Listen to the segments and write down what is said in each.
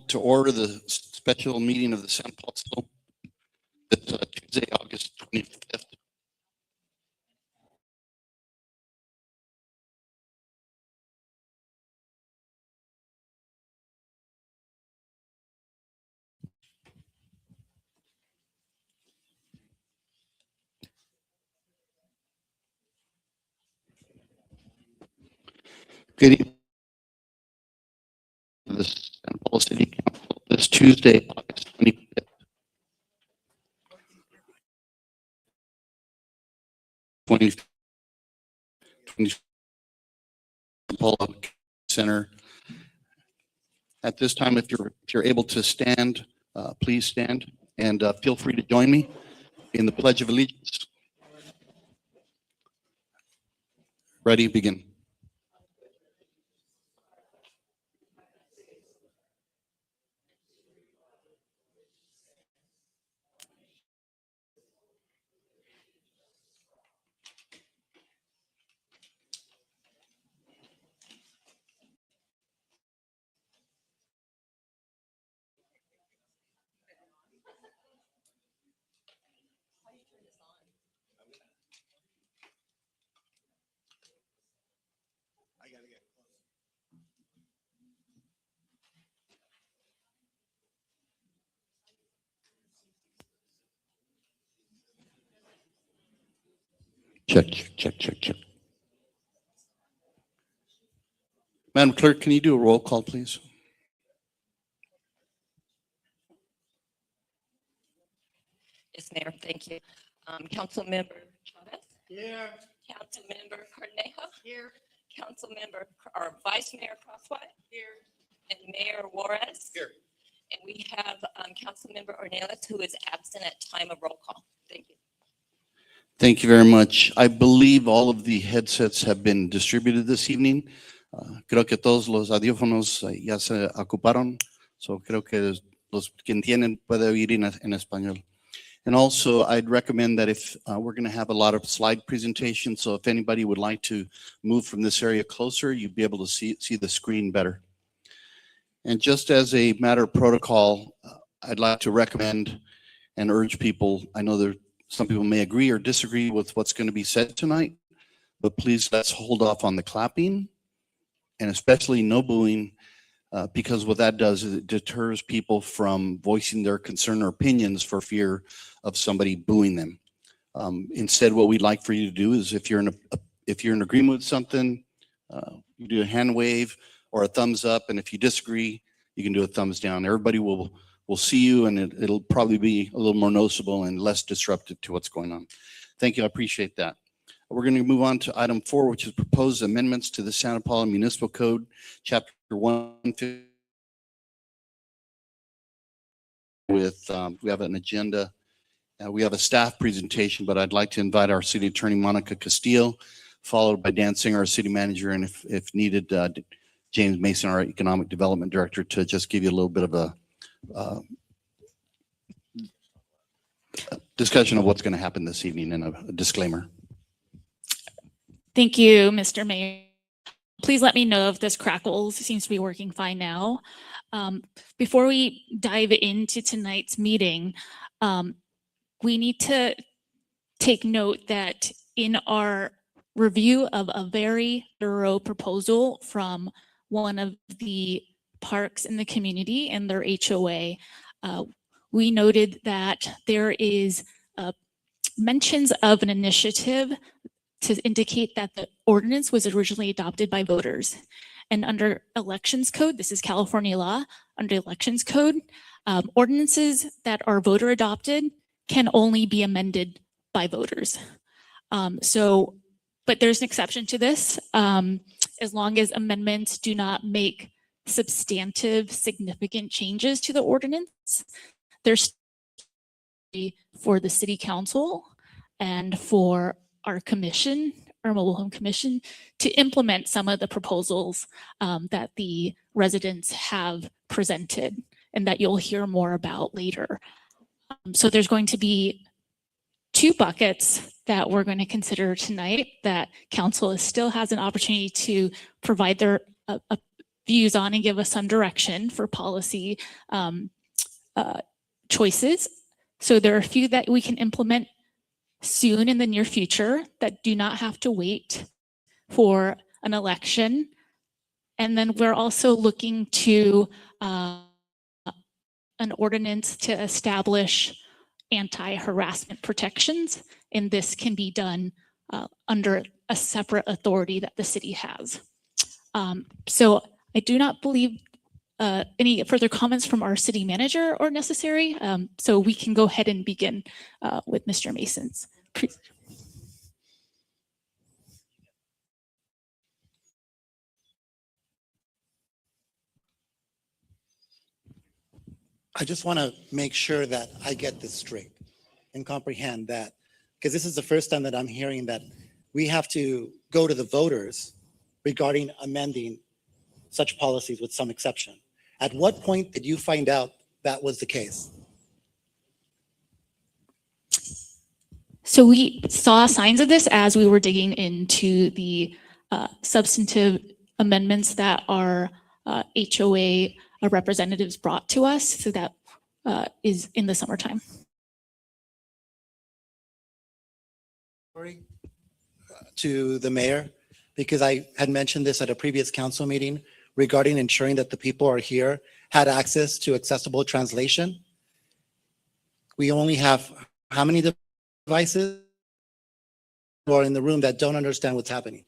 To order the special meeting of the San Paulo, Tuesday, August 25th. Good evening. The San Paulo City Council this Tuesday, August 25th. 2020 Paulo Center. At this time, if you're able to stand, please stand, and feel free to join me in the Pledge of Allegiance. Ready, begin. Check, check, check, check. Madam Clerk, can you do a roll call, please? Yes, Mayor, thank you. Councilmember Chavez? Here. Councilmember Carnejo? Here. Councilmember, or Vice Mayor Crosswhite? Here. And Mayor Juarez? Here. And we have Councilmember Ordinance, who is absent at time of roll call. Thank you. Thank you very much. I believe all of the headsets have been distributed this evening. Creo que todos los audífonos ya se ocuparon. So creo que los que tienen puede oír en español. And also, I'd recommend that if we're going to have a lot of slide presentations, so if anybody would like to move from this area closer, you'd be able to see the screen better. And just as a matter of protocol, I'd like to recommend and urge people, I know there some people may agree or disagree with what's going to be said tonight, but please let's hold off on the clapping and especially no booing, because what that does is it deters people from voicing their concern or opinions for fear of somebody booing them. Instead, what we'd like for you to do is if you're in agreement with something, you do a hand wave or a thumbs up, and if you disagree, you can do a thumbs down. Everybody will see you, and it'll probably be a little more noticeable and less disruptive to what's going on. Thank you, I appreciate that. We're going to move on to item 4, which is proposed amendments to the Santa Paula Municipal Code, Chapter 150. We have an agenda. We have a staff presentation, but I'd like to invite our City Attorney, Monica Castillo, followed by Dan Singer, our City Manager, and if needed, James Mason, our Economic Development Director, to just give you a little bit of a discussion of what's going to happen this evening and a disclaimer. Thank you, Mr. Mayor. Please let me know if this crackles. It seems to be working fine now. Before we dive into tonight's meeting, we need to take note that in our review of a very thorough proposal from one of the parks in the community and their HOA, we noted that there is mentions of an initiative to indicate that the ordinance was originally adopted by voters. And under elections code, this is California law, under elections code, ordinances that are voter adopted can only be amended by voters. But there's an exception to this, as long as amendments do not make substantive, significant changes to the ordinance. There's for the city council and for our commission, our mobile home commission, to implement some of the proposals that the residents have presented and that you'll hear more about later. So there's going to be two buckets that we're going to consider tonight that council still has an opportunity to provide their views on and give us some direction for policy choices. So there are a few that we can implement soon in the near future that do not have to wait for an election. And then we're also looking to an ordinance to establish anti-harassment protections, and this can be done under a separate authority that the city has. So I do not believe any further comments from our city manager are necessary, so we can go ahead and begin with Mr. Mason's. I just want to make sure that I get this straight and comprehend that, because this is the first time that I'm hearing that we have to go to the voters regarding amending such policies with some exception. At what point did you find out that was the case? So we saw signs of this as we were digging into the substantive amendments that our HOA representatives brought to us. So that is in the summertime. To the mayor, because I had mentioned this at a previous council meeting regarding ensuring that the people are here had access to accessible translation. We only have how many devices are in the room that don't understand what's happening?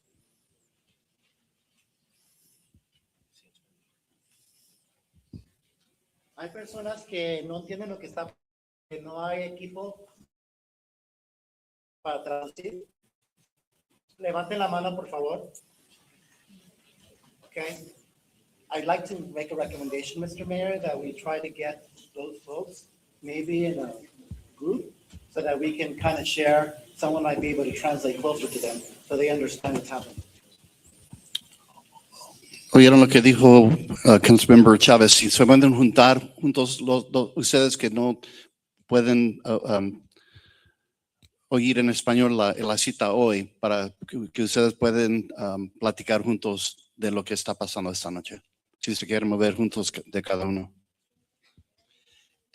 Hay personas que no entienden lo que está, que no hay equipo para traducir. Levanten la mano, por favor. Okay. I'd like to make a recommendation, Mr. Mayor, that we try to get those folks maybe in a group so that we can kind of share. Someone might be able to translate closer to them so they understand what's happening. Oyeron lo que dijo Councilmember Chávez. Si se pueden juntar juntos ustedes que no pueden oír en español la cita hoy para que ustedes pueden platicar juntos de lo que está pasando esta noche. Si se quieren mover juntos de cada uno.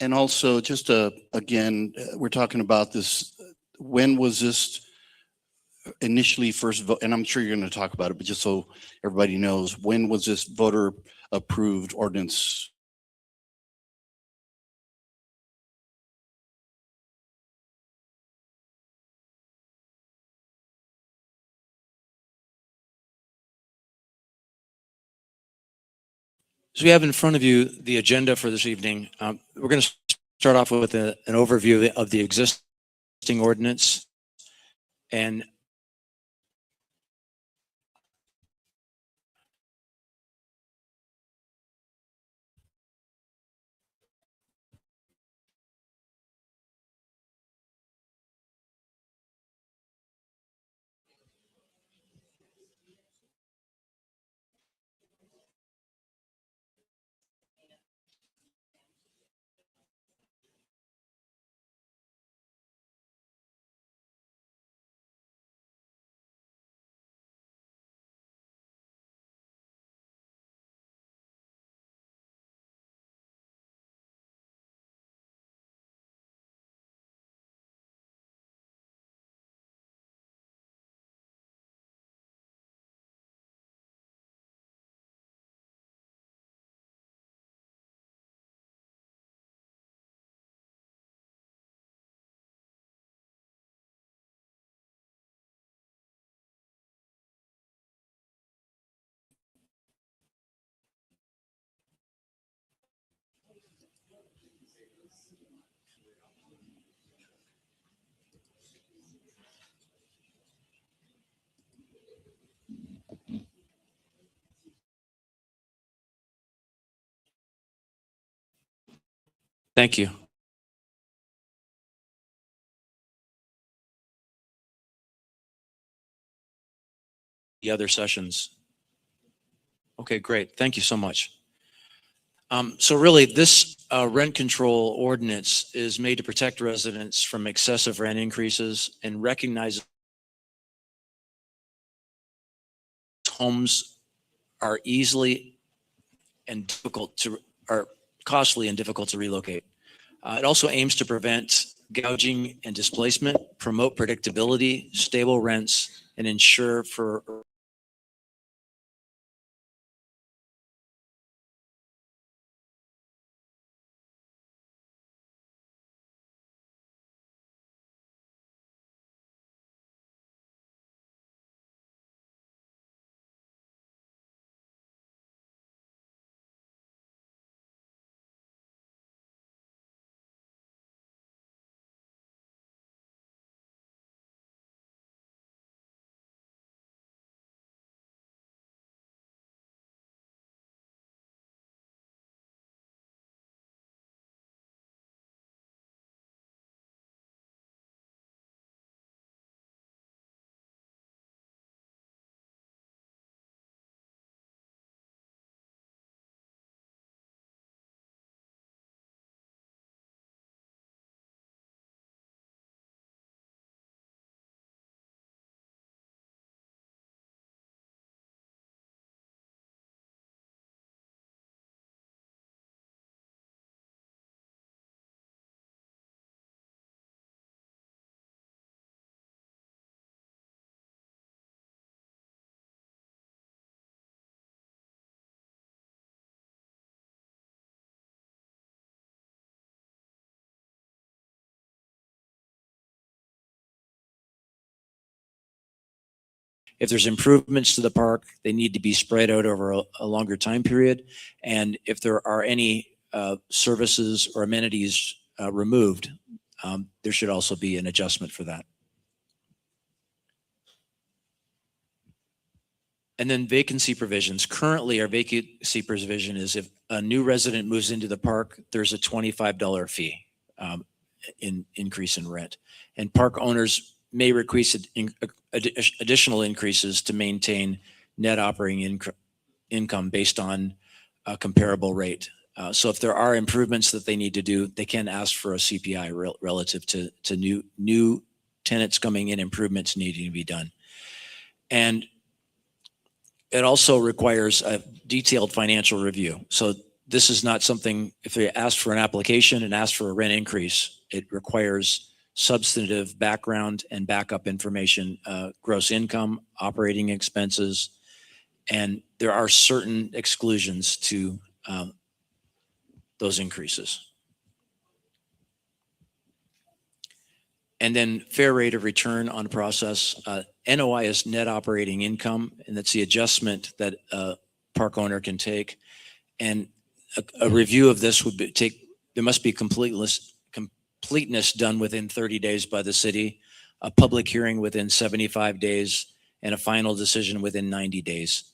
And also, just again, we're talking about this. When was this initially first vote? And I'm sure you're going to talk about it, but just so everybody knows, when was this voter approved ordinance? So we have in front of you the agenda for this evening. We're going to start off with an overview of the existing ordinance. And thank you. The other sessions. Okay, great. Thank you so much. So really, this rent control ordinance is made to protect residents from excessive rent increases and recognize homes are costly and difficult to relocate. It also aims to prevent gouging and displacement, promote predictability, stable rents, and ensure for if there's improvements to the park, they need to be spread out over a longer time period. And if there are any services or amenities removed, there should also be an adjustment for that. And then vacancy provisions. Currently, our vacancy provision is if a new resident moves into the park, there's a $25 fee increase in rent. And park owners may request additional increases to maintain net operating income based on a comparable rate. So if there are improvements that they need to do, they can ask for a CPI relative to new tenants coming in, improvements needing to be done. And it also requires a detailed financial review. So this is not something, if they ask for an application and ask for a rent increase, it requires substantive background and backup information, gross income, operating expenses, and there are certain exclusions to those increases. And then fair rate of return on process. NOI is net operating income, and that's the adjustment that a park owner can take. And a review of this would there must be completeness done within 30 days by the city, a public hearing within 75 days, and a final decision within 90 days.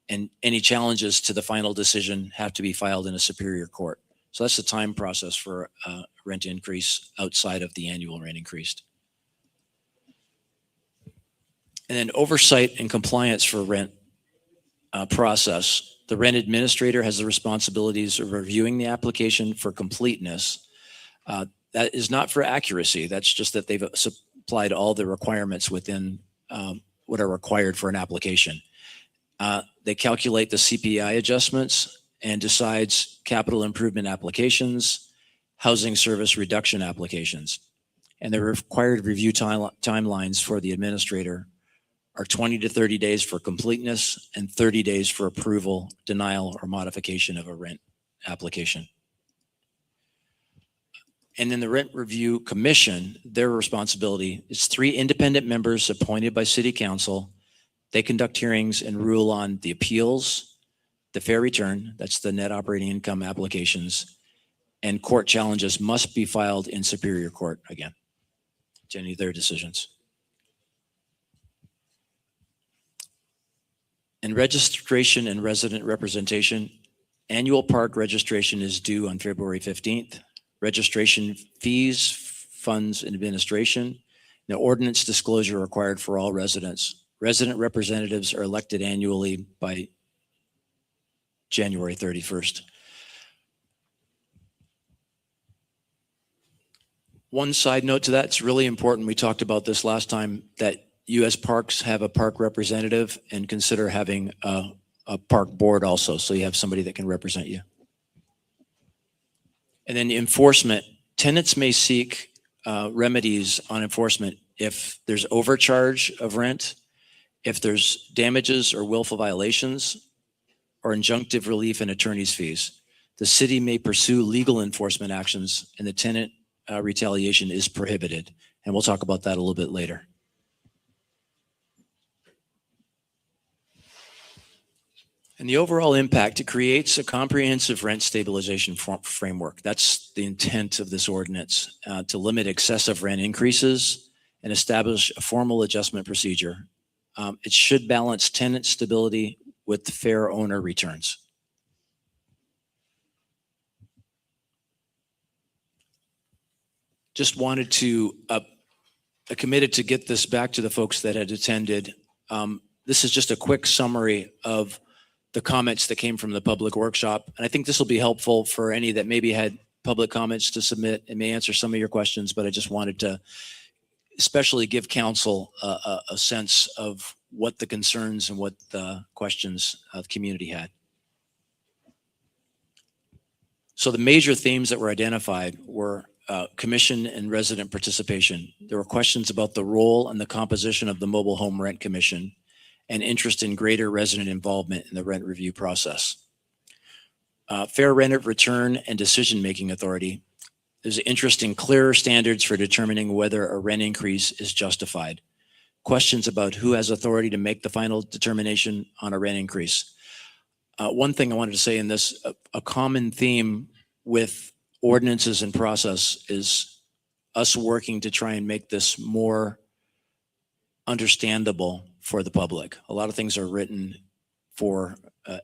And any challenges to the final decision have to be filed in a superior court. So that's the time process for a rent increase outside of the annual rent increase. And then oversight and compliance for rent process. The rent administrator has the responsibilities of reviewing the application for completeness. That is not for accuracy. That's just that they've supplied all the requirements within what are required for an application. They calculate the CPI adjustments and decides capital improvement applications, housing service reduction applications. And the required review timelines for the administrator are 20 to 30 days for completeness and 30 days for approval, denial, or modification of a rent application. And then the Rent Review Commission, their responsibility is 3 independent members appointed by City Council. They conduct hearings and rule on the appeals, the fair return, that's the net operating income applications, and court challenges must be filed in Superior Court again to any of their decisions. And registration and resident representation, annual park registration is due on February 15th. Registration fees, funds, and administration. The ordinance disclosure required for all residents. Resident representatives are elected annually by January 31st. One side note to that, it's really important. We talked about this last time, that U.S. Parks have a park representative, and consider having a park board also, so you have somebody that can represent you. And then enforcement. Tenants may seek remedies on enforcement if there's overcharge of rent, if there's damages or willful violations, or injunctive relief and attorney's fees. The city may pursue legal enforcement actions, and the tenant retaliation is prohibited. And we'll talk about that a little bit later. And the overall impact, it creates a comprehensive rent stabilization framework. That's the intent of this ordinance, to limit excessive rent increases and establish a formal adjustment procedure. It should balance tenant stability with fair owner returns. Just wanted to, I committed to get this back to the folks that had attended. This is just a quick summary of the comments that came from the public workshop. And I think this will be helpful for any that maybe had public comments to submit. It may answer some of your questions, but I just wanted to especially give council a sense of what the concerns and what the questions of the community had. So the major themes that were identified were commission and resident participation. There were questions about the role and the composition of the Mobile Home Rent Commission, and interest in greater resident involvement in the rent review process. Fair rent return and decision-making authority. There's interest in clearer standards for determining whether a rent increase is justified. Questions about who has authority to make the final determination on a rent increase. One thing I wanted to say in this, a common theme with ordinances and process is us working to try and make this more understandable for the public. A lot of things are written for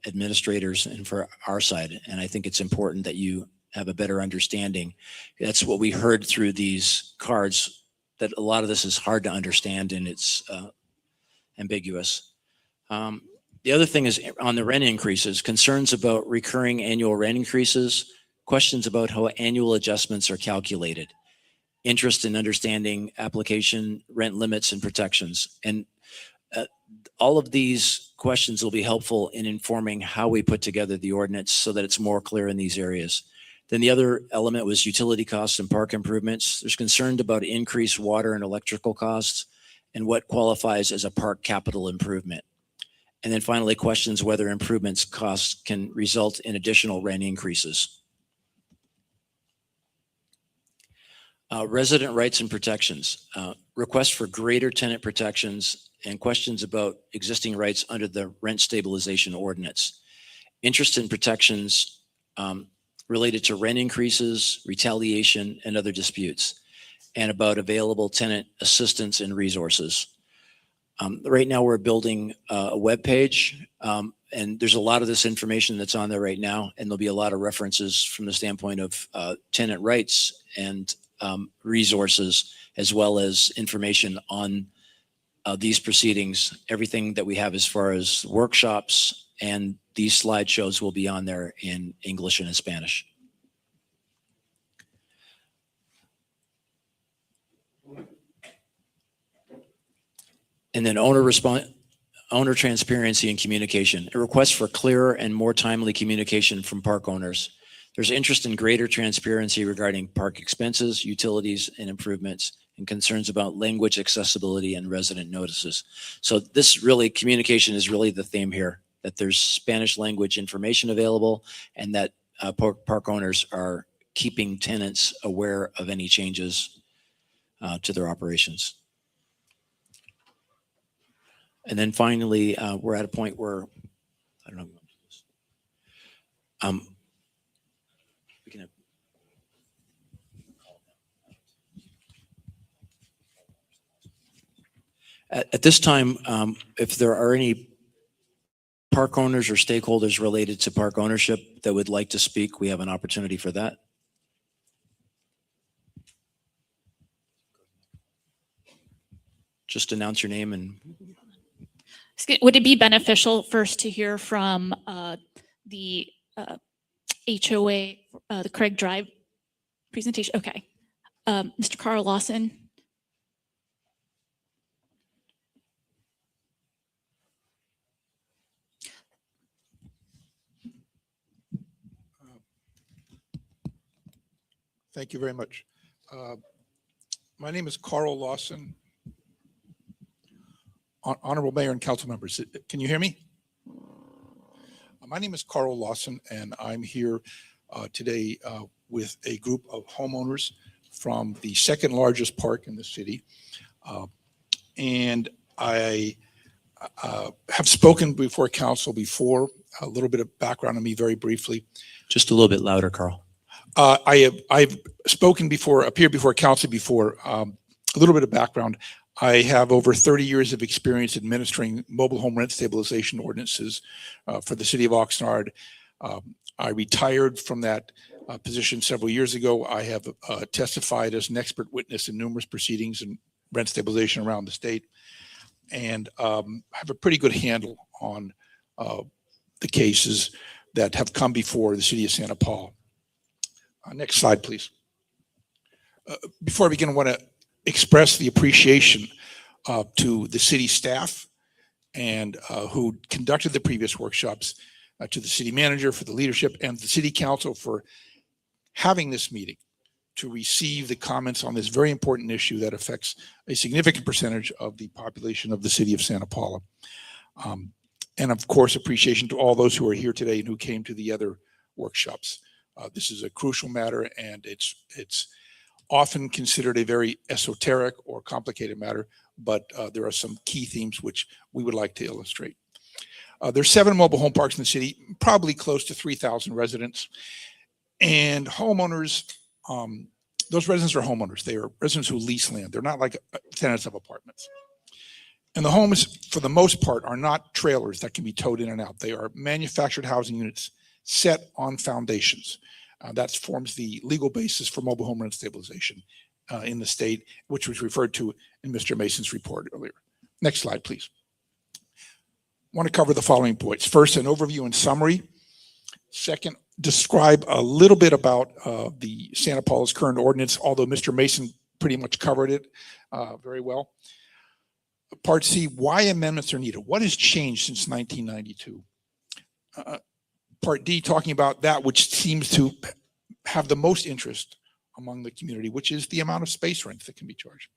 administrators and for our side, and I think it's important that you have a better understanding. That's what we heard through these cards, that a lot of this is hard to understand and it's ambiguous. The other thing is on the rent increases, concerns about recurring annual rent increases, questions about how annual adjustments are calculated, interest in understanding application, rent limits, and protections. And all of these questions will be helpful in informing how we put together the ordinance so that it's more clear in these areas. Then the other element was utility costs and park improvements. There's concern about increased water and electrical costs and what qualifies as a park capital improvement. And then finally, questions whether improvements costs can result in additional rent increases. Resident rights and protections, requests for greater tenant protections, and questions about existing rights under the rent stabilization ordinance. Interest in protections related to rent increases, retaliation, and other disputes, and about available tenant assistance and resources. Right now we're building a web page, and there's a lot of this information that's on there right now, and there'll be a lot of references from the standpoint of tenant rights and resources, as well as information on these proceedings. Everything that we have as far as workshops and these slideshows will be on there in English and in Spanish. And then owner transparency and communication. A request for clearer and more timely communication from park owners. There's interest in greater transparency regarding park expenses, utilities, and improvements, and concerns about language accessibility and resident notices. So this really, communication is really the theme here, that there's Spanish language information available, and that park owners are keeping tenants aware of any changes to their operations. And then finally, we're at a point where, I don't know. We can have, at this time, if there are any park owners or stakeholders related to park ownership that would like to speak, we have an opportunity for that. Just announce your name and. Would it be beneficial first to hear from the HOA, the Craig Drive presentation? Okay. Mr. Carl Lawson. Thank you very much. My name is Carl Lawson. Honorable Mayor and council members, can you hear me? My name is Carl Lawson, and I'm here today with a group of homeowners from the second largest park in the city. And I have spoken before council before. A little bit of background on me very briefly. Just a little bit louder, Carl. I've spoken before, appeared before council before. A little bit of background. I have over 30 years of experience administering mobile home rent stabilization ordinances for the city of Oxnard. I retired from that position several years ago. I have testified as an expert witness in numerous proceedings and rent stabilization around the state, and have a pretty good handle on the cases that have come before the city of Santa Paula. Next slide, please. Before I begin, I want to express the appreciation to the city staff and who conducted the previous workshops, to the city manager for the leadership, and the city council for having this meeting to receive the comments on this very important issue that affects a significant percentage of the population of the city of Santa Paula. And of course, appreciation to all those who are here today and who came to the other workshops. This is a crucial matter, and it's often considered a very esoteric or complicated matter, but there are some key themes which we would like to illustrate. There's 7 mobile home parks in the city, probably close to 3,000 residents. And homeowners, those residents are homeowners. They are residents who lease land. They're not like tenants of apartments. And the homes, for the most part, are not trailers that can be towed in and out. They are manufactured housing units set on foundations. That forms the legal basis for mobile home rent stabilization in the state, which was referred to in Mr. Mason's report earlier. Next slide, please. I want to cover the following points. First, an overview and summary. Second, describe a little bit about the Santa Paula's current ordinance, although Mr. Mason pretty much covered it very well. Part C, why amendments are needed. What has changed since 1992? Part D, talking about that which seems to have the most interest among the community, which is the amount of space rents that can be charged.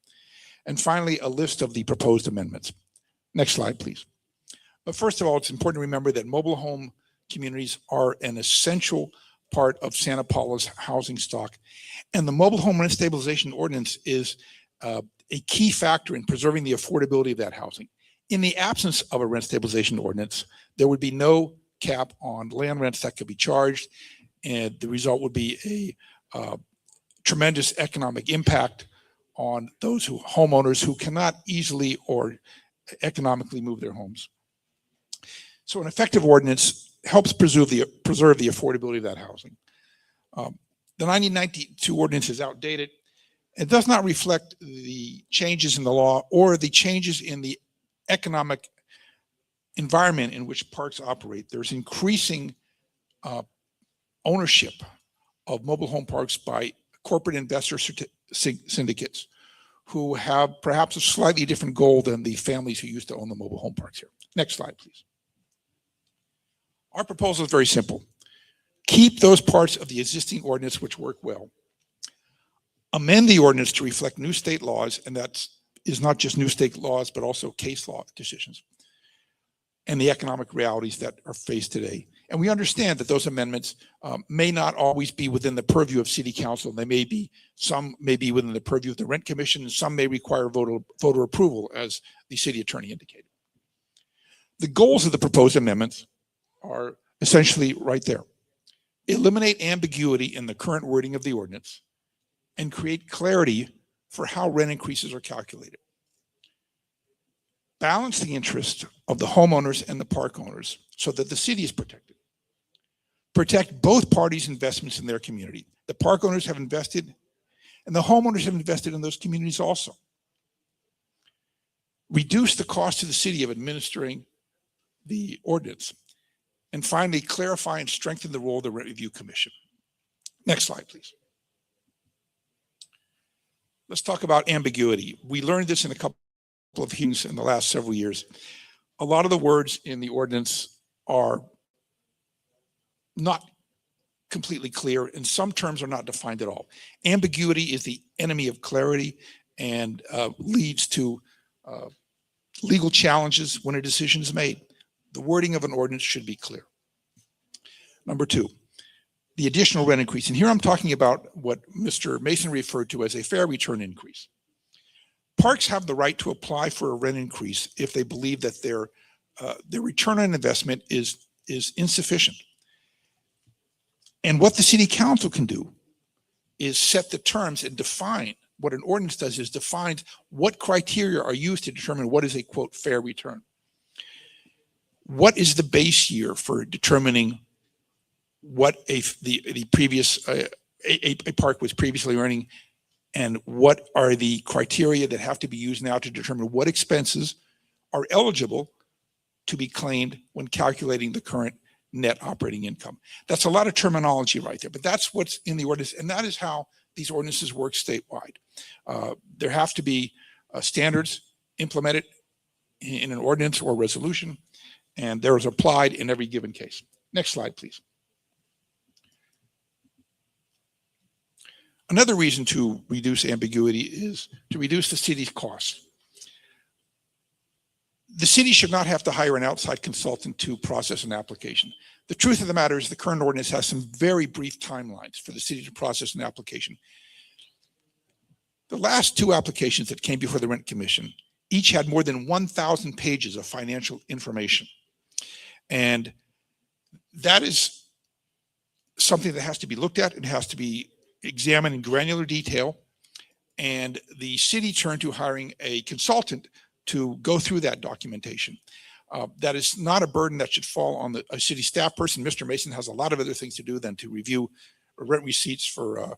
And finally, a list of the proposed amendments. Next slide, please. But first of all, it's important to remember that mobile home communities are an essential part of Santa Paula's housing stock. And the mobile home rent stabilization ordinance is a key factor in preserving the affordability of that housing. In the absence of a rent stabilization ordinance, there would be no cap on land rents that could be charged, and the result would be a tremendous economic impact on those homeowners who cannot easily or economically move their homes. So an effective ordinance helps preserve the affordability of that housing. The 1992 ordinance is outdated. It does not reflect the changes in the law or the changes in the economic environment in which parks operate. There's increasing ownership of mobile home parks by corporate investor syndicates who have perhaps a slightly different goal than the families who used to own the mobile home parks here. Next slide, please. Our proposal is very simple. Keep those parts of the existing ordinance which work well. Amend the ordinance to reflect new state laws, and that is not just new state laws, but also case law decisions and the economic realities that are faced today. And we understand that those amendments may not always be within the purview of City Council. Some may be within the purview of the Rent Commission, and some may require voter approval, as the city attorney indicated. The goals of the proposed amendments are essentially right there. Eliminate ambiguity in the current wording of the ordinance and create clarity for how rent increases are calculated. Balance the interest of the homeowners and the park owners so that the city is protected. Protect both parties' investments in their community. The park owners have invested, and the homeowners have invested in those communities also. Reduce the cost to the city of administering the ordinance. And finally, clarify and strengthen the role of the Rent Review Commission. Next slide, please. Let's talk about ambiguity. We learned this in a couple of hearings in the last several years. A lot of the words in the ordinance are not completely clear, and some terms are not defined at all. Ambiguity is the enemy of clarity and leads to legal challenges when a decision is made. The wording of an ordinance should be clear. Number two, the additional rent increase. And here I'm talking about what Mr. Mason referred to as a fair return increase. Parks have the right to apply for a rent increase if they believe that their return on investment is insufficient. And what the city council can do is set the terms and define. What an ordinance does is defines what criteria are used to determine what is a, quote, fair return. What is the base year for determining what the previous a park was previously earning, and what are the criteria that have to be used now to determine what expenses are eligible to be claimed when calculating the current net operating income. That's a lot of terminology right there, but that's what's in the ordinance, and that is how these ordinances work statewide. There have to be standards implemented in an ordinance or resolution, and there is applied in every given case. Next slide, please. Another reason to reduce ambiguity is to reduce the city's costs. The city should not have to hire an outside consultant to process an application. The truth of the matter is the current ordinance has some very brief timelines for the city to process an application. The last two applications that came before the Rent Commission each had more than 1,000 pages of financial information. And that is something that has to be looked at. It has to be examined in granular detail. And the city turned to hiring a consultant to go through that documentation. That is not a burden that should fall on a city staff person. Mr. Mason has a lot of other things to do than to review rent receipts for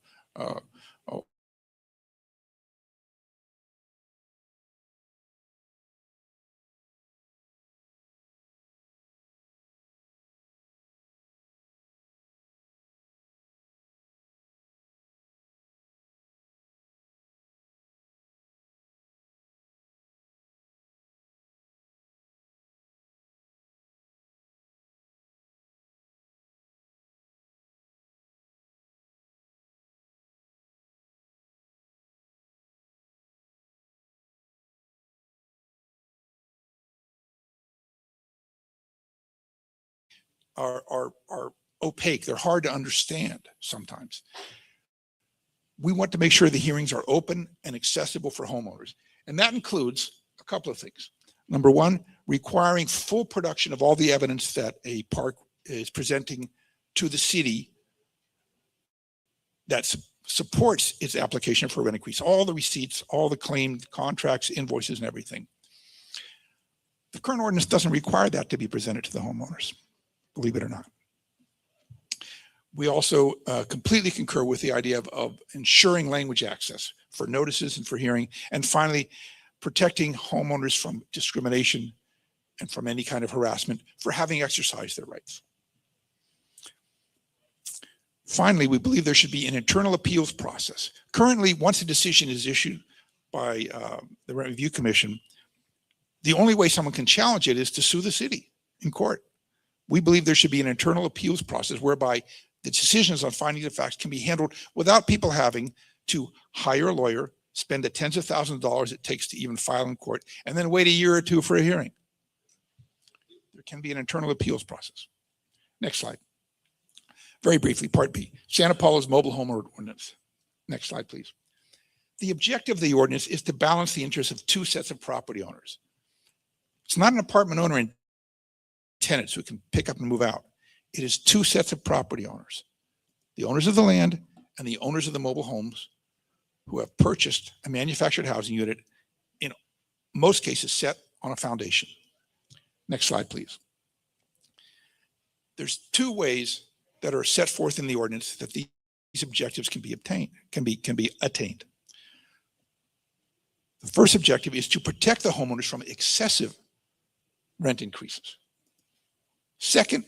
are opaque. They're hard to understand sometimes. We want to make sure the hearings are open and accessible for homeowners. And that includes a couple of things. Number one, requiring full production of all the evidence that a park is presenting to the city that supports its application for rent increase. All the receipts, all the claimed contracts, invoices, and everything. The current ordinance doesn't require that to be presented to the homeowners, believe it or not. We also completely concur with the idea of ensuring language access for notices and for hearing. And finally, protecting homeowners from discrimination and from any kind of harassment for having exercised their rights. Finally, we believe there should be an internal appeals process. Currently, once a decision is issued by the Rent Review Commission, the only way someone can challenge it is to sue the city in court. We believe there should be an internal appeals process whereby the decisions on finding of facts can be handled without people having to hire a lawyer, spend the tens of thousands of dollars it takes to even file in court, and then wait a year or two for a hearing. There can be an internal appeals process. Next slide. Very briefly, Part B, Santa Paula's mobile home ordinance. Next slide, please. The objective of the ordinance is to balance the interests of two sets of property owners. It's not an apartment owner and tenants who can pick up and move out. It is two sets of property owners, the owners of the land and the owners of the mobile homes who have purchased a manufactured housing unit, in most cases set on a foundation. Next slide, please. There's two ways that are set forth in the ordinance that these objectives can be attained. The first objective is to protect the homeowners from excessive rent increases. Second,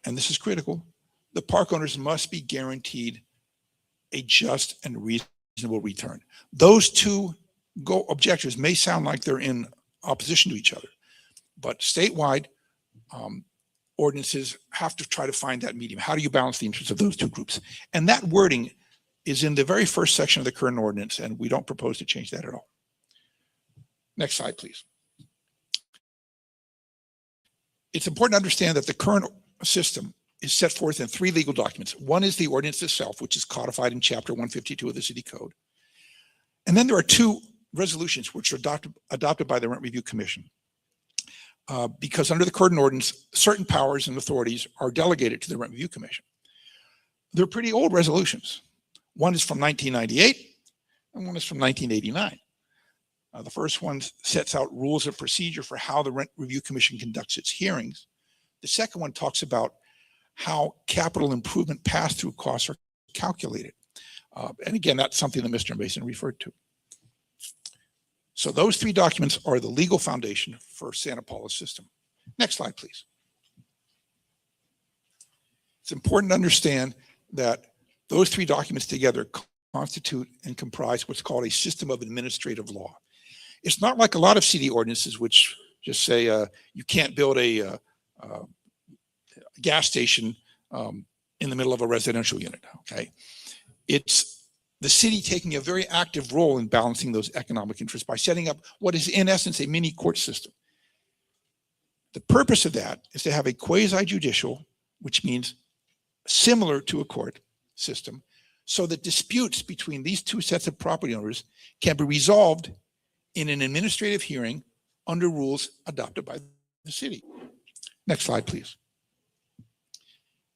and this is critical, the park owners must be guaranteed a just and reasonable reasonable return. Those two objectives may sound like they're in opposition to each other, but statewide ordinances have to try to find that medium. How do you balance the interests of those two groups? And that wording is in the very first section of the current ordinance, and we don't propose to change that at all. Next slide, please. It's important to understand that the current system is set forth in 3 legal documents. One is the ordinance itself, which is codified in Chapter 152 of the City Code. And then there are 2 resolutions which are adopted by the Rent Review Commission. Because under the current ordinance, certain powers and authorities are delegated to the Rent Review Commission. They're pretty old resolutions. One is from 1998 and one is from 1989. The first one sets out rules of procedure for how the Rent Review Commission conducts its hearings. The second one talks about how capital improvement pass-through costs are calculated. And again, that's something that Mr. Mason referred to. So those 3 documents are the legal foundation for Santa Paula's system. Next slide, please. It's important to understand that those 3 documents together constitute and comprise what's called a system of administrative law. It's not like a lot of city ordinances which just say you can't build a gas station in the middle of a residential unit, okay? It's the city taking a very active role in balancing those economic interests by setting up what is in essence a mini court system. The purpose of that is to have a quasi-judicial, which means similar to a court system, so that disputes between these 2 sets of property owners can be resolved in an administrative hearing under rules adopted by the city. Next slide, please.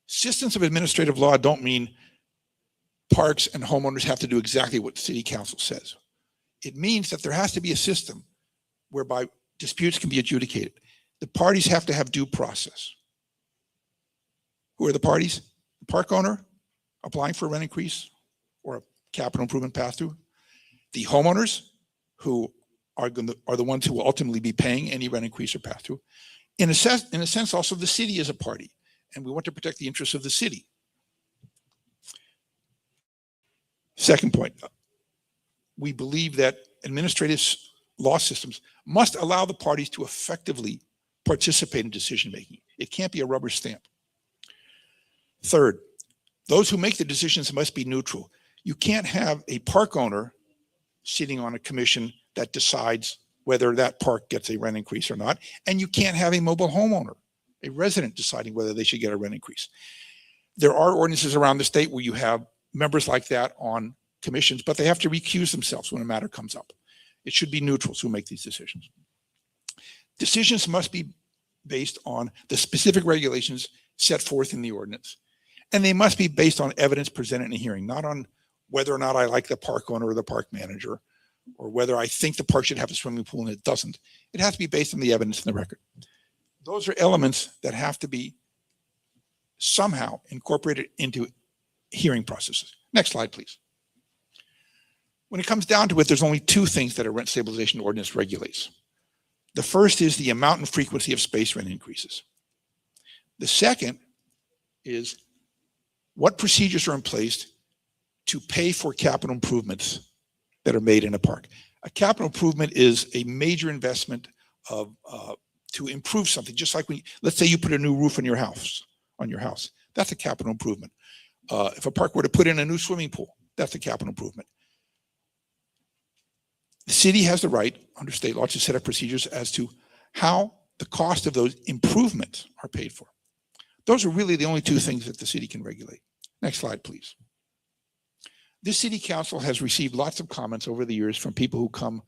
Systems of administrative law don't mean parks and homeowners have to do exactly what the city council says. It means that there has to be a system whereby disputes can be adjudicated. The parties have to have due process. Who are the parties? The park owner applying for a rent increase or a capital improvement pass-through. The homeowners, who are the ones who will ultimately be paying any rent increase or pass-through. In a sense, also the city is a party, and we want to protect the interests of the city. Second point, we believe that administrative law systems must allow the parties to effectively participate in decision-making. It can't be a rubber stamp. Third, those who make the decisions must be neutral. You can't have a park owner sitting on a commission that decides whether that park gets a rent increase or not, and you can't have a mobile homeowner, a resident, deciding whether they should get a rent increase. There are ordinances around the state where you have members like that on commissions, but they have to recuse themselves when a matter comes up. It should be neutrals who make these decisions. Decisions must be based on the specific regulations set forth in the ordinance, and they must be based on evidence presented in a hearing, not on whether or not I like the park owner or the park manager, or whether I think the park should have a swimming pool and it doesn't. It has to be based on the evidence in the record. Those are elements that have to be somehow incorporated into hearing processes. Next slide, please. When it comes down to it, there's only 2 things that a rent stabilization ordinance regulates. The first is the amount and frequency of space rent increases. The second is what procedures are in place to pay for capital improvements that are made in a park. A capital improvement is a major investment of to improve something, just like when, let's say you put a new roof on your house. That's a capital improvement. If a park were to put in a new swimming pool, that's a capital improvement. The city has the right under state law to set up procedures as to how the cost of those improvements are paid for. Those are really the only 2 things that the city can regulate. Next slide, please. This city council has received lots of comments over the years from people who come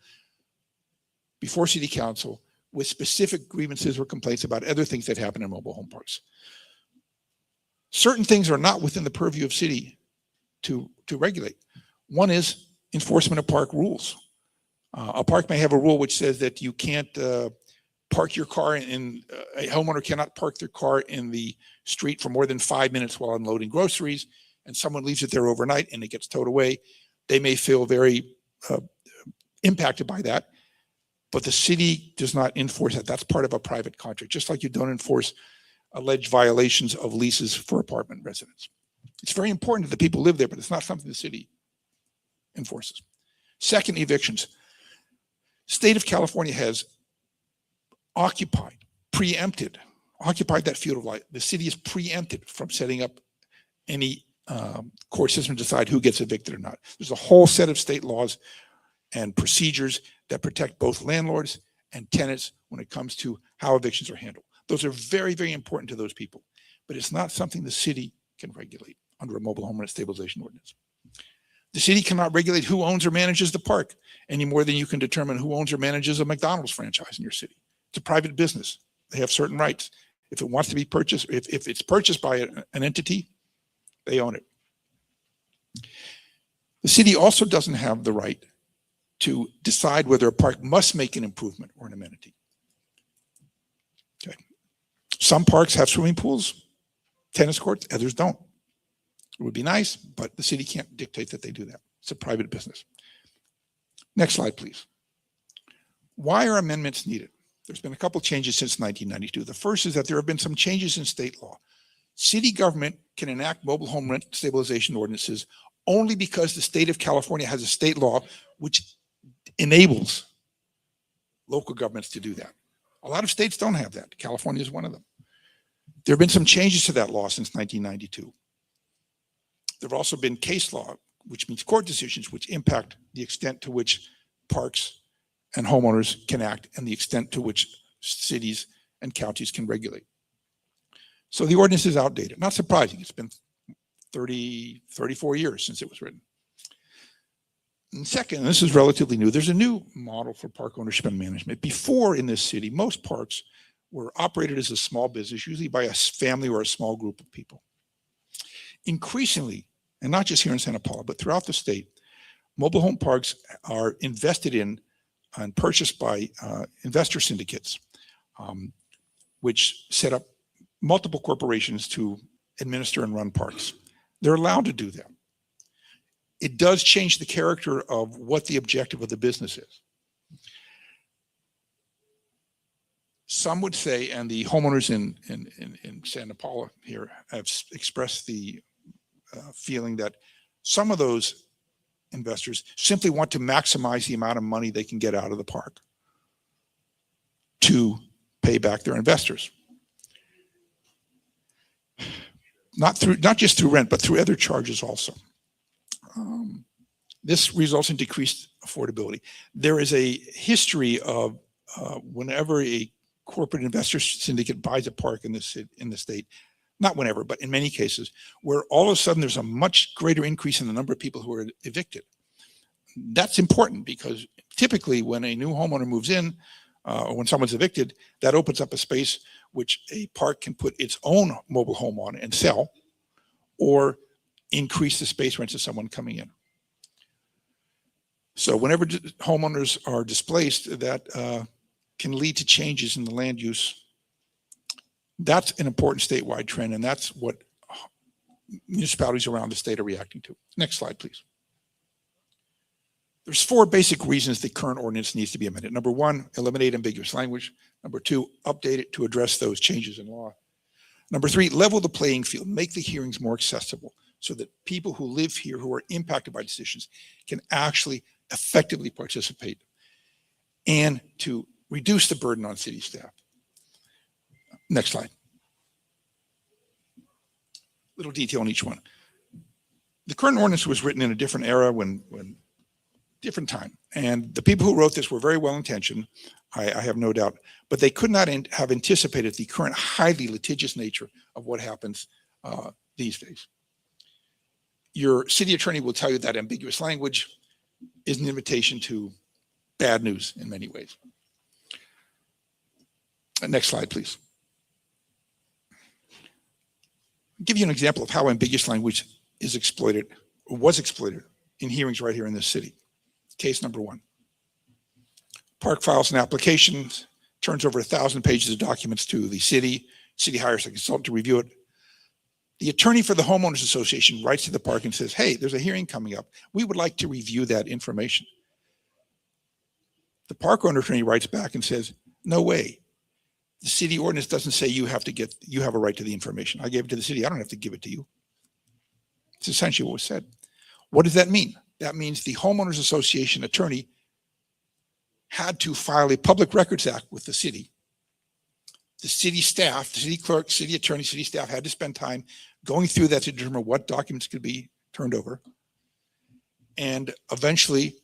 before city council with specific grievances or complaints about other things that happen in mobile home parks. Certain things are not within the purview of city to regulate. One is enforcement of park rules. A park may have a rule which says that you can't park your car in, a homeowner cannot park their car in the street for more than 5 minutes while unloading groceries, and someone leaves it there overnight and it gets towed away. They may feel very impacted by that, but the city does not enforce that. That's part of a private contract, just like you don't enforce alleged violations of leases for apartment residents. It's very important that the people live there, but it's not something the city enforces. Second, evictions. State of California has occupied that field of life. The city is preempted from setting up any court system to decide who gets evicted or not. There's a whole set of state laws and procedures that protect both landlords and tenants when it comes to how evictions are handled. Those are very, very important to those people, but it's not something the city can regulate under a mobile home rent stabilization ordinance. The city cannot regulate who owns or manages the park any more than you can determine who owns or manages a McDonald's franchise in your city. It's a private business. They have certain rights. If it wants to be purchased, if it's purchased by an entity, they own it. The city also doesn't have the right to decide whether a park must make an improvement or an amenity. Okay. Some parks have swimming pools, tennis courts, others don't. It would be nice, but the city can't dictate that they do that. It's a private business. Next slide, please. Why are amendments needed? There's been a couple changes since 1992. The first is that there have been some changes in state law. City government can enact mobile home rent stabilization ordinances only because the state of California has a state law which enables local governments to do that. A lot of states don't have that. California is one of them. There have been some changes to that law since 1992. There have also been case law, which means court decisions, which impact the extent to which parks and homeowners can act and the extent to which cities and counties can regulate. So the ordinance is outdated. Not surprising. It's been 34 years since it was written. And second, and this is relatively new, there's a new model for park ownership and management. Before in this city, most parks were operated as a small business, usually by a family or a small group of people. Increasingly, and not just here in Santa Paula, but throughout the state, mobile home parks are invested in and purchased by investor syndicates, which set up multiple corporations to administer and run parks. They're allowed to do that. It does change the character of what the objective of the business is. Some would say, and the homeowners in Santa Paula here have expressed the feeling that some of those investors simply want to maximize the amount of money they can get out of the park to pay back their investors. Not just through rent, but through other charges also. This results in decreased affordability. There is a history of whenever a corporate investor syndicate buys a park in the state, not whenever, but in many cases, where all of a sudden there's a much greater increase in the number of people who are evicted. That's important because typically when a new homeowner moves in or when someone's evicted, that opens up a space which a park can put its own mobile home on and sell, or increase the space rents of someone coming in. So whenever homeowners are displaced, that can lead to changes in the land use. That's an important statewide trend, and that's what municipalities around the state are reacting to. Next slide, please. There's 4 basic reasons the current ordinance needs to be amended. Number 1, eliminate ambiguous language. Number 2, update it to address those changes in law. Number 3, level the playing field, make the hearings more accessible so that people who live here who are impacted by decisions can actually effectively participate, and to reduce the burden on city staff. Next slide. Little detail on each one. The current ordinance was written in a different era, different time. And the people who wrote this were very well intentioned, I have no doubt, but they could not have anticipated the current highly litigious nature of what happens these days. Your city attorney will tell you that ambiguous language is an invitation to bad news in many ways. Next slide, please. I'll give you an example of how ambiguous language is exploited, or was exploited in hearings right here in this city. Case number 1. Park files an application, turns over 1,000 pages of documents to the city. City hires a consultant to review it. The attorney for the homeowners association writes to the park and says, hey, there's a hearing coming up. We would like to review that information. The park owner attorney writes back and says, no way. The city ordinance doesn't say you have a right to the information. I gave it to the city. I don't have to give it to you. It's essentially what was said. What does that mean? That means the homeowners association attorney had to file a public records act with the city. The city staff, the city clerk, city attorney, city staff had to spend time going through that to determine what documents could be turned over. And eventually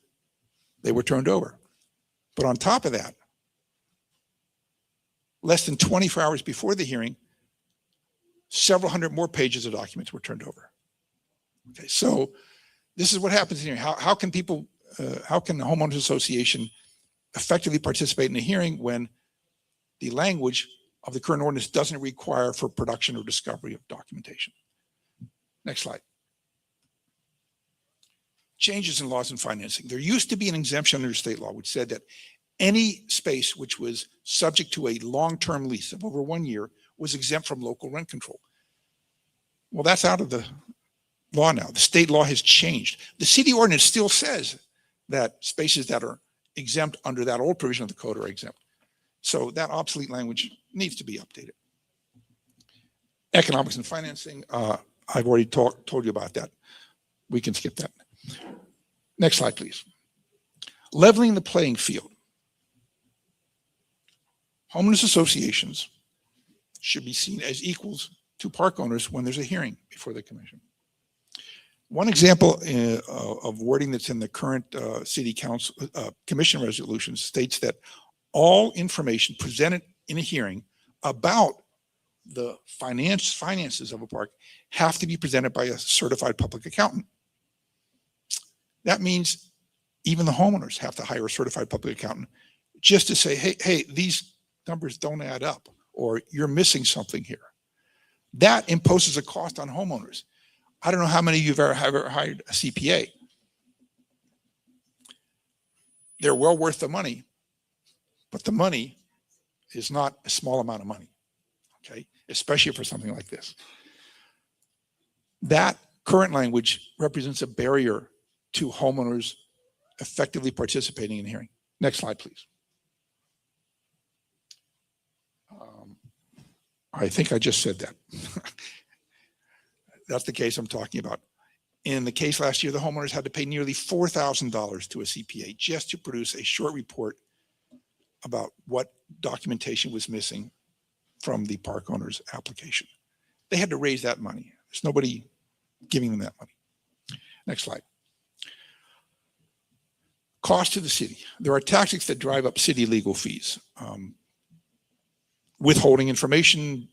they were turned over. But on top of that, less than 24 hours before the hearing, several hundred more pages of documents were turned over. Okay, so this is what happens in here. How can people, how can the homeowners association effectively participate in a hearing when the language of the current ordinance doesn't require for production or discovery of documentation? Next slide. Changes in laws and financing. There used to be an exemption under state law which said that any space which was subject to a long-term lease of over 1 year was exempt from local rent control. Well, that's out of the law now. The state law has changed. The city ordinance still says that spaces that are exempt under that old provision of the code are exempt. So that obsolete language needs to be updated. Economics and financing, I've already told you about that. We can skip that. Next slide, please. Leveling the playing field. Homeowners associations should be seen as equals to park owners when there's a hearing before the commission. One example of wording that's in the current city council commission resolution states that all information presented in a hearing about the finances of a park have to be presented by a certified public accountant. That means even the homeowners have to hire a certified public accountant just to say, hey, these numbers don't add up, or you're missing something here. That imposes a cost on homeowners. I don't know how many of you have ever hired a CPA. They're well worth the money, but the money is not a small amount of money, okay? Especially for something like this. That current language represents a barrier to homeowners effectively participating in the hearing. Next slide, please. I think I just said that. That's the case I'm talking about. In the case last year, the homeowners had to pay nearly $4,000 to a CPA just to produce a short report about what documentation was missing from the park owner's application. They had to raise that money. There's nobody giving them that money. Next slide. Cost to the city. There are tactics that drive up city legal fees. Withholding information,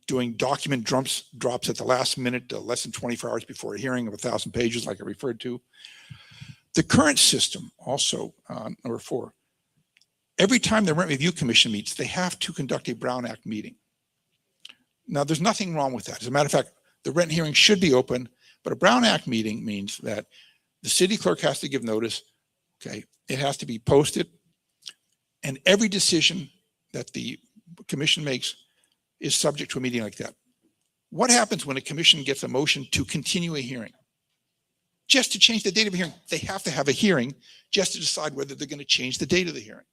doing document drops at the last minute, less than 24 hours before a hearing of 1,000 pages, like I referred to. The current system also, number 4, every time the Rent Review Commission meets, they have to conduct a Brown Act meeting. Now, there's nothing wrong with that. As a matter of fact, the rent hearing should be open, but a Brown Act meeting means that the city clerk has to give notice, okay? It has to be posted, and every decision that the commission makes is subject to a meeting like that. What happens when a commission gets a motion to continue a hearing? Just to change the date of a hearing, they have to have a hearing just to decide whether they're going to change the date of the hearing.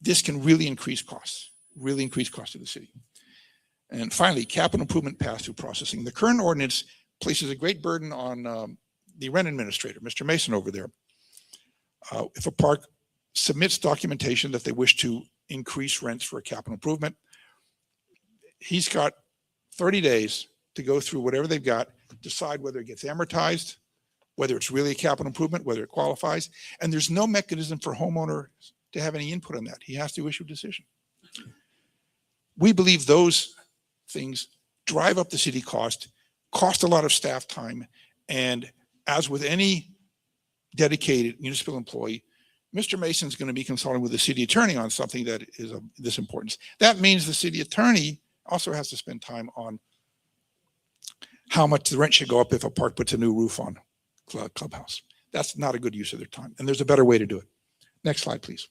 This can really increase costs to the city. And finally, capital improvement pass-through processing. The current ordinance places a great burden on the rent administrator, Mr. Mason over there. If a park submits documentation that they wish to increase rents for a capital improvement, he's got 30 days to go through whatever they've got, decide whether it gets amortized, whether it's really a capital improvement, whether it qualifies, and there's no mechanism for homeowners to have any input on that. He has to issue a decision. We believe those things drive up the city cost a lot of staff time, and as with any dedicated municipal employee, Mr. Mason's going to be consulting with the city attorney on something that is of this importance. That means the city attorney also has to spend time on how much the rent should go up if a park puts a new roof on clubhouse. That's not a good use of their time, and there's a better way to do it. Next slide, please.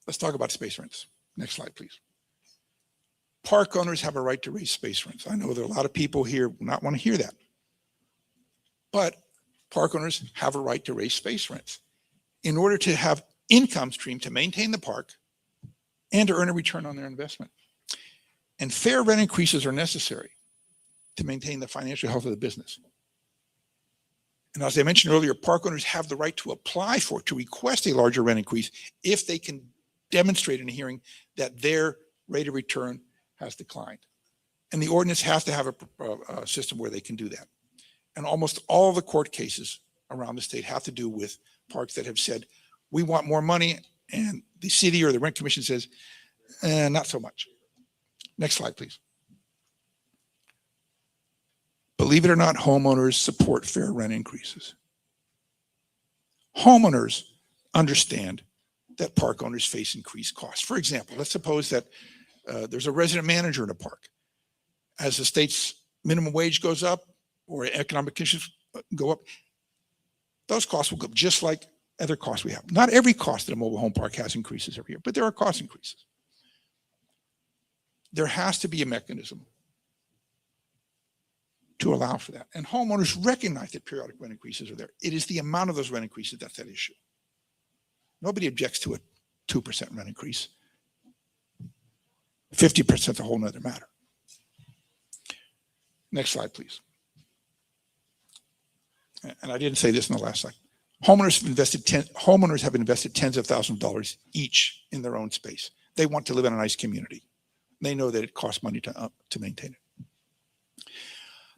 Let's talk about space rents. Next slide, please. Park owners have a right to raise space rents. I know there are a lot of people here who not want to hear that, but park owners have a right to raise space rents in order to have income stream to maintain the park and to earn a return on their investment. And fair rent increases are necessary. to maintain the financial health of the business. And as I mentioned earlier, park owners have the right to apply for, to request a larger rent increase if they can demonstrate in a hearing that their rate of return has declined. And the ordinance has to have a system where they can do that. And almost all of the court cases around the state have to do with parks that have said, we want more money, and the city or the rent commission says, not so much. Next slide, please. Believe it or not, homeowners support fair rent increases. Homeowners understand that park owners face increased costs. For example, let's suppose that there's a resident manager in a park. As the state's minimum wage goes up or economic conditions go up, those costs will go up just like other costs we have. Not every cost at a mobile home park has increases every year, but there are cost increases. There has to be a mechanism to allow for that. And homeowners recognize that periodic rent increases are there. It is the amount of those rent increases that's at issue. Nobody objects to a 2% rent increase. 50% is a whole nother matter. Next slide, please. And I didn't say this in the last slide. Homeowners have invested tens of thousands of dollars each in their own space. They want to live in a nice community. They know that it costs money to maintain it.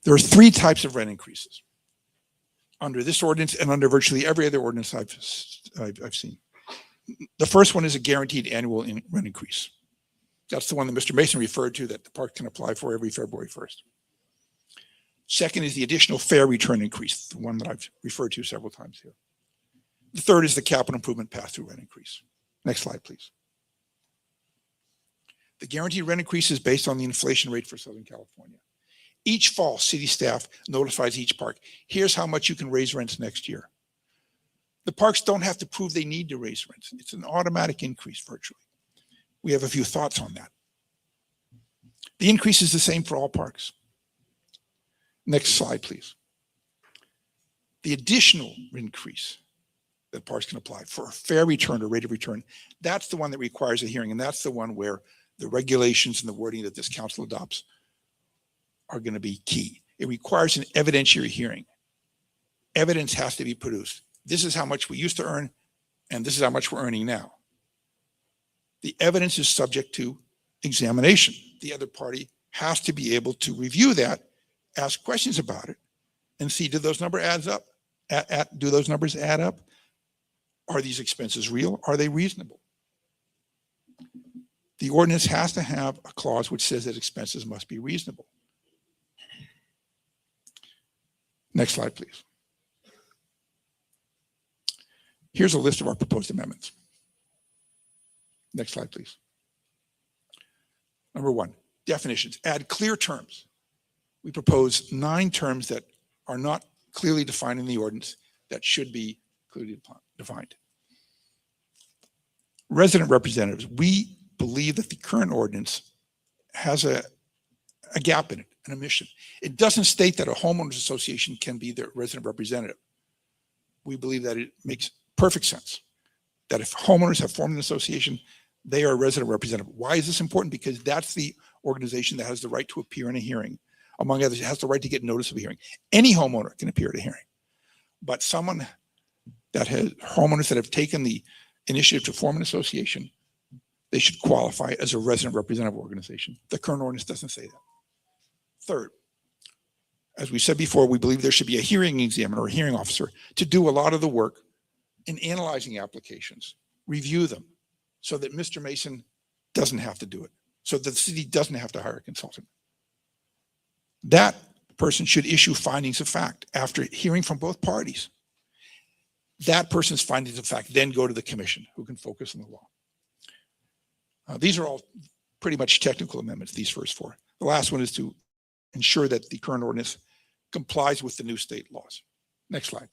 There are three types of rent increases under this ordinance and under virtually every other ordinance I've seen. The first one is a guaranteed annual rent increase. That's the one that Mr. Mason referred to that the park can apply for every February 1st. Second is the additional fair return increase, the one that I've referred to several times here. The third is the capital improvement pass-through rent increase. Next slide, please. The guaranteed rent increase is based on the inflation rate for Southern California. Each fall, city staff notifies each park, here's how much you can raise rents next year. The parks don't have to prove they need to raise rents. It's an automatic increase virtually. We have a few thoughts on that. The increase is the same for all parks. Next slide, please. The additional increase that parks can apply for a fair return or rate of return, that's the one that requires a hearing, and that's the one where the regulations and the wording that this council adopts are going to be key. It requires an evidentiary hearing. Evidence has to be produced. This is how much we used to earn, and this is how much we're earning now. The evidence is subject to examination. The other party has to be able to review that, ask questions about it, and see, do those numbers add up? Do those numbers add up? Are these expenses real? Are they reasonable? The ordinance has to have a clause which says that expenses must be reasonable. Next slide, please. Here's a list of our proposed amendments. Next slide, please. Number one, definitions. Add clear terms. We propose 9 terms that are not clearly defined in the ordinance that should be clearly defined. Resident representatives. We believe that the current ordinance has a gap in it, an omission. It doesn't state that a homeowners association can be their resident representative. We believe that it makes perfect sense that if homeowners have formed an association, they are a resident representative. Why is this important? Because that's the organization that has the right to appear in a hearing. Among others, it has the right to get notice of a hearing. Any homeowner can appear at a hearing. But someone that has homeowners that have taken the initiative to form an association, they should qualify as a resident representative organization. The current ordinance doesn't say that. Third, as we said before, we believe there should be a hearing examiner or a hearing officer to do a lot of the work in analyzing applications, review them, so that Mr. Mason doesn't have to do it, so that the city doesn't have to hire a consultant. That person should issue findings of fact after hearing from both parties. That person's findings of fact then go to the commission, who can focus on the law. These are all pretty much technical amendments, these first 4. The last one is to ensure that the current ordinance complies with the new state laws. Next slide.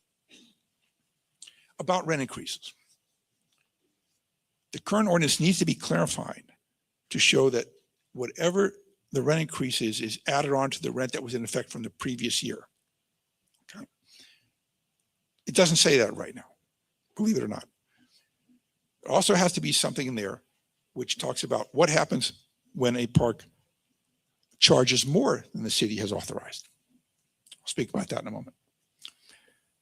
About rent increases. The current ordinance needs to be clarified to show that whatever the rent increase is added on to the rent that was in effect from the previous year. Okay. It doesn't say that right now, believe it or not. There also has to be something in there which talks about what happens when a park charges more than the city has authorized. I'll speak about that in a moment.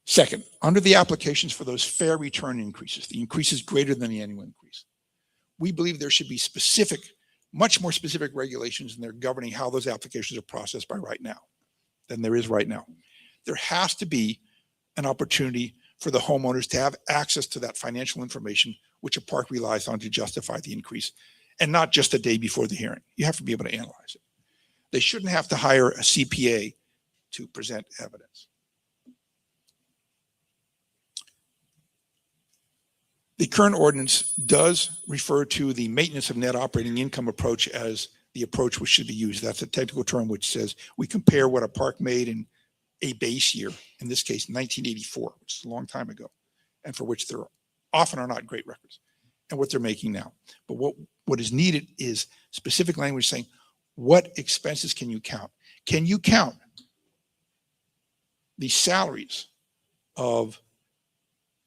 Second, under the applications for those fair return increases, the increases greater than the annual increase, we believe there should be specific, much more specific regulations in there governing how those applications are processed by right now than there is right now. There has to be an opportunity for the homeowners to have access to that financial information which a park relies on to justify the increase, and not just the day before the hearing. You have to be able to analyze it. They shouldn't have to hire a CPA to present evidence. The current ordinance does refer to the maintenance of net operating income approach as the approach which should be used. That's a technical term which says we compare what a park made in a base year, in this case 1984, which is a long time ago, and for which there often are not great records, and what they're making now. But what is needed is specific language saying, what expenses can you count? Can you count the salaries of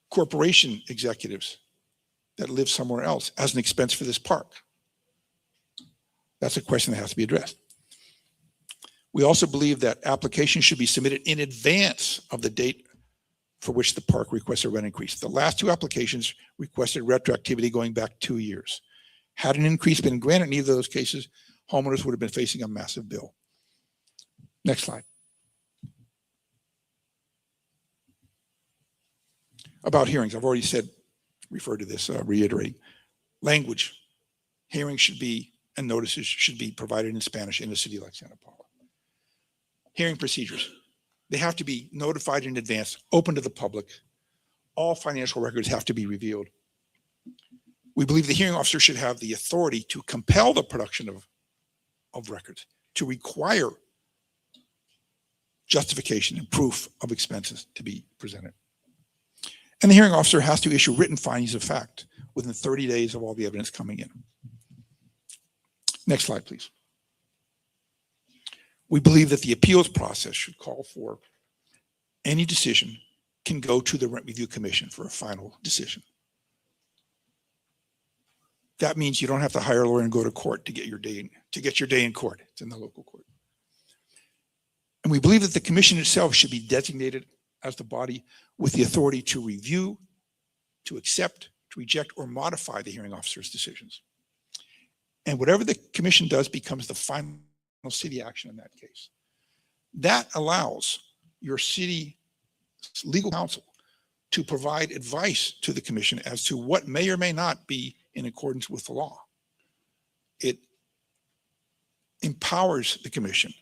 corporation executives that live somewhere else as an expense for this park? That's a question that has to be addressed. We also believe that applications should be submitted in advance of the date for which the park requests a rent increase. The last two applications requested retroactivity going back 2 years. Had an increase been granted in either of those cases, homeowners would have been facing a massive bill. Next slide. About hearings, I've already said, referred to this, reiterating. Language, hearings should be, and notices should be provided in Spanish in a city like Santa Paula. Hearing procedures, they have to be notified in advance, open to the public. All financial records have to be revealed. We believe the hearing officer should have the authority to compel the production of records, to require justification and proof of expenses to be presented. And the hearing officer has to issue written findings of fact within 30 days of all the evidence coming in. Next slide, please. We believe that the appeals process should call for any decision can go to the Rent Review Commission for a final decision. That means you don't have to hire a lawyer and go to court to get your day in court. It's in the local court. And we believe that the commission itself should be designated as the body with the authority to review, to accept, to reject, or modify the hearing officer's decisions. And whatever the commission does becomes the final city action in that case. That allows your city legal counsel to provide advice to the commission as to what may or may not be in accordance with the law. It empowers the commission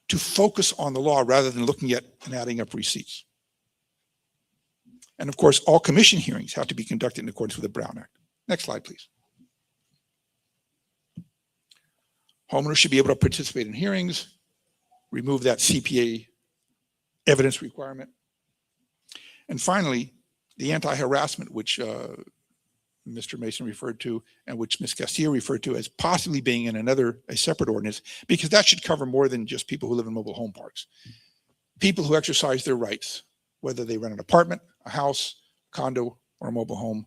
to focus on the law rather than looking at and adding up receipts. And of course, all commission hearings have to be conducted in accordance with the Brown Act. Next slide, please. Homeowners should be able to participate in hearings, remove that CPA evidence requirement. And finally, the anti-harassment, which Mr. Mason referred to and which Ms. Castillo referred to as possibly being in a separate ordinance, because that should cover more than just people who live in mobile home parks. People who exercise their rights, whether they rent an apartment, a house, condo, or a mobile home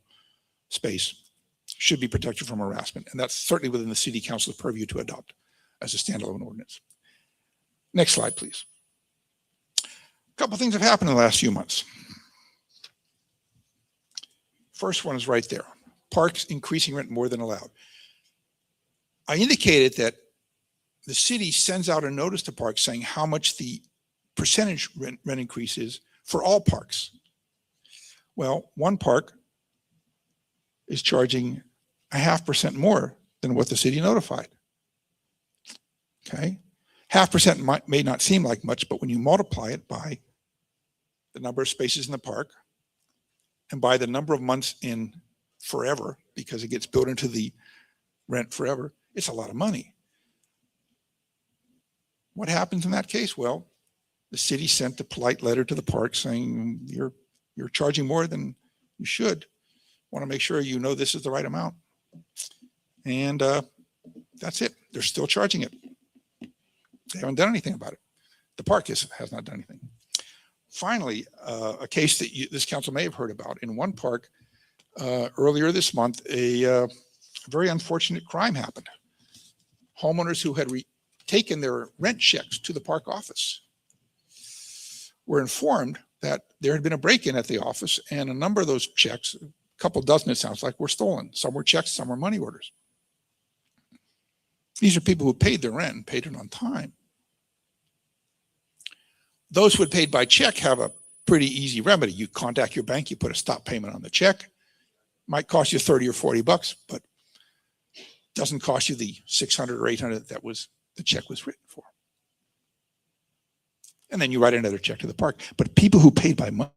space, should be protected from harassment. And that's certainly within the city council's purview to adopt as a standalone ordinance. Next slide, please. A couple of things have happened in the last few months. First one is right there. Parks increasing rent more than allowed. I indicated that the city sends out a notice to parks saying how much the percentage rent increase is for all parks. Well, one park is charging 0.5% more than what the city notified. Okay, 0.5% may not seem like much, but when you multiply it by the number of spaces in the park and by the number of months in forever, because it gets built into the rent forever, it's a lot of money. What happens in that case? Well, the city sent a polite letter to the park saying you're charging more than you should. Want to make sure you know this is the right amount. And that's it. They're still charging it. They haven't done anything about it. The park has not done anything. Finally, a case that this council may have heard about. In one park earlier this month, a very unfortunate crime happened. Homeowners who had taken their rent checks to the park office were informed that there had been a break-in at the office, and a number of those checks, a couple dozen it sounds like, were stolen. Some were checks, some were money orders. These are people who paid their rent and paid it on time. Those who had paid by check have a pretty easy remedy. You contact your bank, you put a stop payment on the check. Might cost you 30 or 40 bucks, but doesn't cost you the 600 or 800 that was the check was written for. And then you write another check to the park. But people who paid by money,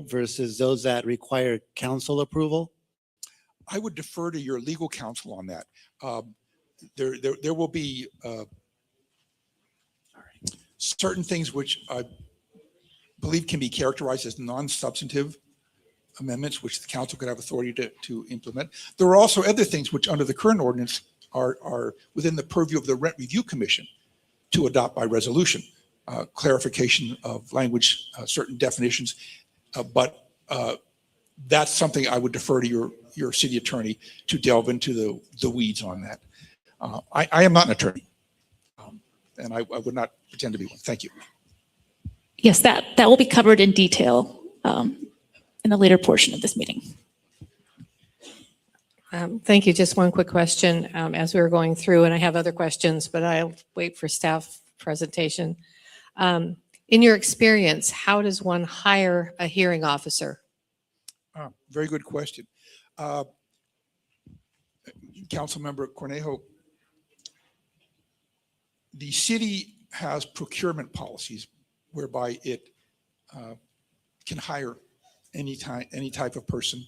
versus those that require council approval? I would defer to your legal counsel on that. There will be certain things which I believe can be characterized as non-substantive amendments, which the council could have authority to implement. There are also other things which under the current ordinance are within the purview of the Rent Review Commission to adopt by resolution, clarification of language, certain definitions. But that's something I would defer to your city attorney to delve into the weeds on that. I am not an attorney, and I would not pretend to be one. Thank you. Yes, that will be covered in detail in the later portion of this meeting. Thank you. Just one quick question as we were going through, and I have other questions, but I'll wait for staff presentation. In your experience, how does one hire a hearing officer? Very good question. Councilmember Cornejo, the city has procurement policies whereby it can hire any type of person,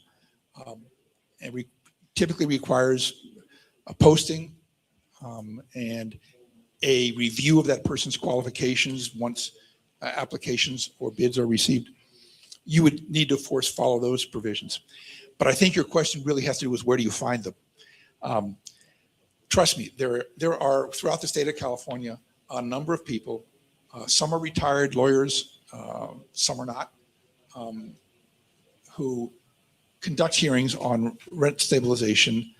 and typically requires a posting and a review of that person's qualifications once applications or bids are received. You would need to, of course, follow those provisions. But I think your question really has to do with where do you find them? Trust me, there are throughout the state of California a number of people. Some are retired lawyers, some are not, who conduct hearings on rent stabilization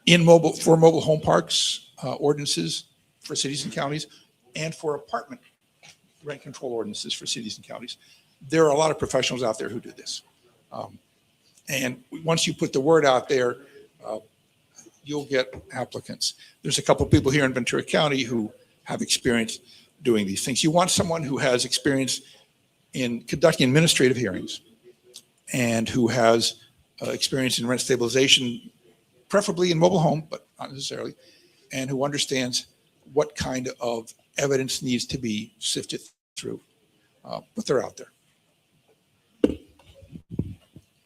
for mobile home parks ordinances for cities and counties, and for apartment rent control ordinances for cities and counties. There are a lot of professionals out there who do this. And once you put the word out there, you'll get applicants. There's a couple of people here in Ventura County who have experience doing these things. You want someone who has experience in conducting administrative hearings and who has experience in rent stabilization, preferably in mobile home, but not necessarily, and who understands what kind of evidence needs to be sifted through. But they're out there.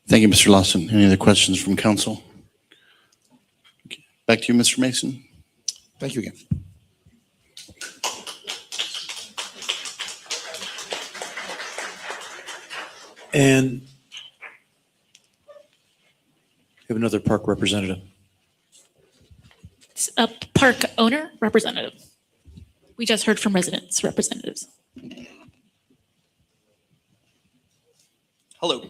Thank you, Mr. Lawson. Any other questions from council? Okay. Back to you, Mr. Mason. Thank you again. And we have another park representative. A park owner representative. We just heard from residents representatives. Hello,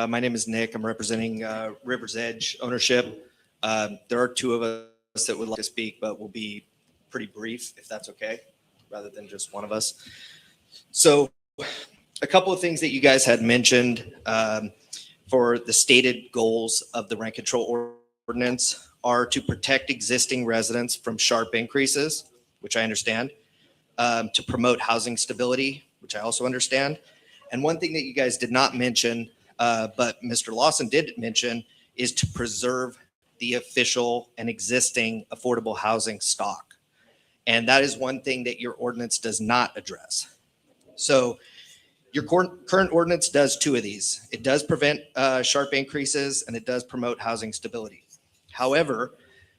my name is Nick. I'm representing River's Edge ownership. There are two of us that would like to speak, but we'll be pretty brief if that's okay, rather than just one of us. So a couple of things that you guys had mentioned for the stated goals of the rent control ordinance are to protect existing residents from sharp increases, which I understand, to promote housing stability, which I also understand. And one thing that you guys did not mention, but Mr. Lawson did mention, is to preserve the official and existing affordable housing stock. And that is one thing that your ordinance does not address. So your current ordinance does two of these. It does prevent sharp increases and it does promote housing stability. However,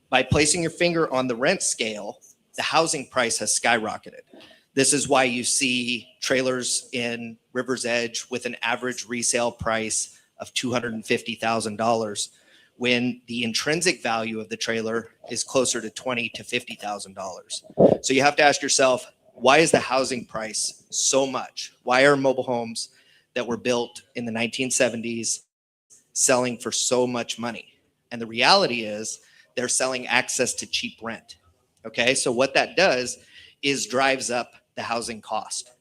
by placing your finger on the rent scale, the housing price has skyrocketed. This is why you see trailers in River's Edge with an average resale price of $250,000 when the intrinsic value of the trailer is closer to $20,000 to $50,000. So you have to ask yourself, why is the housing price so much? Why are mobile homes that were built in the 1970s selling for so much money? And the reality is they're selling access to cheap rent. Okay, so what that does is drives up the housing cost.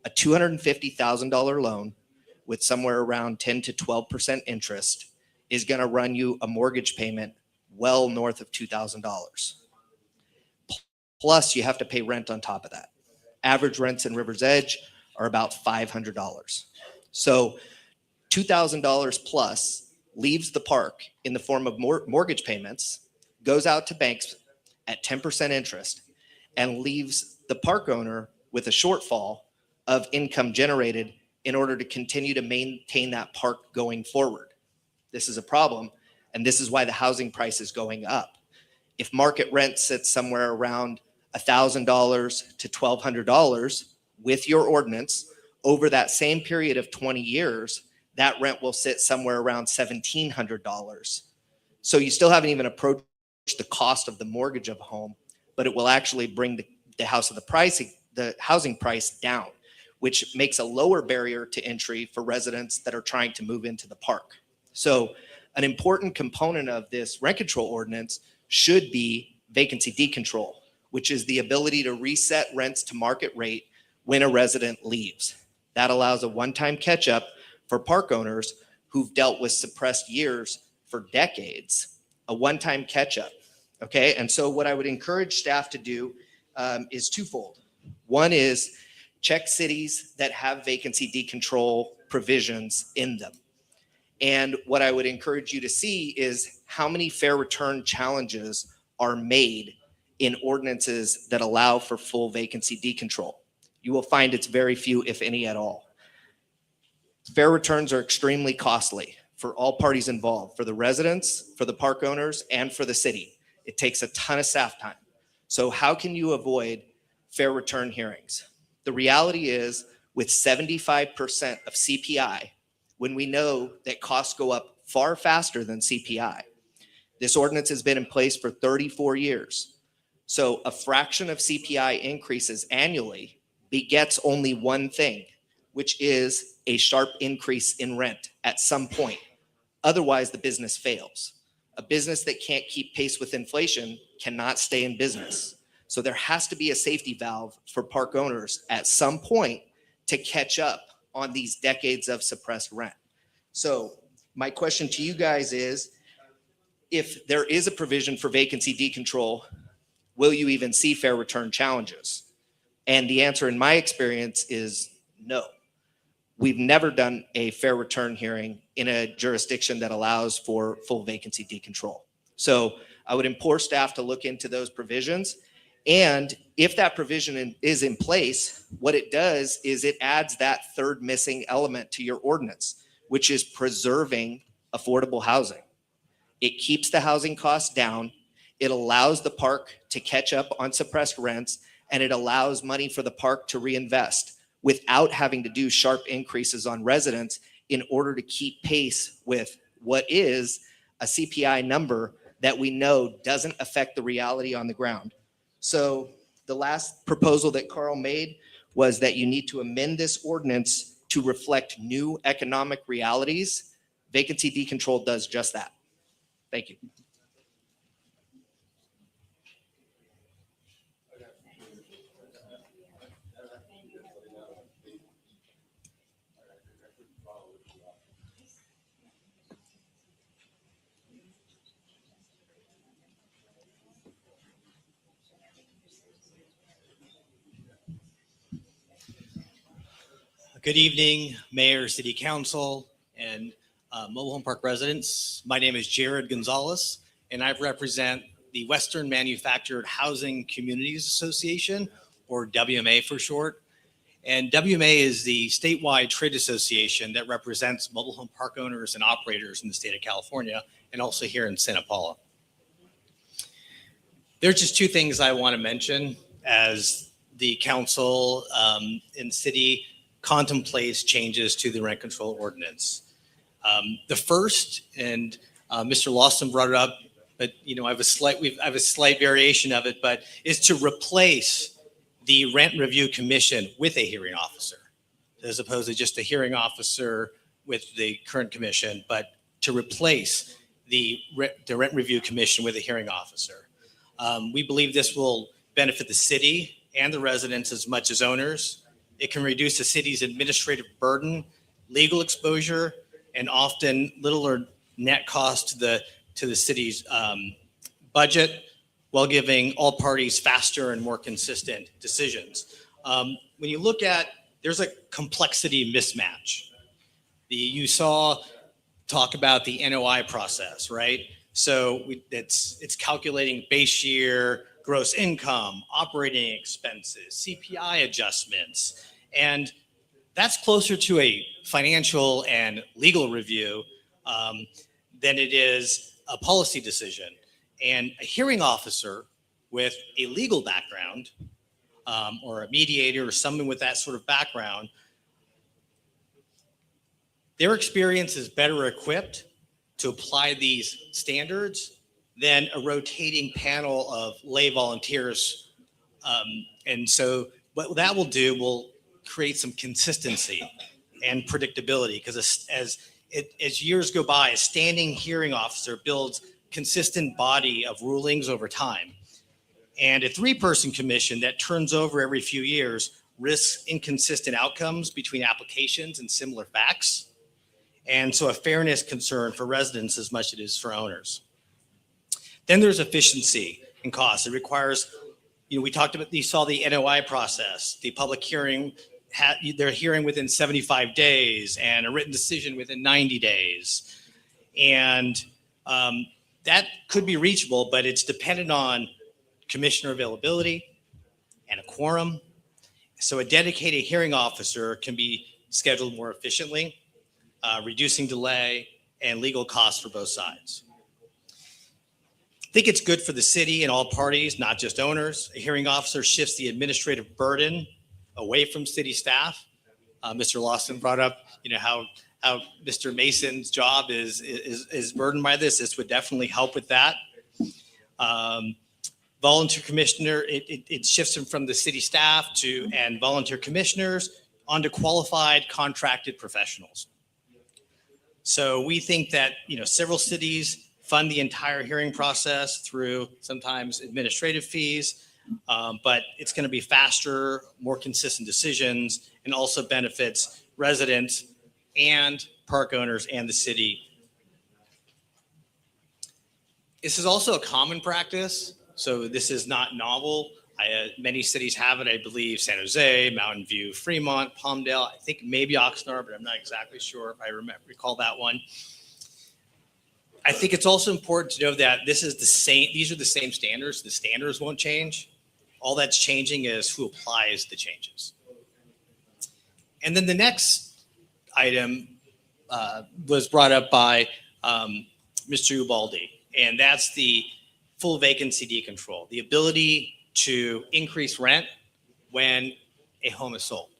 A $250,000 loan with somewhere around 10 to 12% interest is going to run you a mortgage payment well north of $2,000. Plus, you have to pay rent on top of that. Average rents in River's Edge are about $500. So $2,000 plus leaves the park in the form of mortgage payments, goes out to banks at 10% interest, and leaves the park owner with a shortfall of income generated in order to continue to maintain that park going forward. This is a problem, and this is why the housing price is going up. If market rent sits somewhere around $1,000 to $1,200 with your ordinance over that same period of 20 years, that rent will sit somewhere around $1,700. So you still haven't even approached the cost of the mortgage of a home, but it will actually bring the housing price down, which makes a lower barrier to entry for residents that are trying to move into the park. So an important component of this rent control ordinance should be vacancy decontrol, which is the ability to reset rents to market rate when a resident leaves. That allows a one-time catch-up for park owners who've dealt with suppressed years for decades, a one-time catch-up, okay? And so what I would encourage staff to do is twofold. One is check cities that have vacancy decontrol provisions in them. And what I would encourage you to see is how many fair return challenges are made in ordinances that allow for full vacancy decontrol. You will find it's very few, if any at all. Fair returns are extremely costly for all parties involved, for the residents, for the park owners, and for the city. It takes a ton of staff time. So how can you avoid fair return hearings? The reality is with 75% of CPI, when we know that costs go up far faster than CPI, this ordinance has been in place for 34 years. So a fraction of CPI increases annually begets only one thing, which is a sharp increase in rent at some point. Otherwise, the business fails. A business that can't keep pace with inflation cannot stay in business. So there has to be a safety valve for park owners at some point to catch up on these decades of suppressed rent. So my question to you guys is, if there is a provision for vacancy decontrol, will you even see fair return challenges? And the answer in my experience is no. We've never done a fair return hearing in a jurisdiction that allows for full vacancy decontrol. So I would implore staff to look into those provisions. And if that provision is in place, what it does is it adds that third missing element to your ordinance, which is preserving affordable housing. It keeps the housing costs down. It allows the park to catch up on suppressed rents, and it allows money for the park to reinvest without having to do sharp increases on residents in order to keep pace with what is a CPI number that we know doesn't affect the reality on the ground. So the last proposal that Carl made was that you need to amend this ordinance to reflect new economic realities. Vacancy decontrol does just that. Thank you. Good evening, Mayor, City Council, and Mobile Home Park residents. My name is Jared Gonzalez, and I represent the Western Manufactured Housing Communities Association, or WMA for short. And WMA is the statewide trade association that represents mobile home park owners and operators in the state of California, and also here in Santa Paula. There's just two things I want to mention as the council and city contemplates changes to the rent control ordinance. The first, and Mr. Lawson brought it up, but I have a slight variation of it, but is to replace the rent review commission with a hearing officer, as opposed to just a hearing officer with the current commission, but to replace the rent review commission with a hearing officer. We believe this will benefit the city and the residents as much as owners. It can reduce the city's administrative burden, legal exposure, and often little or net cost to the city's budget, while giving all parties faster and more consistent decisions. When you look at, there's a complexity mismatch. You saw talk about the NOI process, right? So it's calculating base year gross income, operating expenses, CPI adjustments, and that's closer to a financial and legal review than it is a policy decision. And a hearing officer with a legal background or a mediator or someone with that sort of background, their experience is better equipped to apply these standards than a rotating panel of lay volunteers. And so what that will do will create some consistency and predictability, because as years go by, a standing hearing officer builds consistent body of rulings over time. And a three-person commission that turns over every few years risks inconsistent outcomes between applications and similar facts. And so a fairness concern for residents as much as it is for owners. Then there's efficiency and cost. It requires, we talked about, you saw the NOI process, the public hearing, they're hearing within 75 days and a written decision within 90 days. And that could be reachable, but it's dependent on commissioner availability and a quorum. So a dedicated hearing officer can be scheduled more efficiently, reducing delay and legal costs for both sides. I think it's good for the city and all parties, not just owners. A hearing officer shifts the administrative burden away from city staff. Mr. Lawson brought up, how Mr. Mason's job is burdened by this. This would definitely help with that. Volunteer commissioner, it shifts him from the city staff and volunteer commissioners onto qualified contracted professionals. So we think that, several cities fund the entire hearing process through sometimes administrative fees, but it's going to be faster, more consistent decisions, and also benefits residents and park owners and the city. This is also a common practice, so this is not novel. Many cities have it, I believe San Jose, Mountain View, Fremont, Palmdale, I think maybe Oxnard, but I'm not exactly sure if I recall that one. I think it's also important to know that these are the same standards. The standards won't change. All that's changing is who applies the changes. And then the next item was brought up by Mr. Ubaldi, and that's the full vacancy decontrol, the ability to increase rent when a home is sold.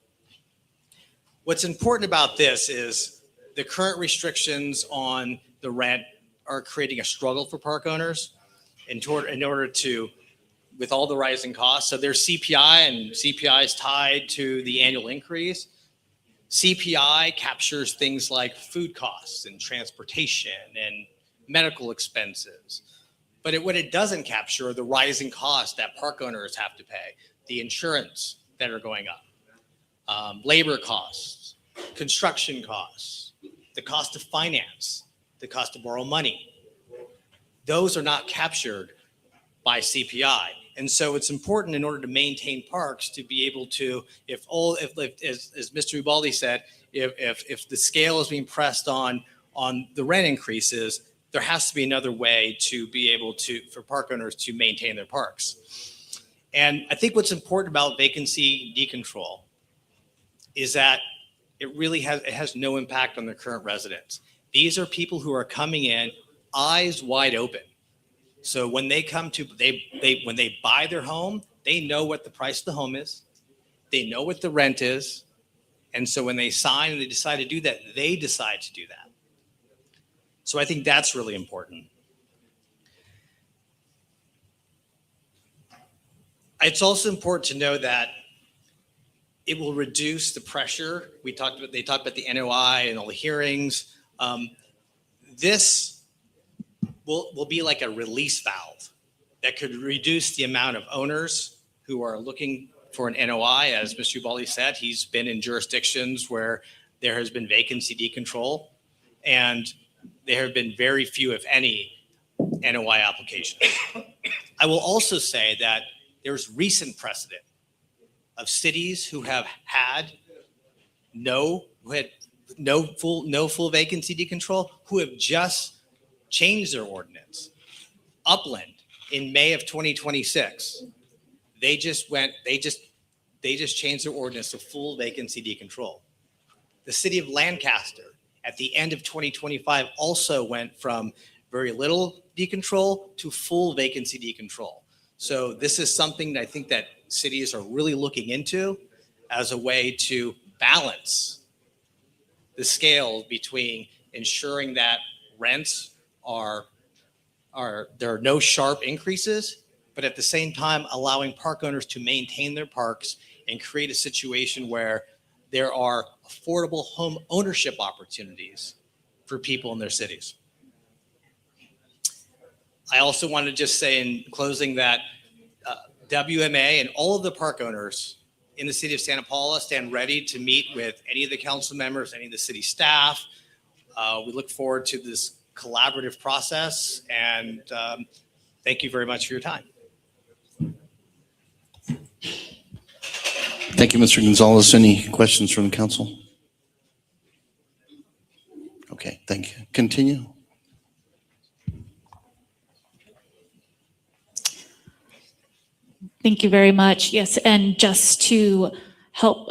What's important about this is the current restrictions on the rent are creating a struggle for park owners in order to, with all the rising costs. So there's CPI, and CPI is tied to the annual increase. CPI captures things like food costs and transportation and medical expenses. But what it doesn't capture are the rising costs that park owners have to pay, the insurance that are going up, labor costs, construction costs, the cost of finance, the cost to borrow money. Those are not captured by CPI. And so it's important in order to maintain parks to be able to, as Mr. Ubaldi said, if the scale is being pressed on the rent increases, there has to be another way to be able to, for park owners to maintain their parks. And I think what's important about vacancy decontrol is that it has no impact on the current residents. These are people who are coming in eyes wide open. So when they come to, when they buy their home, they know what the price of the home is. They know what the rent is. And so when they sign and they decide to do that, they decide to do that. So I think that's really important. It's also important to know that it will reduce the pressure. They talked about the NOI and all the hearings. This will be like a release valve that could reduce the amount of owners who are looking for an NOI. As Mr. Ubaldi said, he's been in jurisdictions where there has been vacancy decontrol, and there have been very few, if any, NOI applications. I will also say that there's recent precedent of cities who have had no full vacancy decontrol, who have just changed their ordinance. Upland in May of 2026, they just changed their ordinance to full vacancy decontrol. The city of Lancaster at the end of 2025 also went from very little decontrol to full vacancy decontrol. So this is something that I think that cities are really looking into as a way to balance the scale between ensuring that rents there are no sharp increases, but at the same time allowing park owners to maintain their parks and create a situation where there are affordable home ownership opportunities for people in their cities. I also want to just say in closing that WMA and all of the park owners in the city of Santa Paula stand ready to meet with any of the council members, any of the city staff. We look forward to this collaborative process, and thank you very much for your time. Thank you, Mr. Gonzalez. Any questions from the council? Okay, thank you. Continue. Thank you very much. Yes, and just to help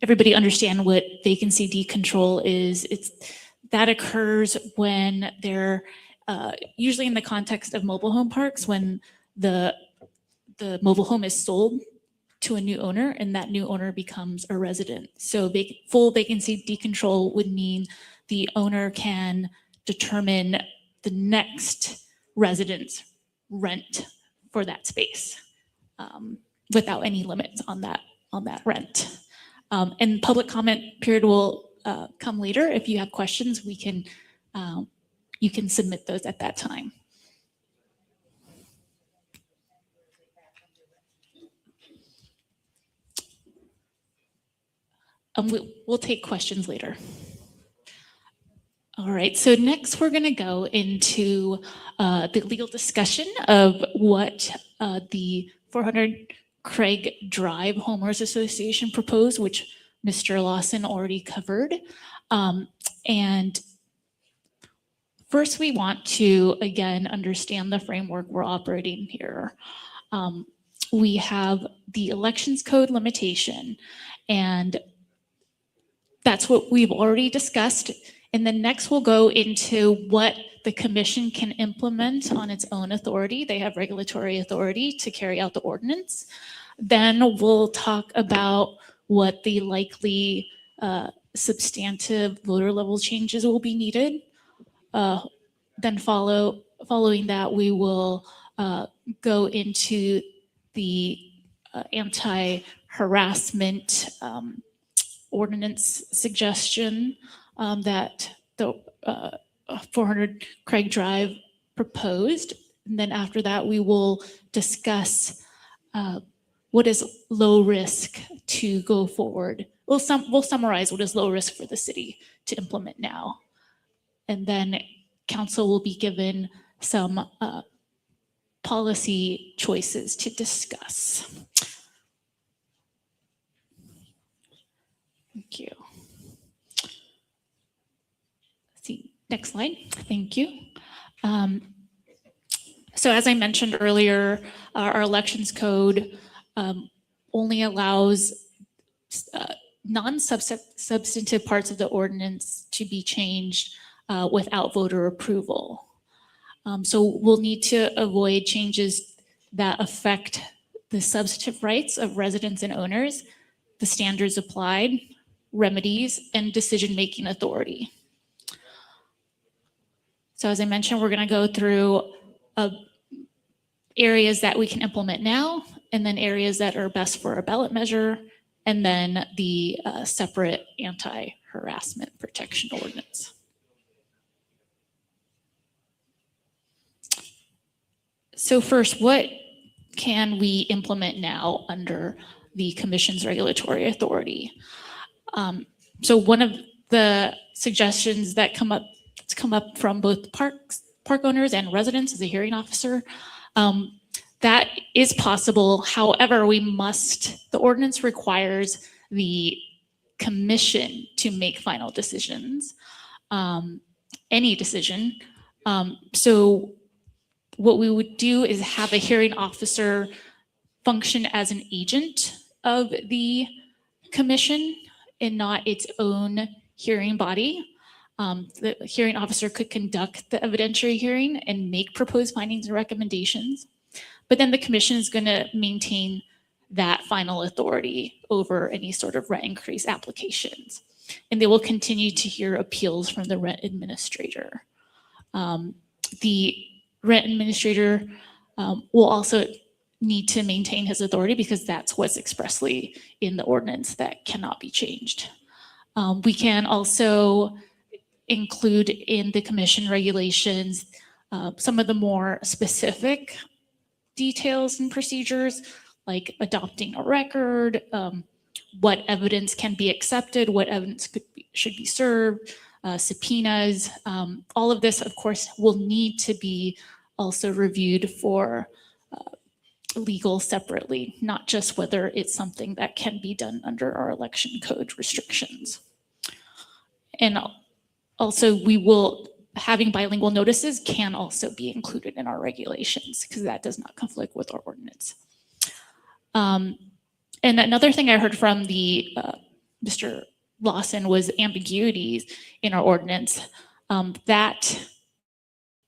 everybody understand what vacancy decontrol is, that occurs when they're usually in the context of mobile home parks, when the mobile home is sold to a new owner and that new owner becomes a resident. So full vacancy decontrol would mean the owner can determine the next resident's rent for that space without any limits on that rent. And public comment period will come later. If you have questions, we can you can submit those at that time. We'll take questions later. All right, so next we're going to go into the legal discussion of what the 400 Craig Drive Homeowners Association proposed, which Mr. Lawson already covered. And first, we want to, again, understand the framework we're operating here. We have the elections code limitation, and that's what we've already discussed. And then next we'll go into what the commission can implement on its own authority. They have regulatory authority to carry out the ordinance. Then we'll talk about what the likely substantive voter level changes will be needed. Then following that, we will go into the anti-harassment ordinance suggestion that the 400 Craig Drive proposed. And then after that, we will discuss what is low risk to go forward. We'll summarize what is low risk for the city to implement now. And then council will be given some policy choices to discuss. Thank you. See, next slide. Thank you. So as I mentioned earlier, our elections code only allows non-substantive parts of the ordinance to be changed without voter approval. So we'll need to avoid changes that affect the substantive rights of residents and owners, the standards applied, remedies, and decision-making authority. So as I mentioned, we're going to go through areas that we can implement now, and then areas that are best for a ballot measure, and then the separate anti-harassment protection ordinance. So first, what can we implement now under the commission's regulatory authority? So one of the suggestions that come up from both park owners and residents as a hearing officer, that is possible. However, the ordinance requires the commission to make final decisions, any decision. So what we would do is have a hearing officer function as an agent of the commission and not its own hearing body. The hearing officer could conduct the evidentiary hearing and make proposed findings and recommendations, but then the commission is going to maintain that final authority over any sort of rent increase applications. And they will continue to hear appeals from the rent administrator. The rent administrator will also need to maintain his authority because that's what's expressly in the ordinance that cannot be changed. We can also include in the commission regulations some of the more specific details and procedures, like adopting a record, what evidence can be accepted, what evidence should be served, subpoenas. All of this, of course, will need to be also reviewed for legal separately, not just whether it's something that can be done under our election code restrictions. And also having bilingual notices can also be included in our regulations because that does not conflict with our ordinance. And another thing I heard from the Mr. Lawson was ambiguities in our ordinance. That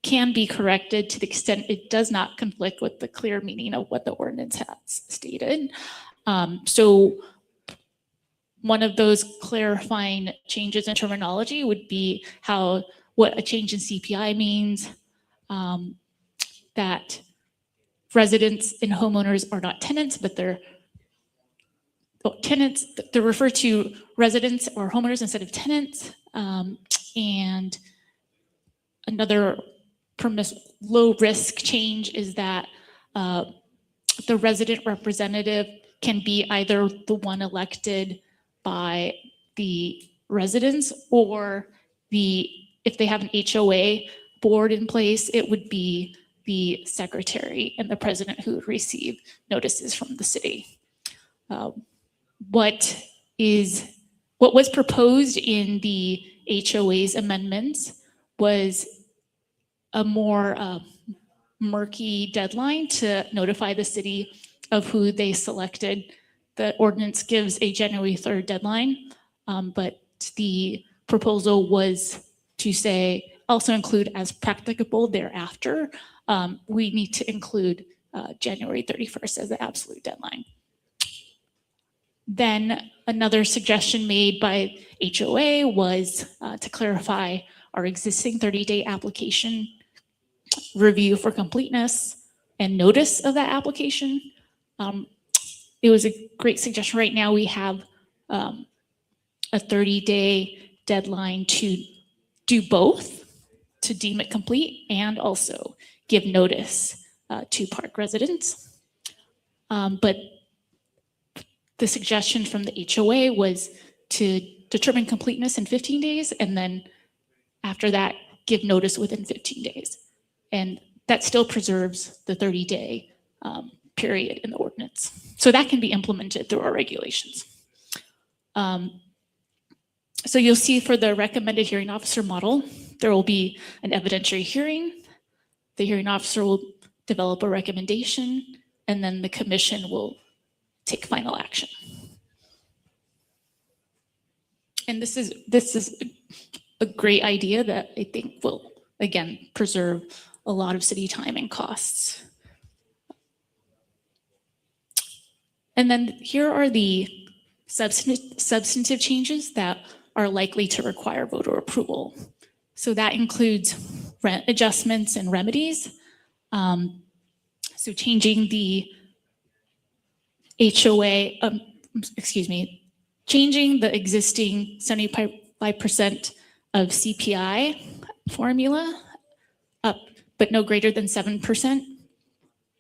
can be corrected to the extent it does not conflict with the clear meaning of what the ordinance has stated. So one of those clarifying changes in terminology would be what a change in CPI means, that residents and homeowners are not tenants, but they're tenants. They're referred to residents or homeowners instead of tenants. And another low risk change is that the resident representative can be either the one elected by the residents or the if they have an HOA board in place, it would be the secretary and the president who would receive notices from the city. What was proposed in the HOA's amendments was a more murky deadline to notify the city of who they selected. The ordinance gives a January 3rd deadline, but the proposal was to say also include as practicable thereafter. We need to include January 31st as the absolute deadline. Then another suggestion made by HOA was to clarify our existing 30-day application review for completeness and notice of that application. It was a great suggestion. Right now we have a 30-day deadline to do both, to deem it complete and also give notice to park residents. But the suggestion from the HOA was to determine completeness in 15 days and then after that give notice within 15 days. And that still preserves the 30-day period in the ordinance. So that can be implemented through our regulations. So you'll see for the recommended hearing officer model, there will be an evidentiary hearing. The hearing officer will develop a recommendation, and then the commission will take final action. And this is a great idea that I think will, again, preserve a lot of city time and costs. And then here are the substantive changes that are likely to require voter approval. So that includes rent adjustments and remedies. So changing the HOA, changing the existing 75% of CPI formula up, but no greater than 7%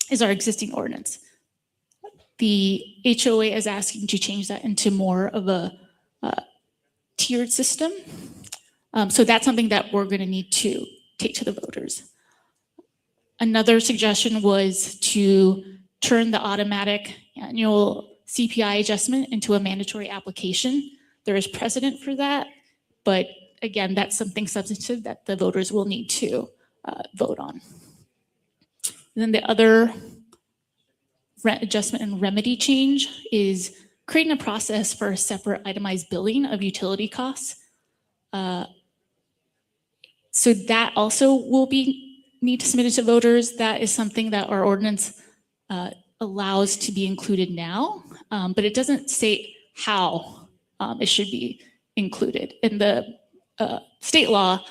is our existing ordinance. The HOA is asking to change that into more of a tiered system. So that's something that we're going to need to take to the voters. Another suggestion was to turn the automatic annual CPI adjustment into a mandatory application. There is precedent for that, but again, that's something substantive that the voters will need to vote on. And then the other rent adjustment and remedy change is creating a process for a separate itemized billing of utility costs. So that also will need to submit it to voters. That is something that our ordinance allows to be included now, but it doesn't state how it should be included. And the state law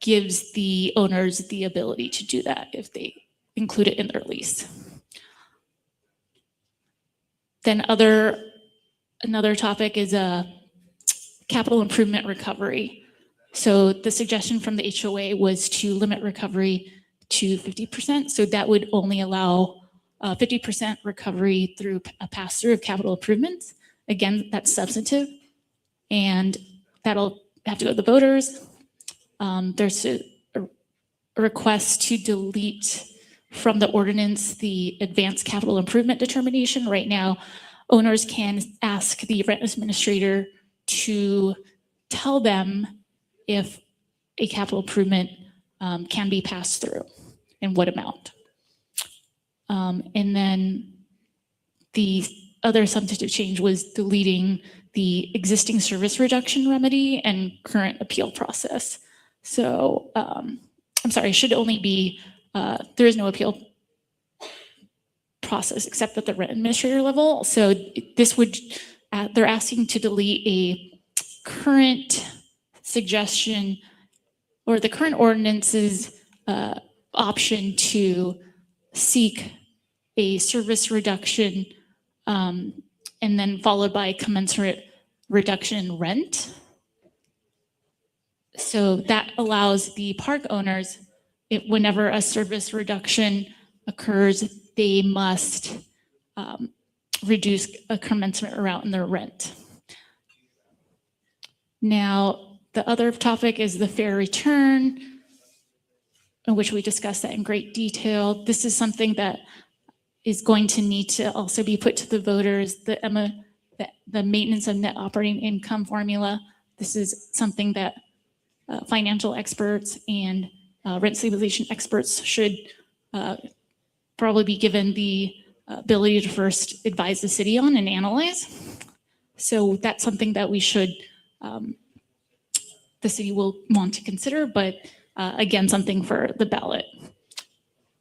gives the owners the ability to do that if they include it in their lease. Then another topic is capital improvement recovery. So the suggestion from the HOA was to limit recovery to 50%. So that would only allow 50% recovery through a pass-through of capital improvements. Again, that's substantive, and that'll have to go to the voters. There's a request to delete from the ordinance the advanced capital improvement determination. Right now, owners can ask the rent administrator to tell them if a capital improvement can be passed through and what amount. And then the other substantive change was deleting the existing service reduction remedy and current appeal process. So I'm sorry, it should only be, there is no appeal process except at the rent administrator level. So this would, they're asking to delete a current suggestion or the current ordinance's option to seek a service reduction and then followed by a commensurate reduction in rent. So that allows the park owners, whenever a service reduction occurs, they must reduce a commensurate amount in their rent. Now, The other topic is the fair return, in which we discussed that in great detail. This is something that is going to need to also be put to the voters, the maintenance of net operating income formula. This is something that financial experts and rent stabilization experts should probably be given the ability to first advise the city on and analyze. So that's something that we should, the city will want to consider, but again, something for the ballot.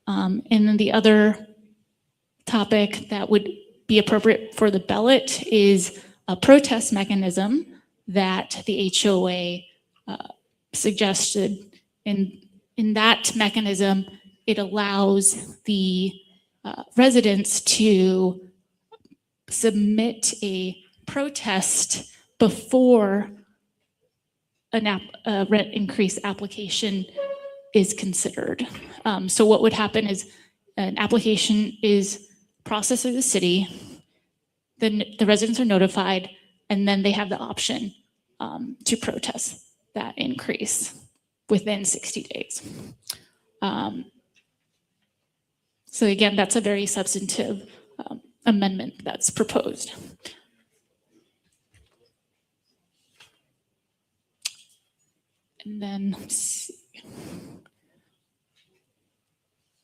And then the other topic that would be appropriate for the ballot is a protest mechanism that the HOA suggested. In that mechanism, it allows the residents to submit a protest before a rent increase application is considered. So what would happen is an application is processed through the city, then the residents are notified, and then they have the option to protest that increase within 60 days. So again, that's a very substantive amendment that's proposed. And then, let's see.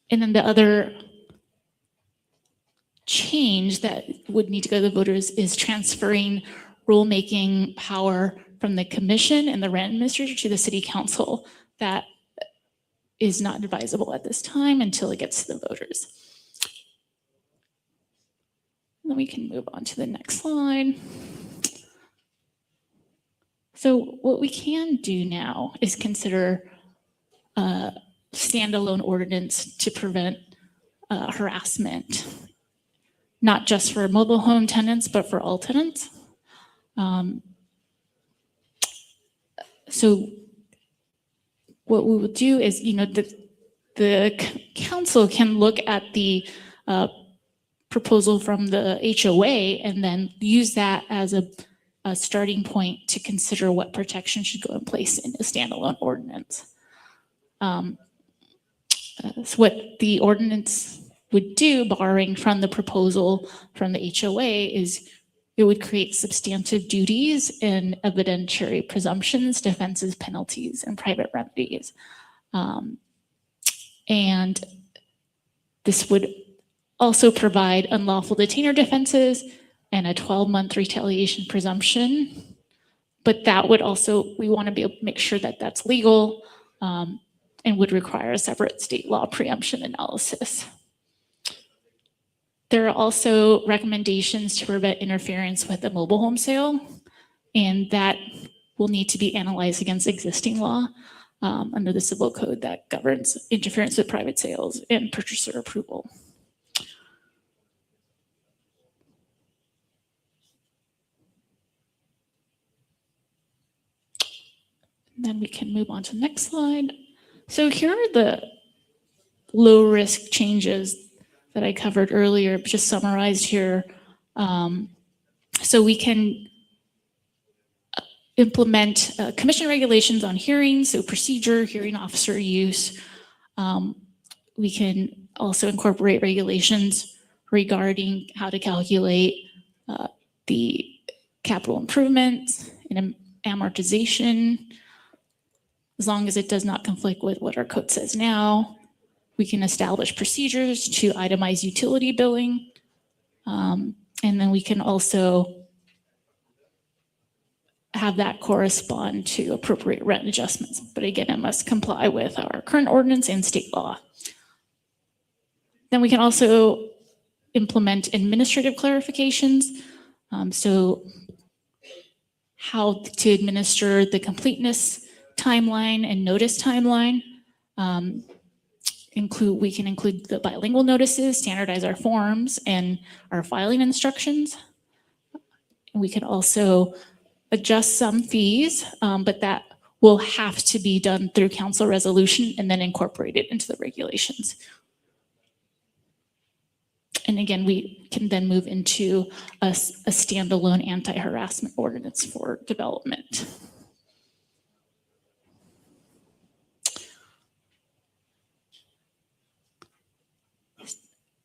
And then the other change that would need to go to the voters is transferring rulemaking power from the commission and the rent administrator to the city council. That is not advisable at this time until it gets to the voters. And then we can move on to the next slide. So what we can do now is consider a standalone ordinance to prevent harassment, not just for mobile home tenants, but for all tenants. So what we will do is, the council can look at the proposal from the HOA and then use that as a starting point to consider what protection should go in place in a standalone ordinance. So what the ordinance would do, borrowing from the proposal from the HOA, is it would create substantive duties and evidentiary presumptions, defenses, penalties, and private remedies. And this would also provide unlawful detainer defenses and a 12-month retaliation presumption. But that would also, we want to be able to make sure that that's legal and would require a separate state law preemption analysis. There are also recommendations to prevent interference with a mobile home sale, and that will need to be analyzed against existing law under the civil code that governs interference with private sales and purchaser approval. Then we can move on to the next slide. So here are the low risk changes that I covered earlier, just summarized here. So we can implement commission regulations on hearings, so procedure, hearing officer use. We can also incorporate regulations regarding how to calculate the capital improvements and amortization, as long as it does not conflict with what our code says now. We can establish procedures to itemize utility billing. And then we can also have that correspond to appropriate rent adjustments. But again, it must comply with our current ordinance and state law. Then we can also implement administrative clarifications. So how to administer the completeness timeline and notice timeline. We can include the bilingual notices, standardize our forms and our filing instructions. And we can also adjust some fees, but that will have to be done through council resolution and then incorporated into the regulations. And again, we can then move into a standalone anti-harassment ordinance for development.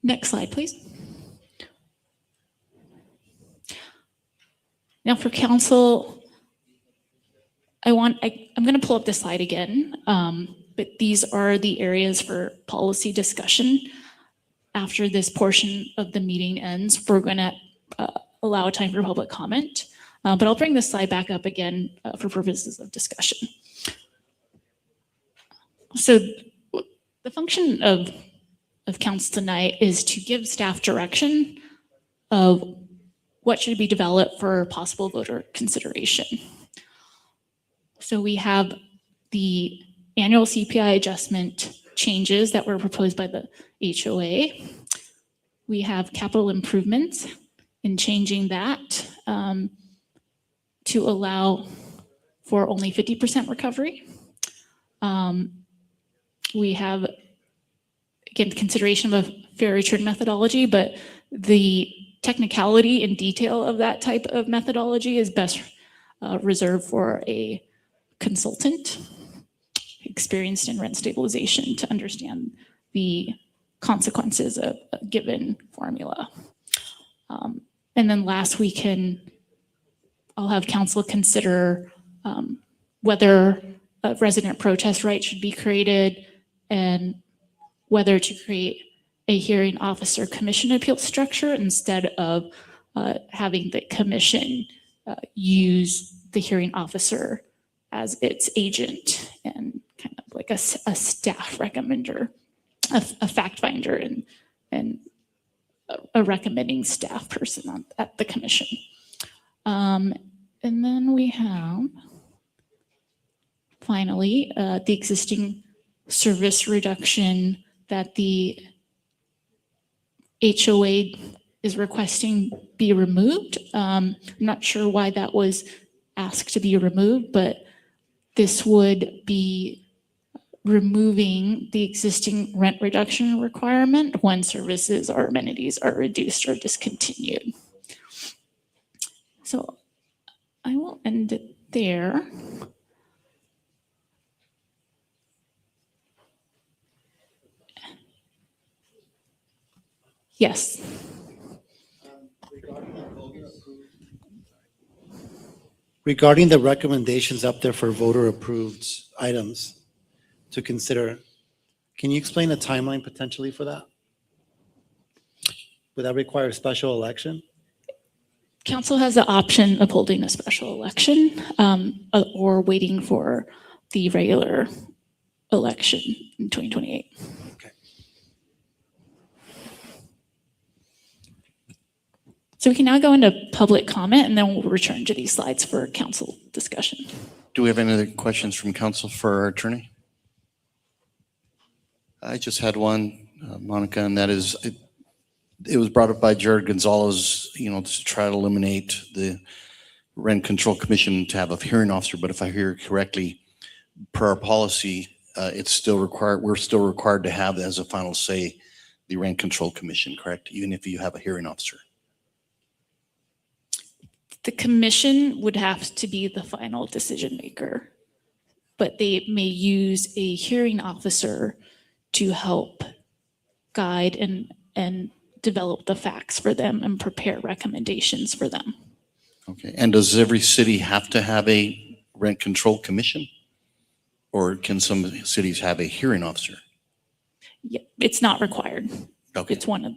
Next slide, please. Now for council, I'm going to pull up this slide again, but these are the areas for policy discussion. After this portion of the meeting ends, we're going to allow time for public comment, but I'll bring this slide back up again for purposes of discussion. So the function of council tonight is to give staff direction of what should be developed for possible voter consideration. So we have the annual CPI adjustment changes that were proposed by the HOA. We have capital improvements in changing that to allow for only 50% recovery. We have, again, consideration of a fair return methodology, but the technicality and detail of that type of methodology is best reserved for a consultant experienced in rent stabilization to understand the consequences of a given formula. And then last, I'll have council consider whether a resident protest right should be created and whether to create a hearing officer commission appeal structure instead of having the commission use the hearing officer as its agent and kind of like a staff recommender, a fact finder and a recommending staff person at the commission. And then we have, finally, the existing service reduction that the HOA is requesting be removed. I'm not sure why that was asked to be removed, but this would be removing the existing rent reduction requirement when services or amenities are reduced or discontinued. So I will end it there. Yes. Regarding the recommendations up there for voter-approved items to consider, can you explain a timeline potentially for that? Would that require a special election? Council has the option of holding a special election or waiting for the regular election in 2028. Okay. So we can now go into public comment and then we'll return to these slides for council discussion. Do we have any other questions from council for our attorney? I just had one, Monica, and that is, it was brought up by Jared Gonzalez, to try to eliminate the Rent Control Commission to have a hearing officer. But if I hear correctly, per our policy, it's still required, we're still required to have as a final say the Rent Control Commission, correct? Even if you have a hearing officer. The commission would have to be the final decision maker, but they may use a hearing officer to help guide and develop the facts for them and prepare recommendations for them. Okay, and does every city have to have a Rent Control Commission? Or can some cities have a hearing officer? Yeah, it's not required. Okay. It's one of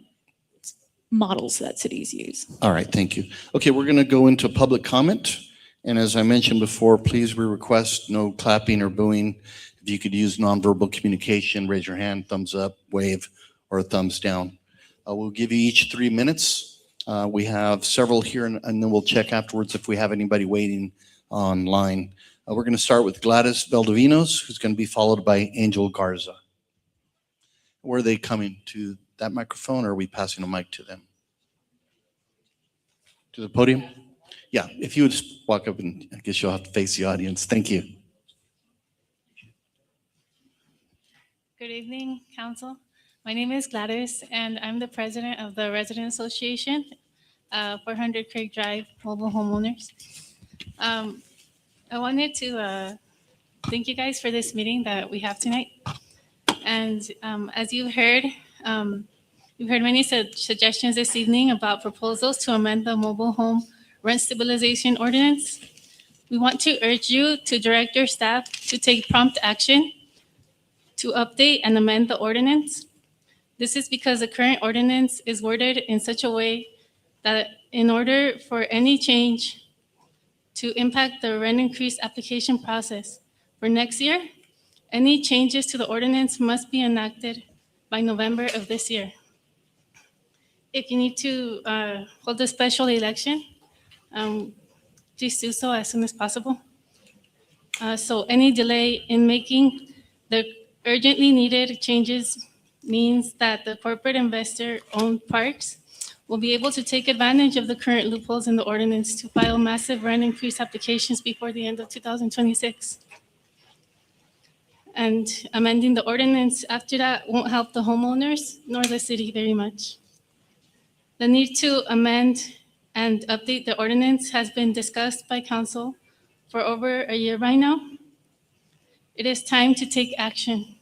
models that cities use. All right, thank you. Okay, we're going to go into public comment. And as I mentioned before, please, we request no clapping or booing. If you could use nonverbal communication, raise your hand, thumbs up, wave, or a thumbs down. We'll give you each 3 minutes. We have several here, and then we'll check afterwards if we have anybody waiting online. We're going to start with Gladys Valdovinos, who's going to be followed by Angel Garza. Where are they coming? To that microphone, or are we passing a mic to them? To the podium? Yeah, if you would just walk up, and I guess you'll have to face the audience. Thank you. Good evening, Council. My name is Gladys, and I'm the president of the Resident Association, 400 Craig Drive Mobile Homeowners. I wanted to thank you guys for this meeting that we have tonight. And as you heard, We've heard many suggestions this evening about proposals to amend the mobile home rent stabilization ordinance. We want to urge you to direct your staff to take prompt action to update and amend the ordinance. This is because the current ordinance is worded in such a way that in order for any change to impact the rent increase application process for next year, any changes to the ordinance must be enacted by November of this year. If you need to hold a special election, please do so as soon as possible. So any delay in making the urgently needed changes means that the corporate investor-owned parks will be able to take advantage of the current loopholes in the ordinance to file massive rent increase applications before the end of 2026. And amending the ordinance after that won't help the homeowners nor the city very much. The need to amend and update the ordinance has been discussed by council for over a year by now. It is time to take action.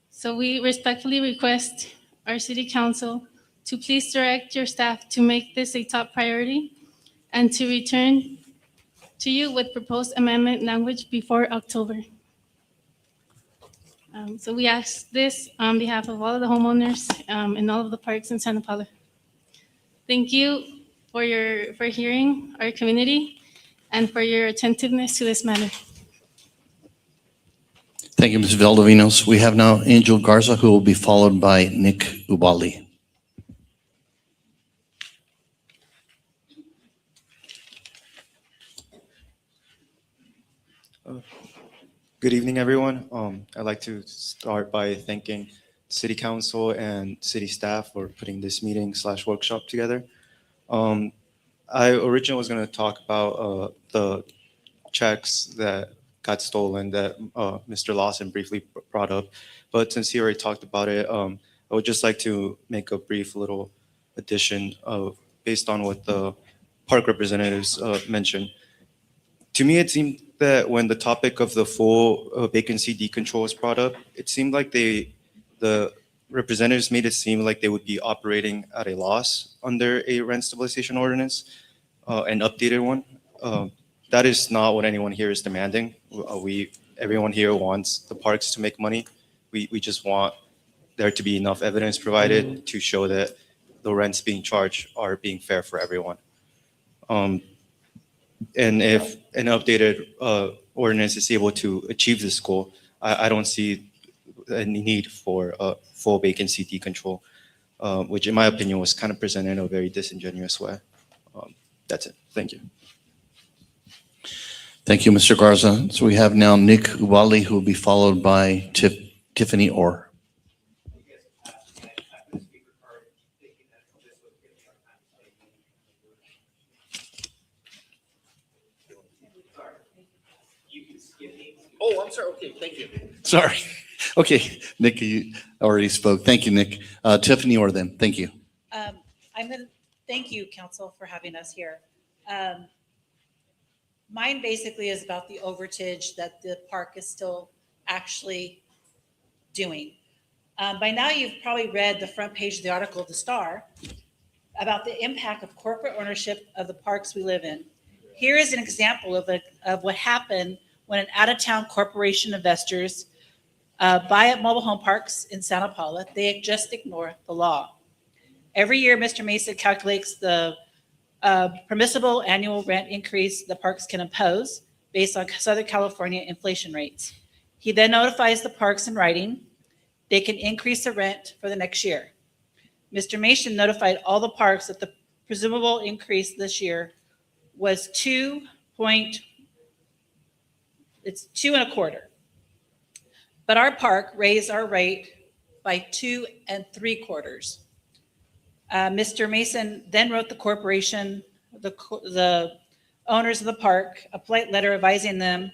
So we respectfully request our city council to please direct your staff to make this a top priority and to return to you with proposed amendment language before October. So we ask this on behalf of all of the homeowners in all of the parks in Santa Paula. Thank you for hearing our community and for your attentiveness to this matter. Thank you, Ms. Valdovinos. We have now Angel Garza, who will be followed by Nick Ubali. Good evening, everyone. I'd like to start by thanking City Council and City staff for putting this meeting/workshop together. I originally was going to talk about the checks that got stolen that Mr. Lawson briefly brought up, but since he already talked about it, I would just like to make a brief little addition based on what the park representatives mentioned. To me, it seemed that when the topic of the full vacancy decontrol was brought up, it seemed like the representatives made it seem like they would be operating at a loss under a rent stabilization ordinance, an updated one. That is not what anyone here is demanding. Everyone here wants the parks to make money. We just want there to be enough evidence provided to show that the rents being charged are being fair for everyone. And if an updated ordinance is able to achieve this goal, I don't see any need for a full vacancy decontrol, which in my opinion was kind of presented in a very disingenuous way. That's it. Thank you. Thank you, Mr. Garza. So we have now Nick Ubali, who will be followed by Tiffany Orr. Oh, I'm sorry. Okay, thank you. Sorry. Okay, Nick, you already spoke. Thank you, Nick. Tiffany Orr then. Thank you. I'm going to thank you, council, for having us here. Mine basically is about the overage that the park is still actually doing. By now, you've probably read the front page of the article of the Star about the impact of corporate ownership of the parks we live in. Here is an example of what happened when an out-of-town corporation investors buy up mobile home parks in Santa Paula. They just ignore the law. Every year, Mr. Mason calculates the permissible annual rent increase the parks can impose based on Southern California inflation rates. He then notifies the parks in writing they can increase the rent for the next year. Mr. Mason notified all the parks that the presumable increase this year was 2.25. But our park raised our rate by 2.75. Mr. Mason then wrote the corporation, the owners of the park, a polite letter advising them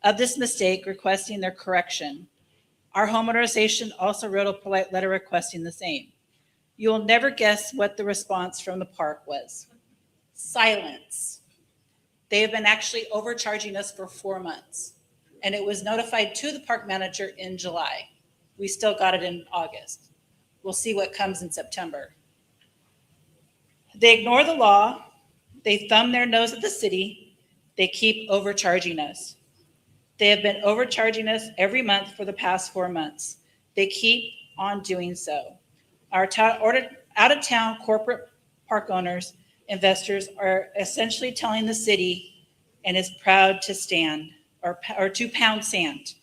of this mistake, requesting their correction. Our homeowner association also wrote a polite letter requesting the same. You will never guess what the response from the park was. Silence. They have been actually overcharging us for 4 months. And it was notified to the park manager in July. We still got it in August. We'll see what comes in September. They ignore the law. They thumb their nose at the city. They keep overcharging us. They have been overcharging us every month for the past 4 months. They keep on doing so. Our out-of-town corporate park owners, investors are essentially telling the city and is proud to stand or to pound sand.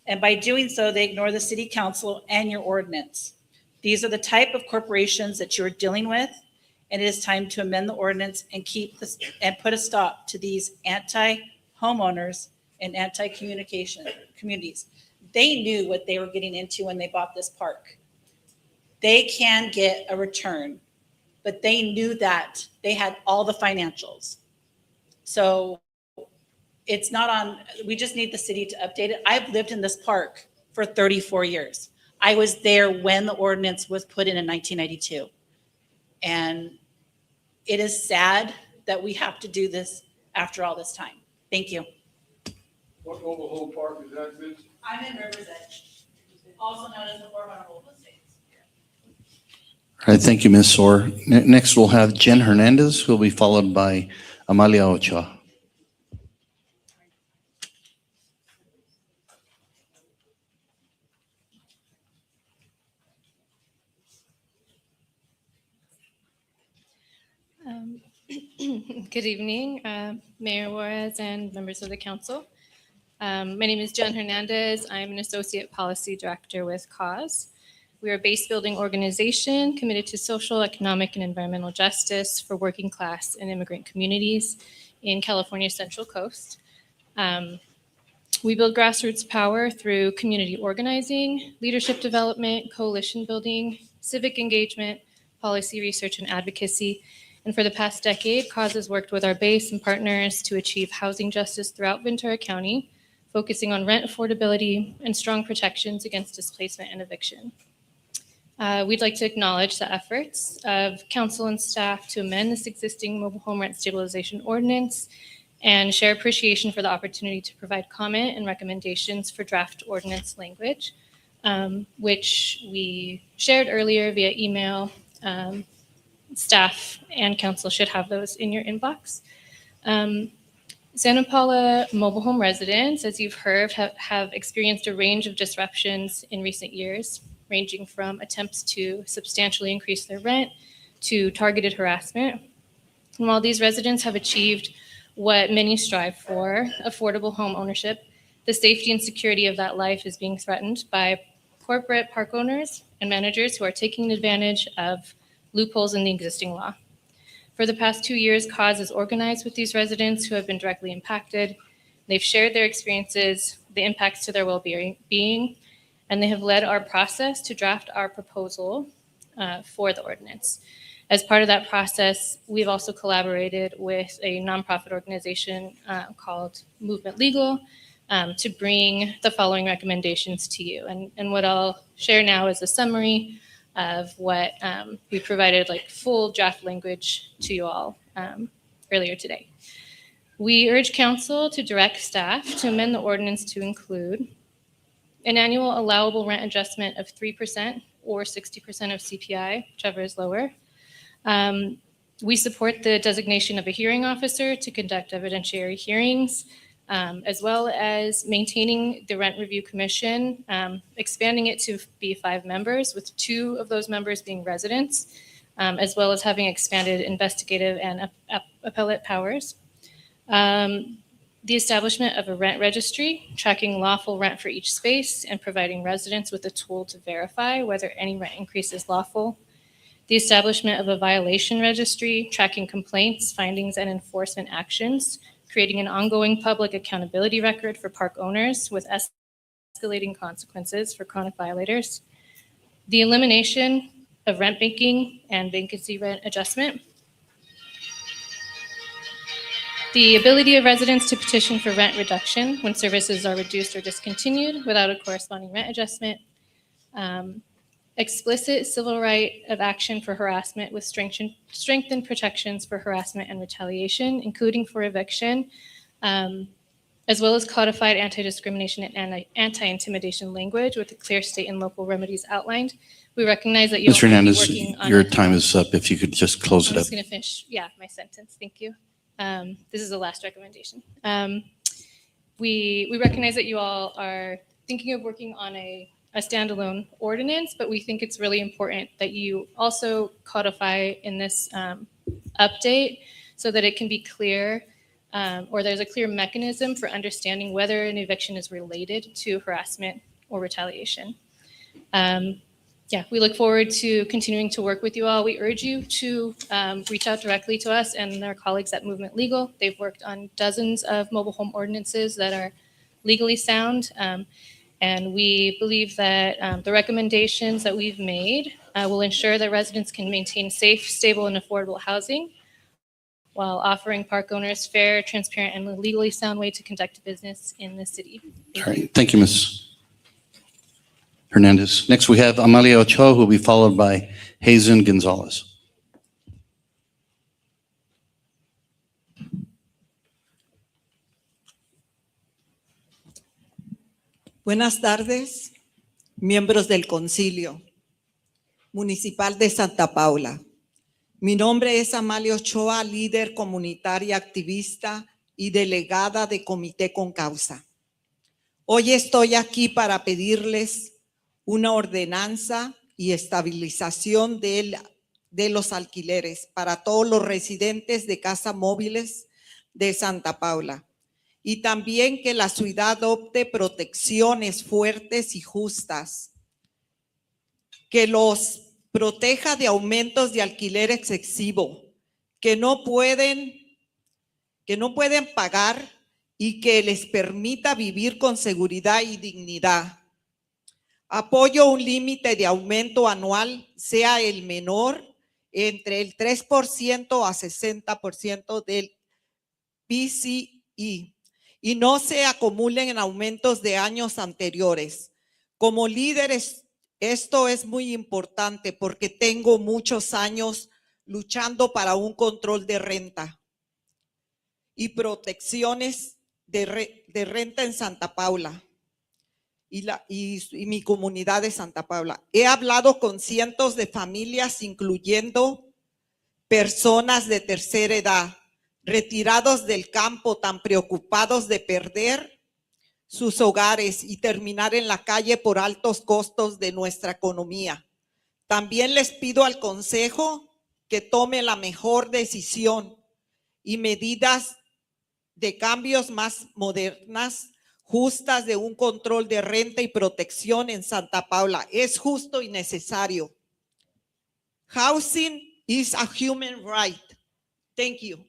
And by doing so, they ignore the city council and your ordinance. These are the type of corporations that you're dealing with, and it is time to amend the ordinance and put a stop to these anti-homeowners and communities. They knew what they were getting into when they bought this park. They can get a return, but they knew that they had all the financials. So it's not on, we just need the city to update it. I've lived in this park for 34 years. I was there when the ordinance was put in 1992. And it is sad that we have to do this after all this time. Thank you. What mobile home park is that, Vince? I'm in River's Edge, also known as the 400 Mobile Estates. All right, thank you, Ms. Soar. Next, we'll have Jen Hernandez, who will be followed by Amalia Ochoa. Good evening, Mayor Juarez and members of the council. My name is Jen Hernandez. I'm an Associate Policy Director with CAUSE. We are a base-building organization committed to social, economic, and environmental justice for working class and immigrant communities in California's Central Coast. We build grassroots power through community organizing, leadership development, coalition building, civic engagement, policy research, and advocacy. And for the past decade, CAUSE has worked with our base and partners to achieve housing justice throughout Ventura County, focusing on rent affordability and strong protections against displacement and eviction. We'd like to acknowledge the efforts of council and staff to amend this existing mobile home rent stabilization ordinance and share appreciation for the opportunity to provide comment and recommendations for draft ordinance language, which we shared earlier via email. Staff and council should have those in your inbox. Santa Paula mobile home residents, as you've heard, have experienced a range of disruptions in recent years, ranging from attempts to substantially increase their rent to targeted harassment. And while these residents have achieved what many strive for, affordable home ownership, the safety and security of that life is being threatened by corporate park owners and managers who are taking advantage of loopholes in the existing law. For the past 2 years, CAUSE is organized with these residents who have been directly impacted. They've shared their experiences, the impacts to their well-being, and they have led our process to draft our proposal for the ordinance. As part of that process, we've also collaborated with a nonprofit organization called Movement Legal to bring the following recommendations to you. And what I'll share now is a summary of what we provided, like full draft language to you all earlier today. We urge council to direct staff to amend the ordinance to include an annual allowable rent adjustment of 3% or 60% of CPI, whichever is lower. We support the designation of a hearing officer to conduct evidentiary hearings, as well as maintaining the Rent Review Commission, expanding it to be 5 members, with 2 of those members being residents, as well as having expanded investigative and appellate powers. The establishment of a rent registry, tracking lawful rent for each space and providing residents with a tool to verify whether any rent increase is lawful. The establishment of a violation registry, tracking complaints, findings, and enforcement actions, creating an ongoing public accountability record for park owners with escalating consequences for chronic violators. The elimination of rent banking and vacancy rent adjustment. The ability of residents to petition for rent reduction when services are reduced or discontinued without a corresponding rent adjustment. Explicit civil right of action for harassment with strengthened protections for harassment and retaliation, including for eviction, as well as codified anti-discrimination and anti-intimidation language with the clear state and local remedies outlined. We recognize that you Ms. all might be Hernandez, working on your a- time is up. If you could just close I'm it up. just going to finish, my sentence. Thank you. This is the last recommendation. We recognize that you all are thinking of working on a standalone ordinance, but we think it's really important that you also codify in this update so that it can be clear, or there's a clear mechanism for understanding whether an eviction is related to harassment or retaliation. We look forward to continuing to work with you all. We urge you to reach out directly to us and our colleagues at Movement Legal. They've worked on dozens of mobile home ordinances that are legally sound. And we believe that the recommendations that we've made will ensure that residents can maintain safe, stable, and affordable housing while offering park owners fair, transparent, and legally sound way to conduct business in the city. All right. Thank you, Ms. Hernandez. Next, we have Amalia Ochoa, who will be followed by Hazen Gonzalez. Buenas tardes, miembros del Concilio Municipal de Santa Paula. Mi nombre es Amalia Ochoa, líder comunitaria, activista y delegada de Comité con Causa. Hoy estoy aquí para pedirles una ordenanza y estabilización de los alquileres para todos los residentes de casas móviles de Santa Paula. Y también que la ciudad adopte protecciones fuertes y justas, que los proteja de aumentos de alquiler excesivo, que no pueden pagar y que les permita vivir con seguridad y dignidad. Apoyo un límite de aumento anual, sea el menor, entre el 3% a 60% del PCI. Y no se acumulen en aumentos de años anteriores. Como líderes, esto es muy importante porque tengo muchos años luchando para un control de renta y protecciones de renta en Santa Paula y mi comunidad de Santa Paula. He hablado con cientos de familias, incluyendo personas de tercera edad, retirados del campo, tan preocupados de perder sus hogares y terminar en la calle por altos costos de nuestra economía. También les pido al Consejo que tome la mejor decisión y medidas de cambios más modernas, justas, de un control de renta y protección en Santa Paula. Es justo y necesario. Housing is a human right. Thank you.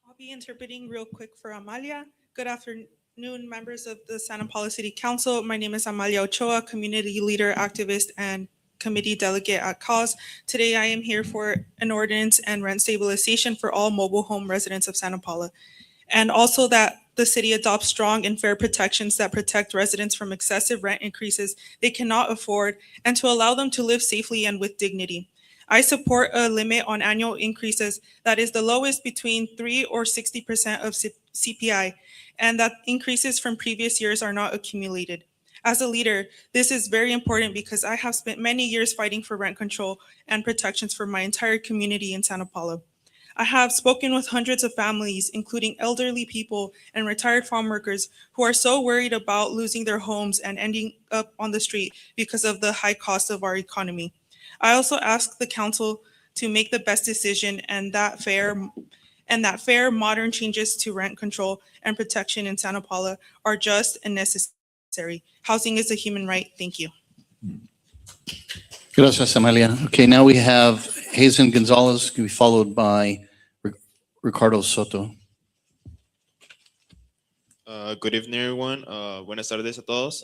I'll be interpreting real quick for Amalia. Good afternoon, members of the Santa Paula City Council. My name is Amalia Ochoa, community leader, activist, and committee delegate at CAUSE. Today, I am here for an ordinance and rent stabilization for all mobile home residents of Santa Paula. And also that the city adopts strong and fair protections that protect residents from excessive rent increases they cannot afford and to allow them to live safely and with dignity. I support a limit on annual increases that is the lowest between 3 or 60% of CPI, and that increases from previous years are not accumulated. As a leader, this is very important because I have spent many years fighting for rent control and protections for my entire community in Santa Paula. I have spoken with hundreds of families, including elderly people and retired farm workers, who are so worried about losing their homes and ending up on the street because of the high cost of our economy. I also ask the council to make the best decision and that fair, modern changes to rent control and protection in Santa Paula are just and necessary. Housing is a human right. Thank you. Gracias, Amalia. Okay, now we have Hazen Gonzalez, to be followed by Ricardo Soto. Good evening, everyone. Buenas tardes a todos.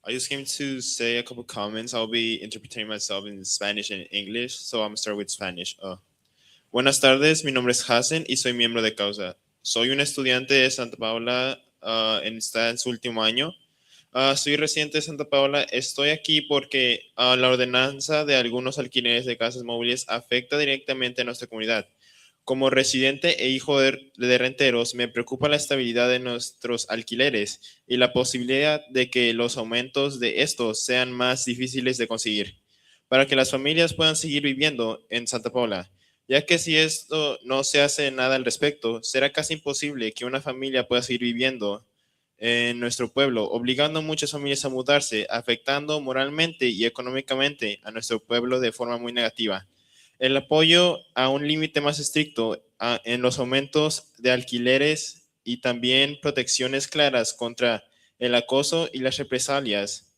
I just came to say a couple comments. I'll be interpreting myself in Spanish and English, so I'm going to start with Spanish. Buenas tardes, mi nombre es Hazen y soy miembro de Causa. Soy un estudiante de Santa Paula, está en su último año. Soy residente de Santa Paula. Estoy aquí porque la ordenanza de algunos alquileres de casas móviles afecta directamente a nuestra comunidad. Como residente e hijo de renteros, me preocupa la estabilidad de nuestros alquileres y la posibilidad de que los aumentos de estos sean más difíciles de conseguir, para que las familias puedan seguir viviendo en Santa Paula, ya que si esto no se hace nada al respecto, será casi imposible que una familia pueda seguir viviendo en nuestro pueblo, obligando a muchas familias a mudarse, afectando moralmente y económicamente a nuestro pueblo de forma muy negativa. El apoyo a un límite más estricto en los aumentos de alquileres y también protecciones claras contra el acoso y las represalias,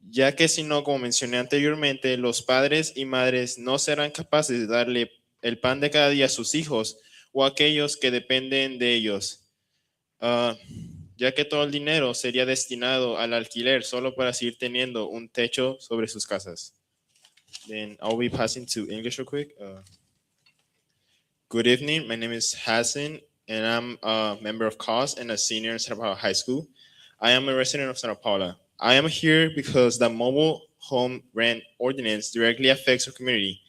ya que si no, como mencioné anteriormente, los padres y madres no serán capaces de darle el pan de cada día a sus hijos o a aquellos que dependen de ellos, ya que todo el dinero sería destinado al alquiler solo para seguir teniendo un techo sobre sus casas. Then I'll be passing to English real quick. Good evening. My name is Hassan, and I'm a member of CAUS and a senior in Santa Paula High School. I am a resident of Santa Paula. I am here because the mobile home rent ordinance directly affects our community.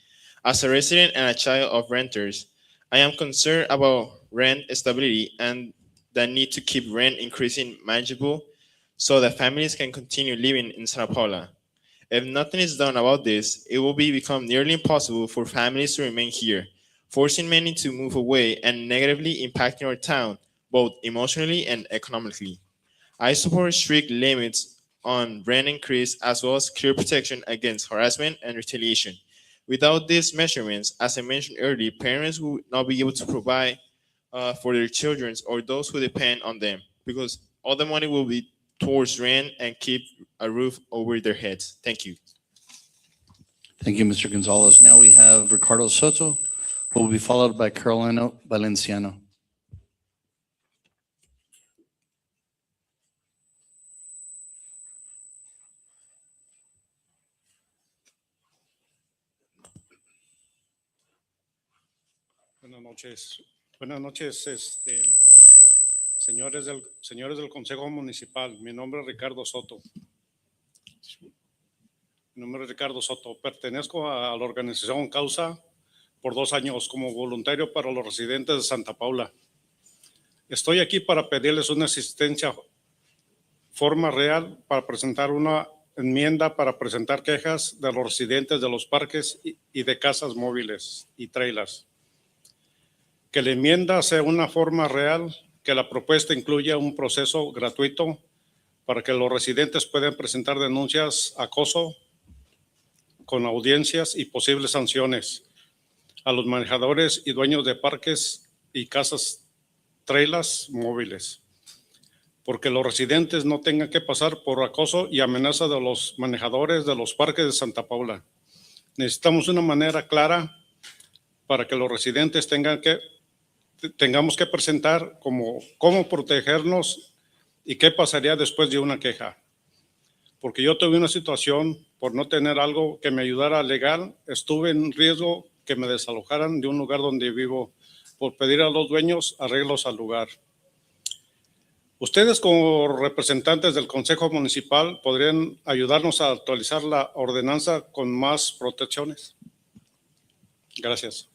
As a resident and a child of renters, I am concerned about rent stability and the need to keep rent increasing manageable so that families can continue living in Santa Paula. If nothing is done about this, it will become nearly impossible for families to remain here, forcing many to move away and negatively impacting our town, both emotionally and economically. I support strict limits on rent increase as well as clear protection against harassment and retaliation. Without these measurements, as I mentioned earlier, parents will not be able to provide for their children or those who depend on them, because all the money will be towards rent and keep a roof over their heads. Thank you. Thank you, Mr. Gonzalez. Now we have Ricardo Soto, who will be followed by Carolina Valenciano. Buenas noches. Buenas noches, señores del Consejo Municipal. Mi nombre es Ricardo Soto. Pertenezco a la organización Causa por 2 años como voluntario para los residentes de Santa Paula. Estoy aquí para pedirles una asistencia, forma real, para presentar una enmienda para presentar quejas de los residentes de los parques y de casas móviles y trailers. Que la enmienda sea una forma real, que la propuesta incluya un proceso gratuito para que los residentes puedan presentar denuncias, acoso, con audiencias y posibles sanciones a los manejadores y dueños de parques y casas trailers móviles, porque los residentes no tengan que pasar por acoso y amenaza de los manejadores de los parques de Santa Paula. Necesitamos una manera clara para que los residentes tengamos que presentar cómo protegernos y qué pasaría después de una queja. Porque yo tuve una situación por no tener algo que me ayudara legal, estuve en riesgo que me desalojaran de un lugar donde vivo por pedir a los dueños arreglos al lugar. Ustedes como representantes del Consejo Municipal podrían ayudarnos a actualizar la ordenanza con más protecciones. Gracias.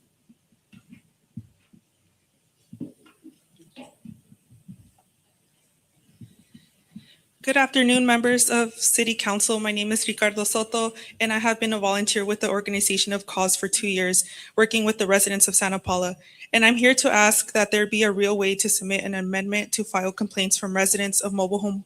Good afternoon, members of City Council. My name is Ricardo Soto, and I have been a volunteer with the organization of Cause for 2 years, working with the residents of Santa Paula. And I'm here to ask that there be a real way to submit an amendment to file complaints from residents of mobile home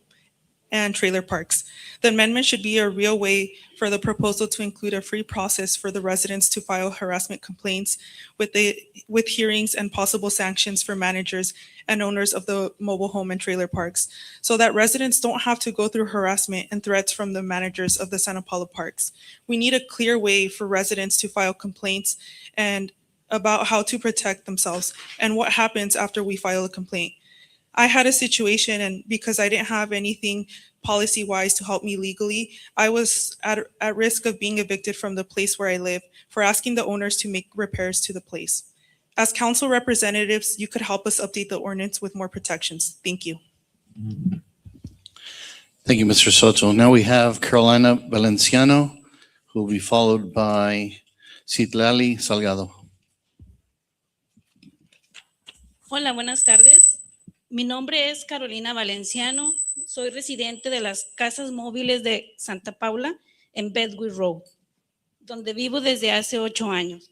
and trailer parks. The amendment should be a real way for the proposal to include a free process for the residents to file harassment complaints with hearings and possible sanctions for managers and owners of the mobile home and trailer parks, so that residents don't have to go through harassment and threats from the managers of the Santa Paula parks. We need a clear way for residents to file complaints and about how to protect themselves and what happens after we file a complaint. I had a situation, and because I didn't have anything policy-wise to help me legally, I was at risk of being evicted from the place where I live for asking the owners to make repairs to the place. As council representatives, you could help us update the ordinance with more protections. Thank you. Thank you, Mr. Soto. Now we have Carolina Valenciano, who will be followed by Citlali Salgado. Hola, buenas tardes. Mi nombre es Carolina Valenciano. Soy residente de las Casas Móviles de Santa Paula en Bedwick Road, donde vivo desde hace 8 años.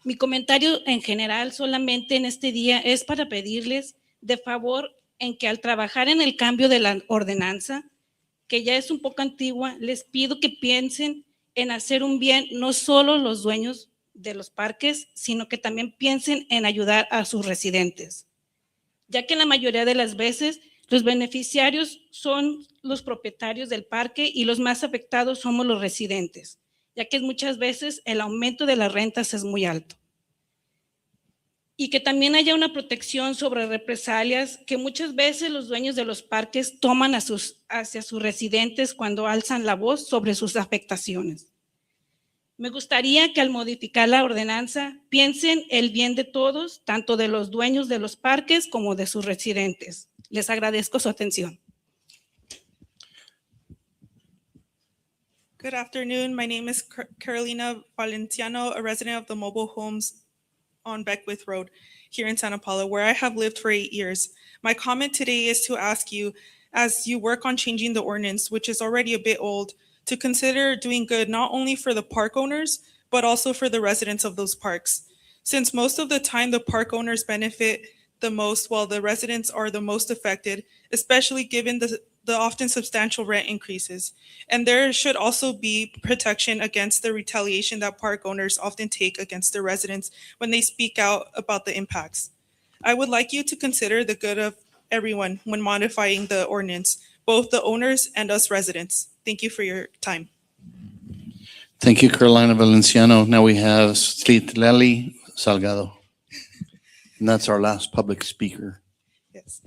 Mi comentario en general solamente en este día es para pedirles de favor en que al trabajar en el cambio de la ordenanza, que ya es un poco antigua, les pido que piensen en hacer un bien no solo los dueños de los parques, sino que también piensen en ayudar a sus residentes, ya que la mayoría de las veces los beneficiarios son los propietarios del parque y los más afectados somos los residentes, ya que muchas veces el aumento de las rentas es muy alto. Y que también haya una protección sobre represalias que muchas veces los dueños de los parques toman hacia sus residentes cuando alzan la voz sobre sus afectaciones. Me gustaría que al modificar la ordenanza piensen el bien de todos, tanto de los dueños de los parques como de sus residentes. Les agradezco su atención. Good afternoon. My name is Carolina Valenciano, a resident of the mobile homes on Beckwith Road here in Santa Paula, where I have lived for 8 years. My comment today is to ask you, as you work on changing the ordinance, which is already a bit old, to consider doing good not only for the park owners, but also for the residents of those parks. Since most of the time the park owners benefit the most while the residents are the most affected, especially given the often substantial rent increases. And there should also be protection against the retaliation that park owners often take against their residents when they speak out about the impacts. I would like you to consider the good of everyone when modifying the ordinance, both the owners and us residents. Thank you for your time. Thank you, Carolina Valenciano. Now we have Citlali Salgado. And that's our last public speaker. Yes.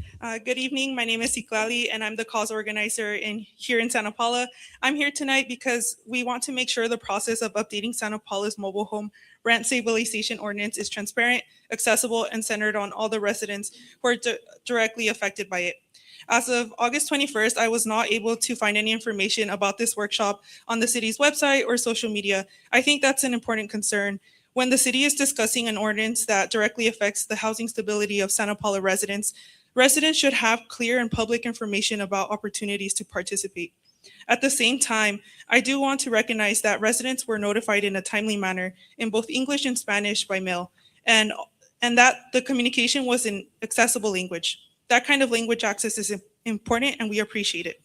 Good evening. My name is Citlali, and I'm the cause organizer here in Santa Paula. I'm here tonight because we want to make sure the process of updating Santa Paula's mobile home rent stabilization ordinance is transparent, accessible, and centered on all the residents who are directly affected by it. As of August 21st, I was not able to find any information about this workshop on the city's website or social media. I think that's an important concern. When the city is discussing an ordinance that directly affects the housing stability of Santa Paula residents, residents should have clear and public information about opportunities to participate. At the same time, I do want to recognize that residents were notified in a timely manner in both English and Spanish by mail, and that the communication was in accessible language. That kind of language access is important, and we appreciate it.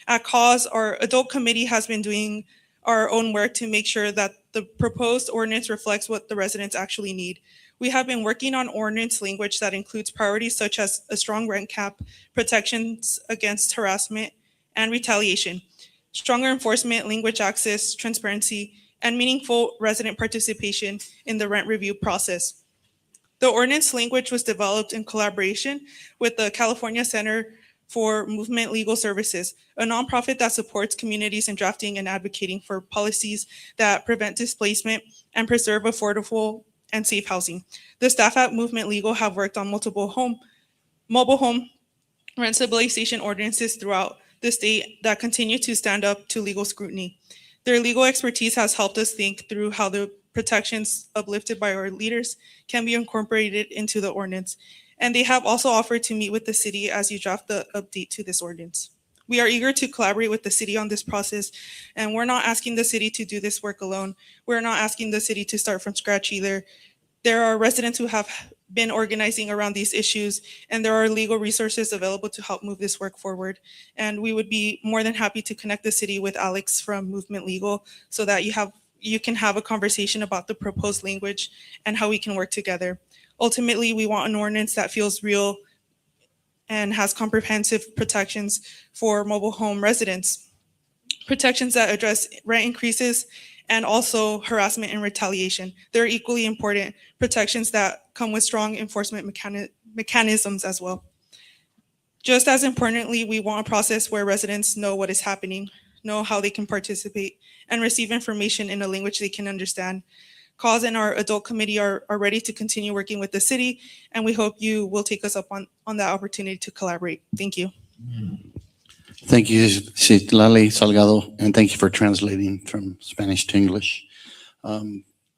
At Cause, our adult committee has been doing our own work to make sure that the proposed ordinance reflects what the residents actually need. We have been working on ordinance language that includes priorities such as a strong rent cap, protections against harassment and retaliation, stronger enforcement, language access, transparency, and meaningful resident participation in the rent review process. The ordinance language was developed in collaboration with the California Center for Movement Legal Services, a nonprofit that supports communities in drafting and advocating for policies that prevent displacement and preserve affordable and safe housing. The staff at Movement Legal have worked on multiple mobile home rent stabilization ordinances throughout the state that continue to stand up to legal scrutiny. Their legal expertise has helped us think through how the protections uplifted by our leaders can be incorporated into the ordinance. And they have also offered to meet with the city as you draft the update to this ordinance. We are eager to collaborate with the city on this process, and we're not asking the city to do this work alone. We're not asking the city to start from scratch either. There are residents who have been organizing around these issues, and there are legal resources available to help move this work forward. And we would be more than happy to connect the city with Alex from Movement Legal so that you can have a conversation about the proposed language and how we can work together. Ultimately, we want an ordinance that feels real and has comprehensive protections for mobile home residents, protections that address rent increases and also harassment and retaliation. They're equally important protections that come with strong enforcement mechanisms as well. Just as importantly, we want a process where residents know what is happening, know how they can participate, and receive information in a language they can understand. Cause and our adult committee are ready to continue working with the city, and we hope you will take us up on that opportunity to collaborate. Thank you. Thank you, Citlali Salgado, and thank you for translating from Spanish to English.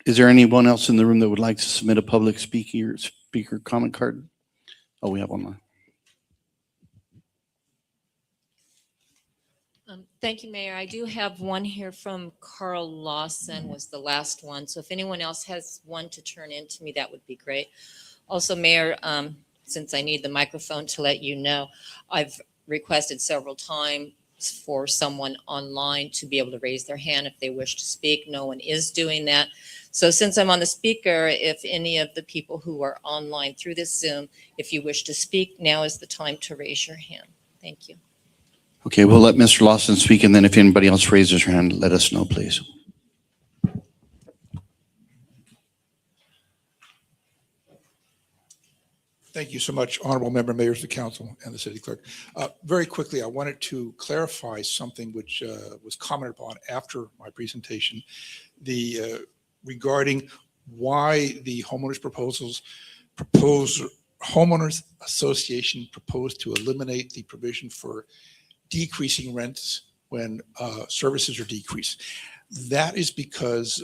Is there anyone else in the room that would like to submit a public speaker comment card? Oh, we have one more. Thank you, Mayor. I do have one here from Carl Lawson was the last one. So if anyone else has one to turn in to me, that would be great. Also, Mayor, since I need the microphone to let you know, I've requested several times for someone online to be able to raise their hand if they wish to speak. No one is doing that. So since I'm on the speaker, if any of the people who are online through this Zoom, if you wish to speak, now is the time to raise your hand. Thank you. Okay, we'll let Mr. Lawson speak, and then if anybody else raises their hand, let us know, please. Thank you so much, honorable member, mayors of the council, and the city clerk. Very quickly, I wanted to clarify something which was commented upon after my presentation, regarding why the homeowners association proposed to eliminate the provision for decreasing rents when services are decreased. That is because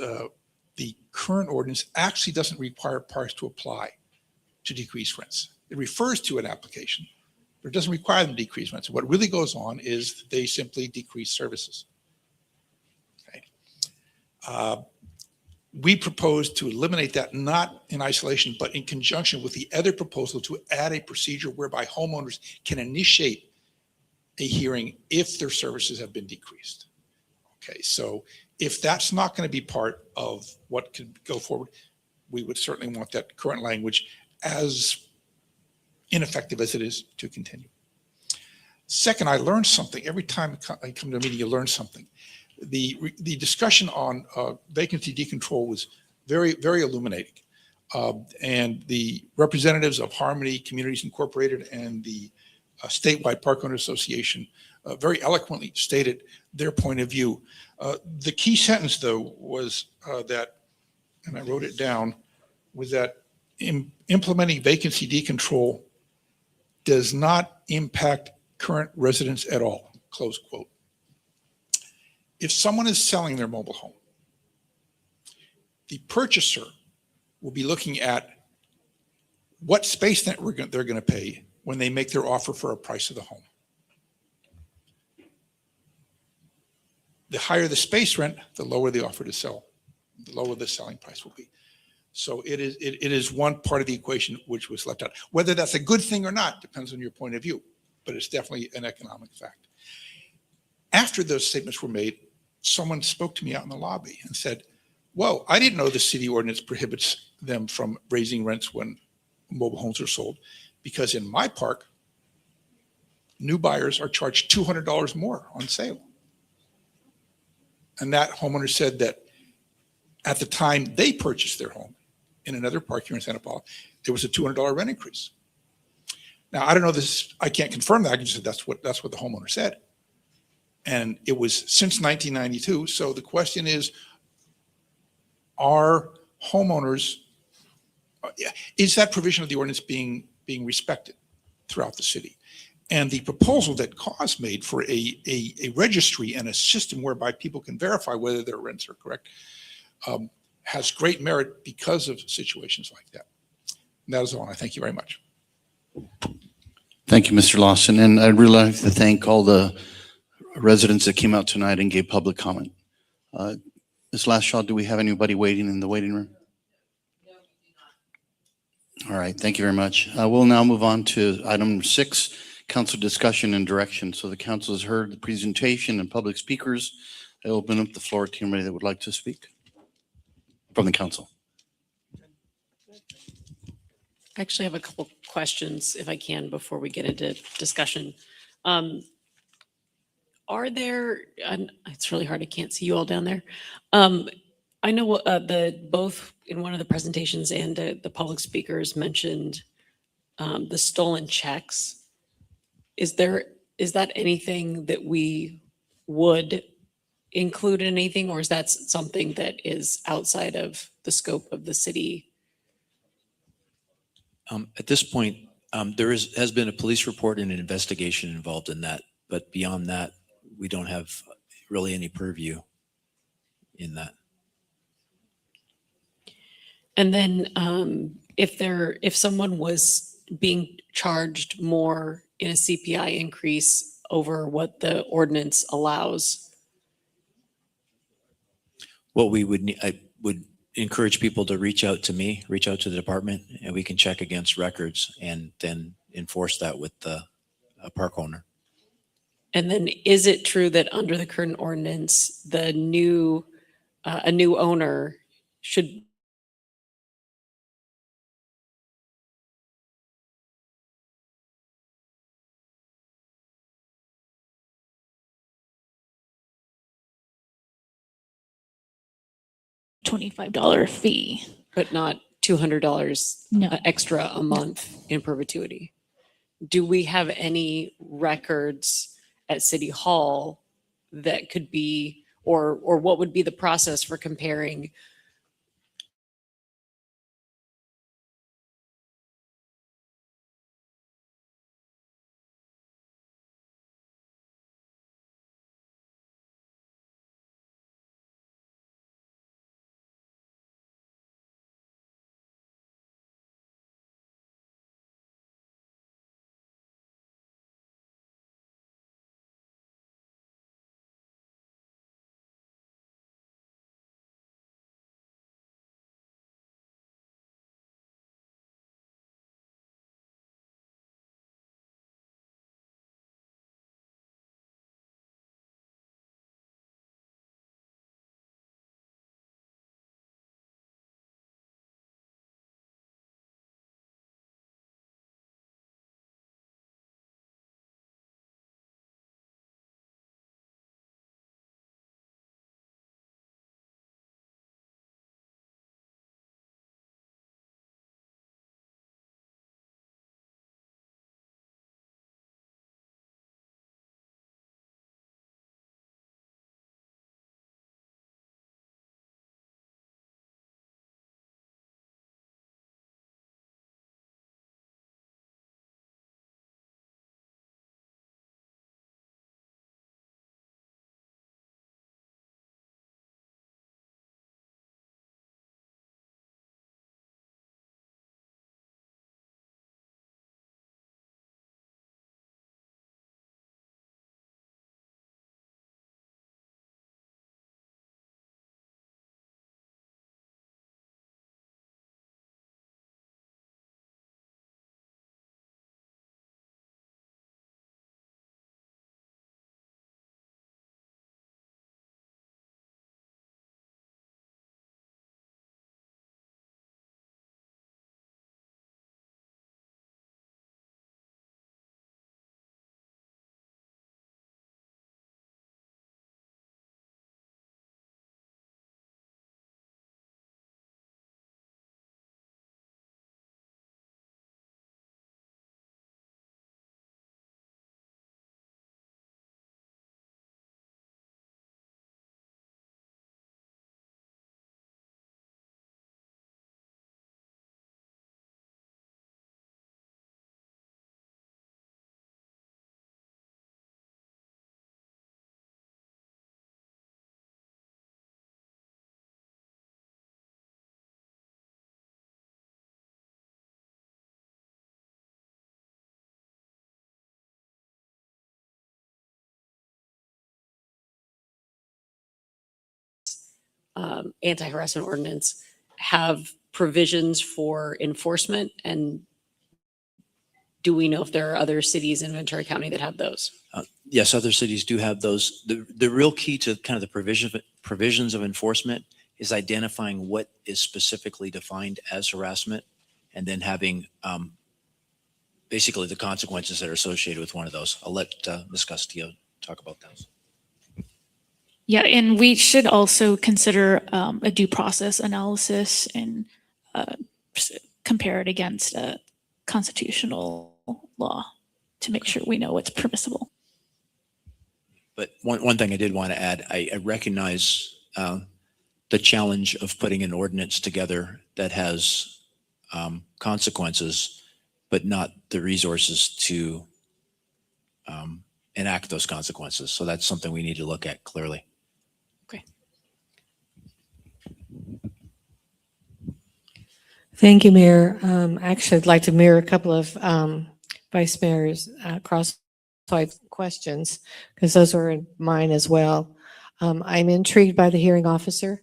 the current ordinance actually doesn't require parks to apply to decrease rents. It refers to an application, but it doesn't require them to decrease rents. What really goes on is they simply decrease services. Okay. We propose to eliminate that, not in isolation, but in conjunction with the other proposal to add a procedure whereby homeowners can initiate a hearing if their services have been decreased. Okay, so if that's not going to be part of what could go forward, we would certainly want that current language, as ineffective as it is, to continue. Second, I learned something. Every time I come to a meeting, you learn something. The discussion on vacancy decontrol was very, very illuminating. And the representatives of Harmony Communities Incorporated and the statewide Park Owner Association very eloquently stated their point of view. The key sentence, though, was that, and I wrote it down, was that implementing vacancy decontrol does not impact current residents at all, close quote. If someone is selling their mobile home, the purchaser will be looking at what space that they're going to pay when they make their offer for a price of the home. The higher the space rent, the lower the offer to sell, the lower the selling price will be. So it is one part of the equation which was left out. Whether that's a good thing or not depends on your point of view, but it's definitely an economic fact. After those statements were made, someone spoke to me out in the lobby and said, whoa, I didn't know the city ordinance prohibits them from raising rents when mobile homes are sold, because in my park, new buyers are charged $200 more on sale. And that homeowner said that at the time they purchased their home in another park here in Santa Paula, there was a $200 rent increase. Now, I don't know this, I can't confirm that. I can just say that's what the homeowner said. And it was since 1992. So the question is, are homeowners, is that provision of the ordinance being respected throughout the city? And the proposal that CAUSE made for a registry and a system whereby people can verify whether their rents are correct has great merit because of situations like that. And that is all. And I thank you very much. Thank you, Mr. Lawson. And I'd really like to thank all the residents that came out tonight and gave public comment. Ms. Lashaw, do we have anybody waiting in the waiting room? All right, thank you very much. We'll now move on to item 6, council discussion and direction. So the council has heard the presentation and public speakers. I open up the floor to anybody that would like to speak from the council. I actually have a couple questions, if I can, before we get into discussion. Are there, and it's really hard, I can't see you all down there. I know both in one of the presentations and the public speakers mentioned the stolen checks. Is that anything that we would include in anything, or is that something that is outside of the scope of the city? At this point, there has been a police report and an investigation involved in that, but beyond that, we don't have really any purview in that. And then if someone was being charged more in a CPI increase over what the ordinance allows? What we would, I would encourage people to reach out to me, reach out to the department, and we can check against records and then enforce that with the park owner. And then is it true that under the current ordinance, the new, a new owner should $25 fee. but not $200 No. extra a month in perpetuity? Do we have any records at City Hall that could be, or what would be the process for comparing anti-harassment ordinance have provisions for enforcement? And do we know if there are other cities in Ventura County that have those? Yes, other cities do have those. The real key to kind of the provisions of enforcement is identifying what is specifically defined as harassment and then having basically the consequences that are associated with one of those. I'll let Ms. Castillo talk about those. Yeah, and we should also consider a due process analysis and compare it against a constitutional law to make sure we know what's permissible. But one thing I did want to add, I recognize the challenge of putting an ordinance together that has consequences, but not the resources to enact those consequences. So that's something we need to look at clearly. Okay. Thank you, Mayor. Actually, I'd like to mirror a couple of Vice Mayor's cross-site questions, because those were mine as well. I'm intrigued by the hearing officer.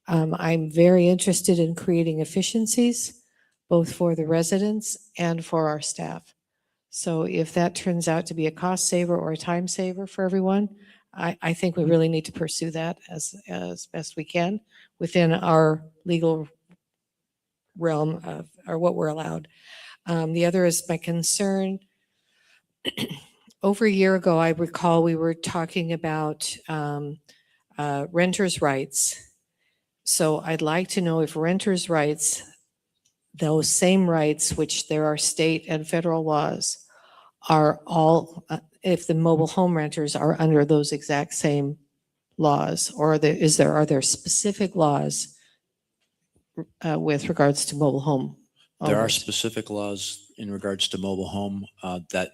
I'm very interested in creating efficiencies, both for the residents and for our staff. So if that turns out to be a cost saver or a time saver for everyone, I think we really need to pursue that as best we can within our legal realm of, or what we're allowed. The other is my concern. Over a year ago, I recall we were talking about renters' rights. So I'd like to know if renters' rights, those same rights, which there are state and federal laws, are all, if the mobile home renters are under those exact same laws, or are there specific laws with regards to mobile home There are owners? specific laws in regards to mobile home that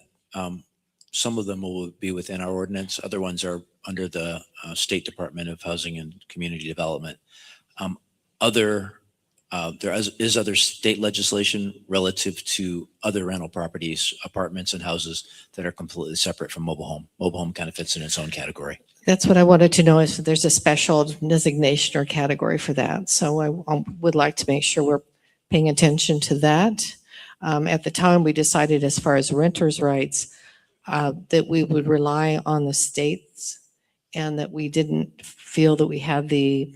some of them will be within our ordinance. Other ones are under the State Department of Housing and Community Development. There is other state legislation relative to other rental properties, apartments and houses that are completely separate from mobile home. Mobile home kind of fits in its own category. That's what I wanted to know, is if there's a special designation or category for that. So I would like to make sure we're paying attention to that. At the time, we decided as far as renters' rights, that we would rely on the states, and that we didn't feel that we had the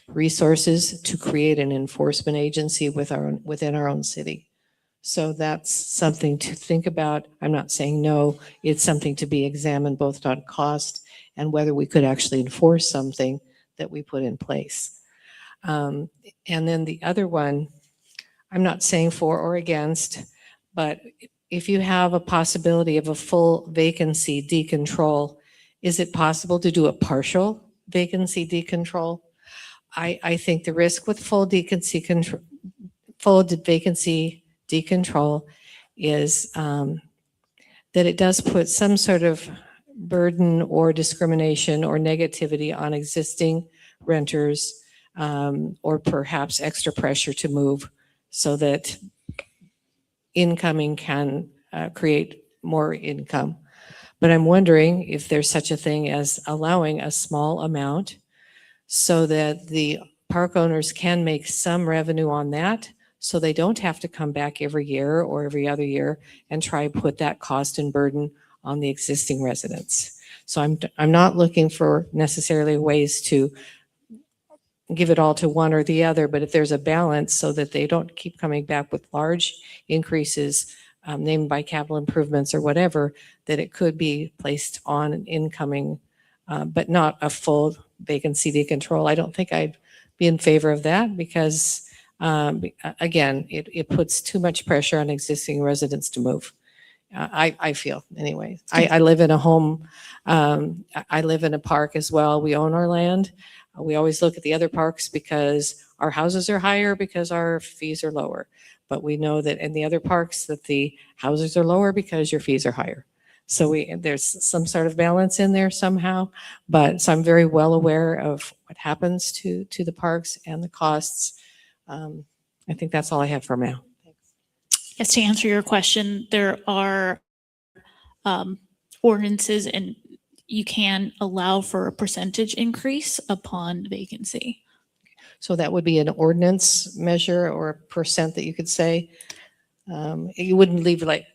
resources to create an enforcement agency within our own city. So that's something to think about. I'm not saying no, it's something to be examined both on cost and whether we could actually enforce something that we put in place. And then the other one, I'm not saying for or against, but if you have a possibility of a full vacancy decontrol, is it possible to do a partial vacancy decontrol? I think the risk with full vacancy decontrol is that it does put some sort of burden or discrimination or negativity on existing renters, or perhaps extra pressure to move so that incoming can create more income. But I'm wondering if there's such a thing as allowing a small amount so that the park owners can make some revenue on that, so they don't have to come back every year or every other year and try and put that cost and burden on the existing residents. So I'm not looking for necessarily ways to give it all to one or the other, but if there's a balance so that they don't keep coming back with large increases named by capital improvements or whatever, that it could be placed on an incoming, but not a full vacancy decontrol. I don't think I'd be in favor of that because, again, it puts too much pressure on existing residents to move. I feel anyway. I live in a home. I live in a park as well. We own our land. We always look at the other parks because our houses are higher because our fees are lower. But we know that in the other parks that the houses are lower because your fees are higher. So there's some sort of balance in there somehow. But so I'm very well aware of what happens to the parks and the costs. I think that's all I have for now. Yes, to answer your question, there are ordinances and you can allow for a percentage increase upon vacancy. So that would be an ordinance measure or a percent that you could say. You wouldn't leave like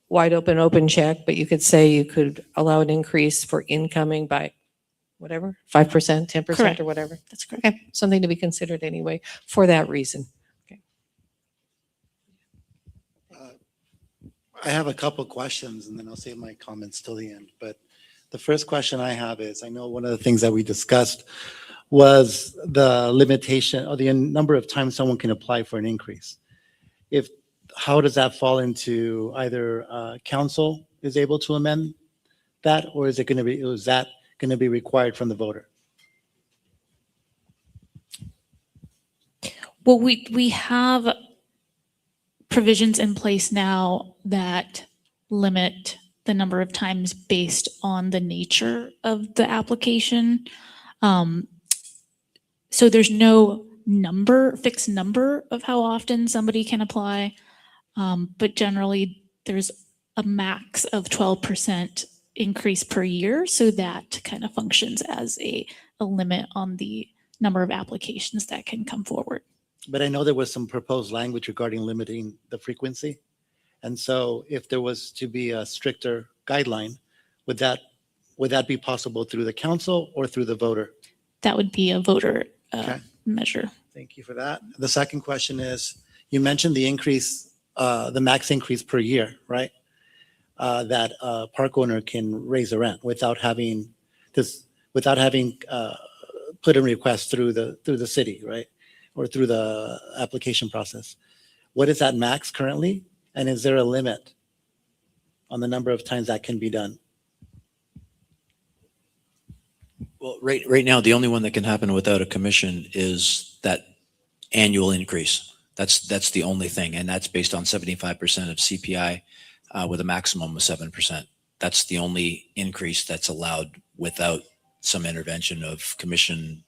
wide open check, but you could say you could allow an increase for incoming by whatever, 5%, 10% Correct. or whatever. That's correct. Okay, something to be considered anyway for that reason. I have a couple questions and then I'll save my comments till the end. But the first question I have is, I know one of the things that we discussed was the limitation or the number of times someone can apply for an increase. How does that fall into either council is able to amend that, or is that going to be required from the voter? Well, we have provisions in place now that limit the number of times based on the nature of the application. So there's no fixed number of how often somebody can apply. But generally there's a max of 12% increase per year. So that kind of functions as a limit on the number of applications that can come forward. But I know there was some proposed language regarding limiting the frequency. And so if there was to be a stricter guideline, would that be possible through the council or through the voter? That would be a voter Okay. measure. Thank you for that. The second question is, you mentioned the increase, the max increase per year, right? That a park owner can raise the rent without having put in request through the city, right? Or through the application process. What is that max currently? And is there a limit on the number of times that can be done? Well, right now, the only one that can happen without a commission is that annual increase. That's the only thing, and that's based on 75% of CPI with a maximum of 7%. That's the only increase that's allowed without some intervention of commission,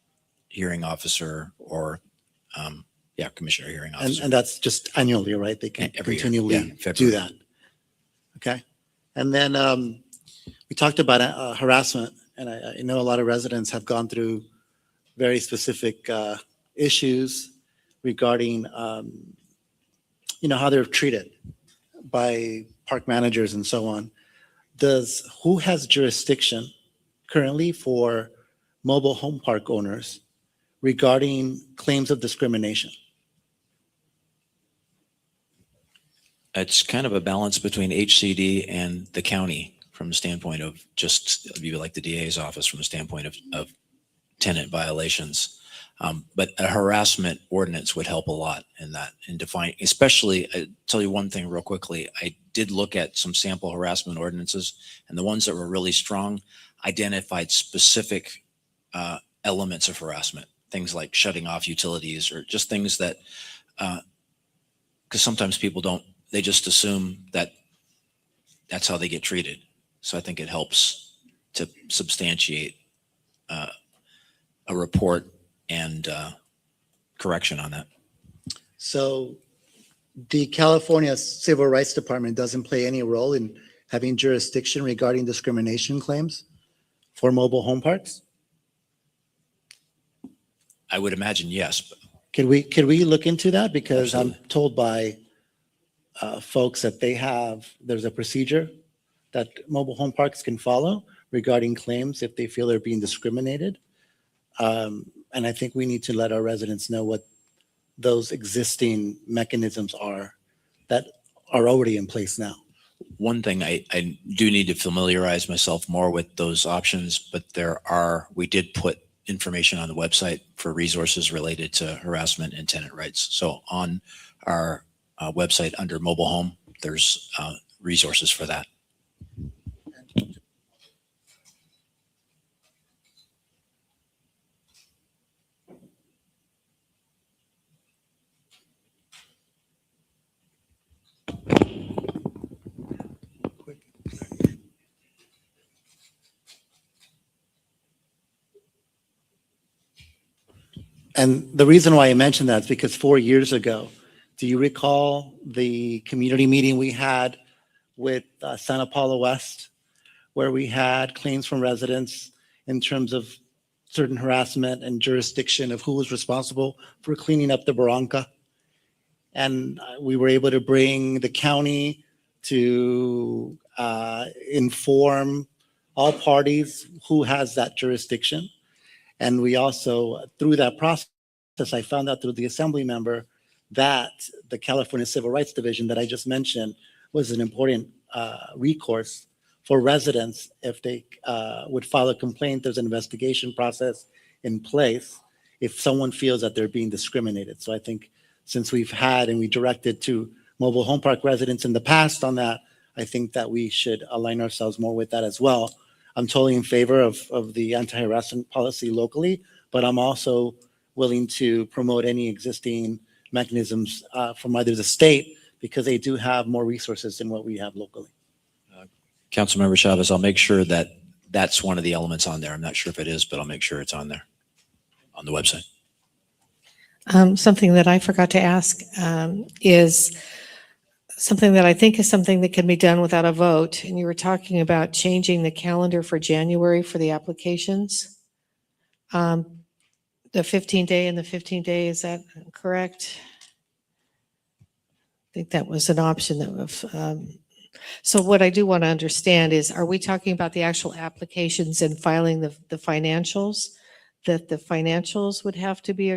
hearing officer, or commissioner, hearing officer. And that's just annually, right? They can Every year. continually Yeah, do February. that. Okay. And then we talked about harassment, and I know a lot of residents have gone through very specific issues regarding, how they're treated by park managers and so on. Who has jurisdiction currently for mobile home park owners regarding claims of discrimination? It's kind of a balance between HCD and the county from the standpoint of just, like the DA's office from the standpoint of tenant violations. But a harassment ordinance would help a lot in that, in defining, especially, I'll tell you one thing real quickly. I did look at some sample harassment ordinances, and the ones that were really strong identified specific elements of harassment, things like shutting off utilities or just things that, because sometimes people they just assume that that's how they get treated. So I think it helps to substantiate a report and correction on that. So the California Civil Rights Department doesn't play any role in having jurisdiction regarding discrimination claims for mobile home parks? I would imagine yes. But Could we look into that? Because Absolutely. I'm told by folks that there's a procedure that mobile home parks can follow regarding claims if they feel they're being discriminated. And I think we need to let our residents know what those existing mechanisms are that are already in place now. one thing, I do need to familiarize myself more with those options, but we did put information on the website for resources related to harassment and tenant rights. So on our website under mobile home, there's resources for that. And the reason why I mentioned that is because 4 years ago, do you recall the community meeting we had with Santa Paula West, where we had claims from residents in terms of certain harassment and jurisdiction of who was responsible for cleaning up the barranca? And we were able to bring the county to inform all parties who has that jurisdiction. And we also, through that process, I found out through the assembly member that the California Civil Rights Division that I just mentioned was an important recourse for residents. If they would file a complaint, there's an investigation process in place if someone feels that they're being discriminated. So I think since we've had and we directed to mobile home park residents in the past on that, I think that we should align ourselves more with that as well. I'm totally in favor of the anti-harassment policy locally, but I'm also willing to promote any existing mechanisms from either the state, because they do have more resources than what we have locally. Councilmember Chavez, I'll make sure that that's one of the elements on there. I'm not sure if it is, but I'll make sure it's on there on the website. Something that I forgot to ask is something that I think is something that can be done without a vote. And you were talking about changing the calendar for January for the applications. The 15-day and the 15-day, is that correct? I think that was an option that was, so what I do want to understand is, are we talking about the actual applications and filing the financials? That the financials would have to be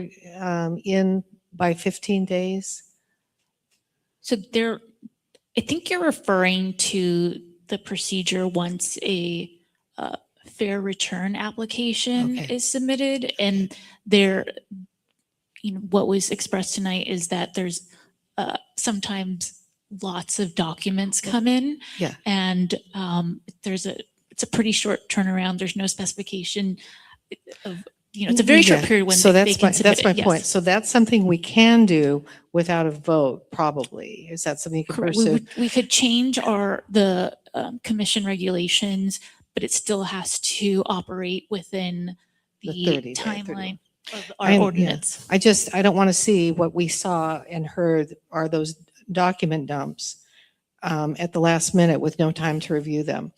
in by 15 days? So there, I think you're referring to the procedure once a fair return application Okay. is submitted, and there, what was expressed tonight is that there's sometimes lots of documents come in, Yeah. and it's a pretty short turnaround. There's no specification of, it's a very short Yeah. period when So they that's can my, submit that's my it, yes. point. So that's something we can do without a vote, probably. Is that something you could Correct. pursue? We could change the commission regulations, but it still has to operate within The the 30-day, timeline of I- yeah. our ordinance. I don't want to see what we saw and heard are those document dumps at the last minute with no time to review them.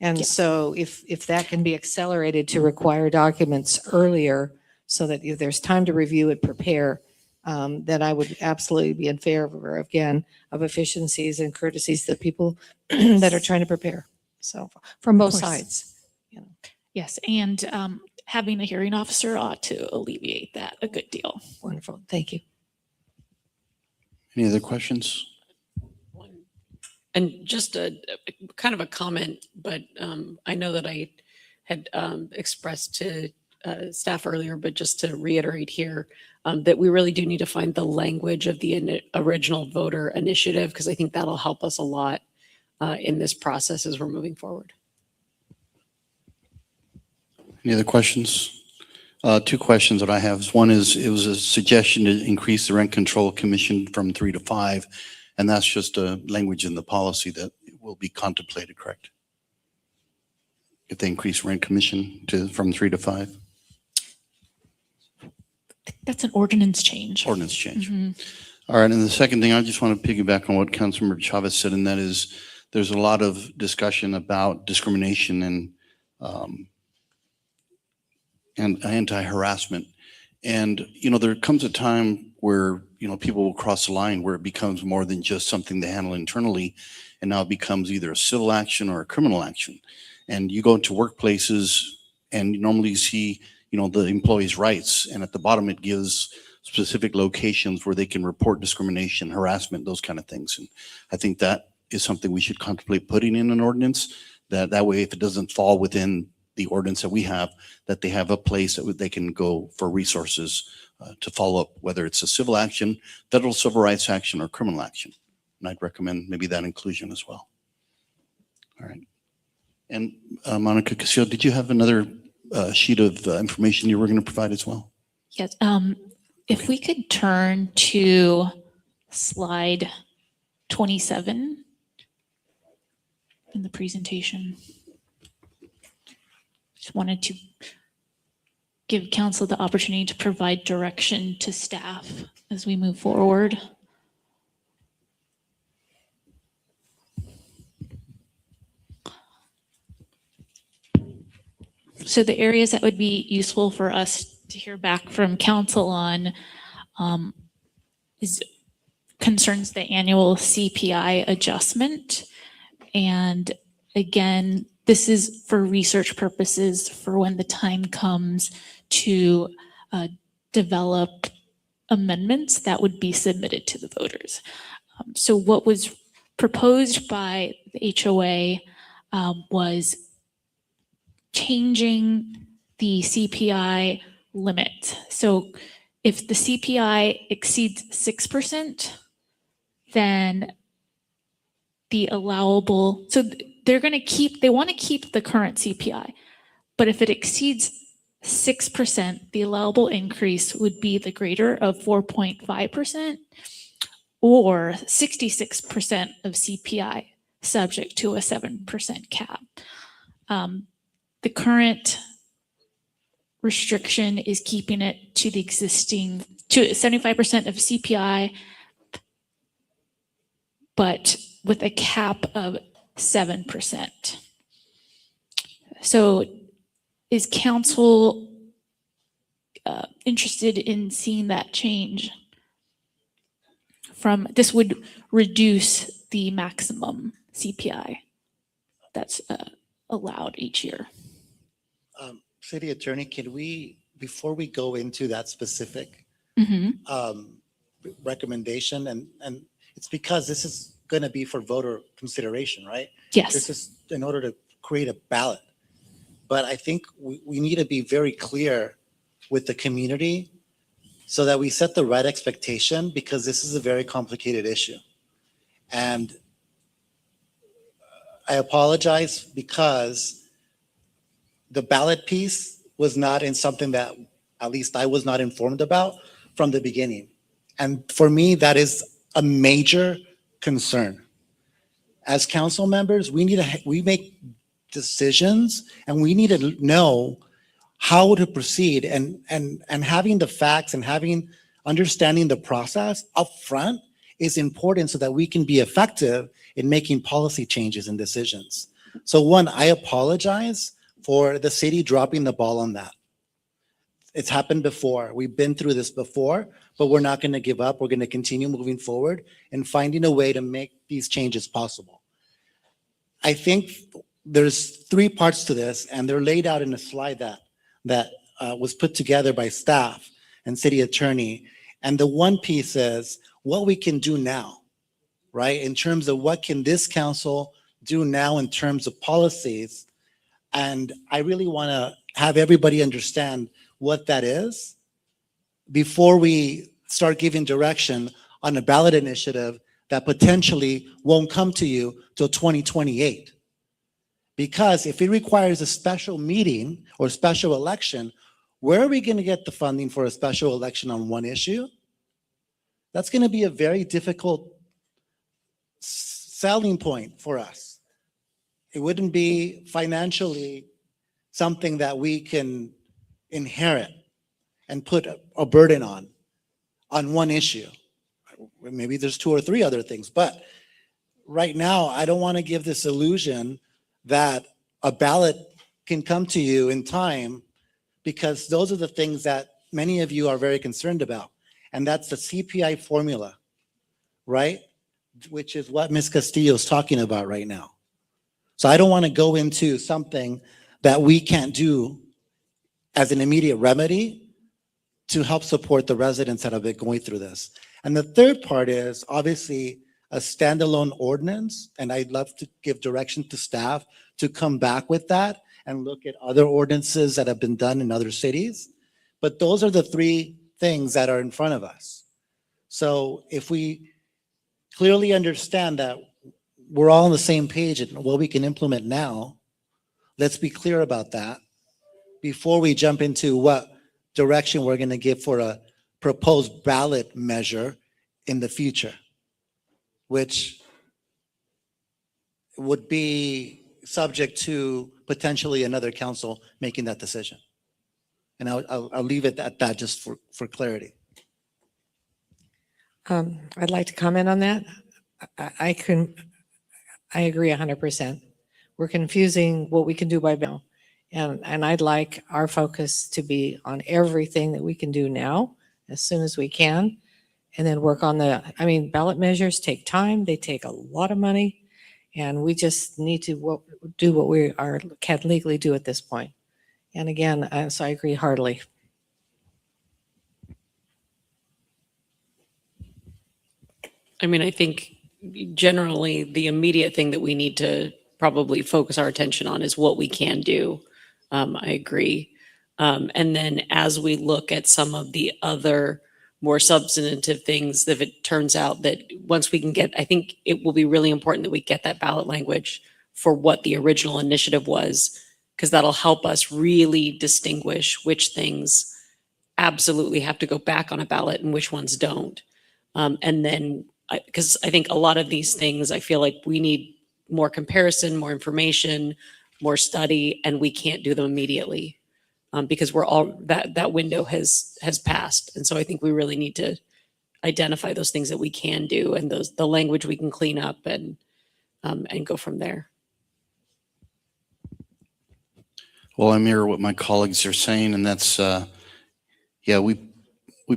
And Yes. so if that can be accelerated to require documents earlier so that if there's time to review and prepare, then I would absolutely be in favor, again, of efficiencies and courtesies to the people that are trying to prepare. So from both course. sides. Yes, and having a hearing officer ought to alleviate that a good deal. Wonderful. Thank you. Any other questions? And just a kind of a comment, but I know that I had expressed to staff earlier, but just to reiterate here, that we really do need to find the language of the original voter initiative, because I think that'll help us a lot in this process as we're moving forward. Any other questions? Two questions that I have. One is, it was a suggestion to increase the rent control commission from 3 to 5, and that's just a language in the policy that will be contemplated, correct? If they increase rent commission from 3 to 5? That's an ordinance change. Ordinance change. Mhm. All right, and the second thing, I just want to piggyback on what Councilmember Chavez said, and that is, there's a lot of discussion about discrimination and anti-harassment. And, there comes a time where, people will cross the line where it becomes more than just something they handle internally, and now it becomes either a civil action or a criminal action. And you go into workplaces and you normally see, the employees' rights, and at the bottom it gives specific locations where they can report discrimination, harassment, those kind of things. And I think that is something we should contemplate putting in an ordinance, that way if it doesn't fall within the ordinance that we have, that they have a place that they can go for resources to follow up, whether it's a civil action, federal civil rights action, or criminal action. And I'd recommend maybe that inclusion as well. All right. And Monica Castillo, did you have another sheet of information you were going to provide as well? Yes, if we could turn to slide 27 in the presentation. Just wanted to give council the opportunity to provide direction to staff as we move forward. So the areas that would be useful for us to hear back from council on is concerns the annual CPI adjustment. And again, this is for research purposes for when the time comes to develop amendments that would be submitted to the voters. So what was proposed by the HOA was changing the CPI limit. So if the CPI exceeds 6%, then the allowable, so they want to keep the current CPI, but if it exceeds 6%, the allowable increase would be the greater of 4.5% or 66% of CPI, subject to a 7% cap. The current restriction is keeping it to the existing, to 75% of CPI, but with a cap of 7%. So is council interested in seeing that change? This would reduce the maximum CPI that's allowed each year. City Attorney, can we, before we go into that specific recommendation, and it's because this is going to be for voter consideration, right? Yes. This is in order to create a ballot. But I think we need to be very clear with the community so that we set the right expectation, because this is a very complicated issue. And I apologize because the ballot piece was not in something that at least I was not informed about from the beginning. And for me, that is a major concern. As council members, we make decisions and we need to know how to proceed, and having the facts and understanding the process up front is important so that we can be effective in making policy changes and decisions. So one, I apologize for the city dropping the ball on that. It's happened before. We've been through this before, but we're not going to give up. We're going to continue moving forward and finding a way to make these changes possible. I think there's 3 parts to this, and they're laid out in a slide that was put together by staff and city attorney. And the one piece is what we can do now, right? In terms of what can this council do now in terms of policies. And I really want to have everybody understand what that is before we start giving direction on a ballot initiative that potentially won't come to you till 2028. Because if it requires a special meeting or special election, where are we going to get the funding for a special election on one issue? That's going to be a very difficult selling point for us. It wouldn't be financially something that we can inherit and put a burden on one issue. Maybe there's 2 or 3 other things, but right now, I don't want to give this illusion that a ballot can come to you in time, because those are the things that many of you are very concerned about. And that's the CPI formula, right? Which is what Ms. Castillo is talking about right now. So I don't want to go into something that we can't do as an immediate remedy to help support the residents that have been going through this. And the third part is obviously a standalone ordinance, and I'd love to give direction to staff to come back with that and look at other ordinances that have been done in other cities. But those are the 3 things that are in front of us. So if we clearly understand that we're all on the same page and what we can implement now, let's be clear about that before we jump into what direction we're going to give for a proposed ballot measure in the future, which would be subject to potentially another council making that decision. And I'll leave it at that just for clarity. I'd like to comment on that. I agree 100%. We're confusing what we can do by bill. And I'd like our focus to be on everything that we can do now as soon as we can, and then work on ballot measures take time. They take a lot of money, and we just need to do what we can legally do at this point. And again, so I agree heartily. I think generally the immediate thing that we need to probably focus our attention on is what we can do. I agree. And then as we look at some of the other more substantive things, if it turns out that once we can get, I think it will be really important that we get that ballot language for what the original initiative was, because that'll help us really distinguish which things absolutely have to go back on a ballot and which ones don't. And then, because I think a lot of these things, I feel like we need more comparison, more information, more study, and we can't do them immediately. because we're all, that window has passed. And so I think we really need to identify those things that we can do and the language we can clean up and go from there. Well, I mirror what my colleagues are saying, and that's, yeah, we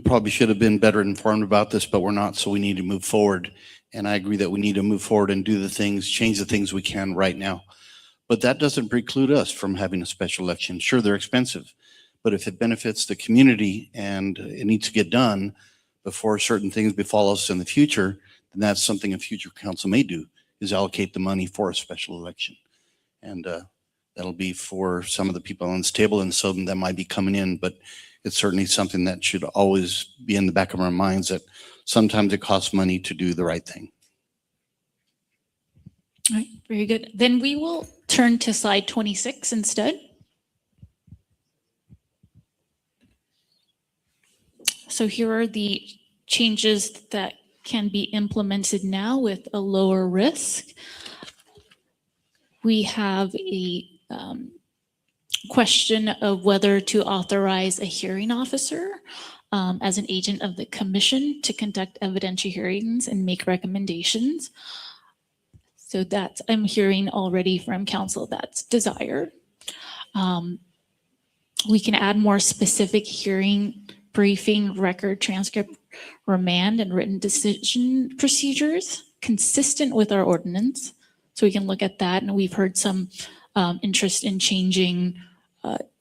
probably should have been better informed about this, but we're not, so we need to move forward. And I agree that we need to move forward and do the things, change the things we can right now. But that doesn't preclude us from having a special election. Sure, they're expensive, but if it benefits the community and it needs to get done before certain things befall us in the future, then that's something a future council may do, is allocate the money for a special election. And that'll be for some of the people on this table and some that might be coming in, but it's certainly something that should always be in the back of our minds, that sometimes it costs money to do the right thing. All right, very good. Then we will turn to slide 26 instead. So here are the changes that can be implemented now with a lower risk. We have a question of whether to authorize a hearing officer as an agent of the commission to conduct evidentiary hearings and make recommendations. So that I'm hearing already from council that's desired. We can add more specific hearing, briefing, record, transcript, remand, and written decision procedures consistent with our ordinance. So we can look at that, and we've heard some interest in changing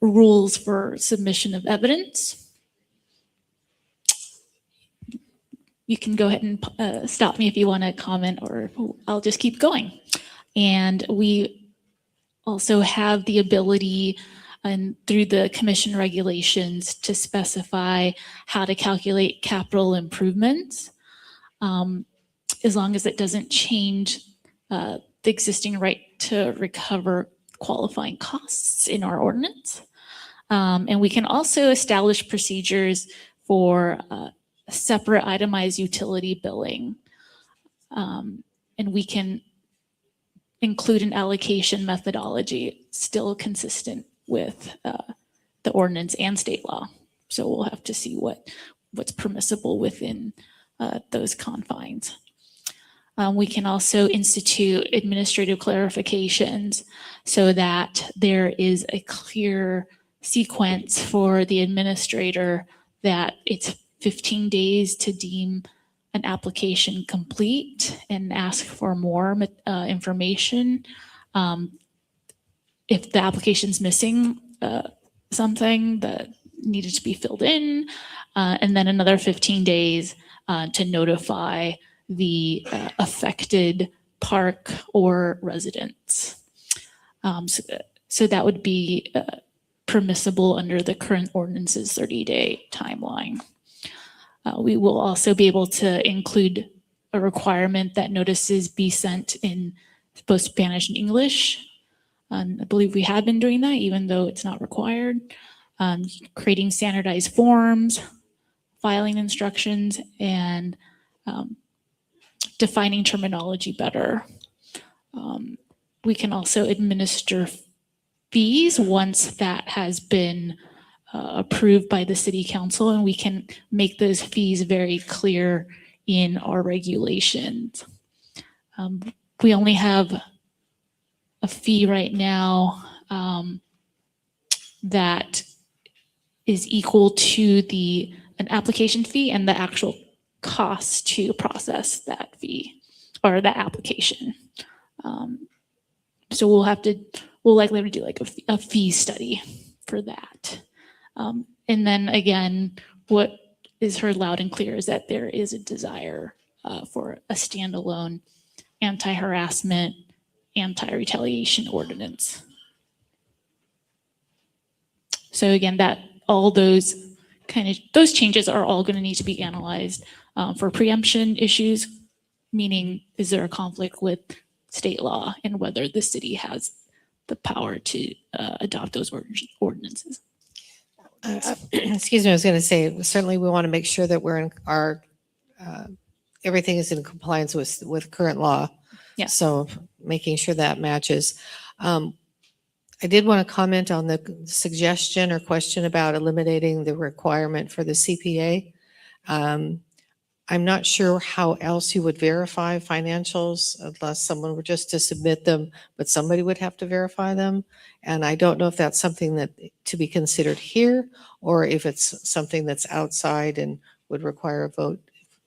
rules for submission of evidence. You can go ahead and stop me if you want to comment, or I'll just keep going. And we also have the ability, and through the commission regulations, to specify how to calculate capital improvements, as long as it doesn't change the existing right to recover qualifying costs in our ordinance. And we can also establish procedures for separate itemized utility billing. And we can include an allocation methodology still consistent with the ordinance and state law. So we'll have to see what's permissible within those confines. We can also institute administrative clarifications so that there is a clear sequence for the administrator that it's 15 days to deem an application complete and ask for more information. If the application's missing something that needed to be filled in, and then another 15 days to notify the affected park or residents. So that would be permissible under the current ordinance's 30-day timeline. We will also be able to include a requirement that notices be sent in both Spanish and English. I believe we have been doing that, even though it's not required. Creating standardized forms, filing instructions, and defining terminology better. We can also administer fees once that has been approved by the city council, and we can make those fees very clear in our regulations. We only have a fee right now that is equal to an application fee and the actual cost to process that fee or that application. So we'll likely have to do like a fee study for that. And then again, what is heard loud and clear is that there is a desire for a standalone anti-harassment, anti-retaliation ordinance. So again, all those changes are all going to need to be analyzed for preemption issues, meaning is there a conflict with state law and whether the city has the power to adopt those ordinances. Excuse me, I was going to say, certainly we want to make sure that we're in everything is in compliance with current law. Yeah. So making sure that matches. I did want to comment on the suggestion or question about eliminating the requirement for the CPA. I'm not sure how else you would verify financials unless someone were just to submit them, but somebody would have to verify them. And I don't know if that's something that to be considered here, or if it's something that's outside and would require a vote,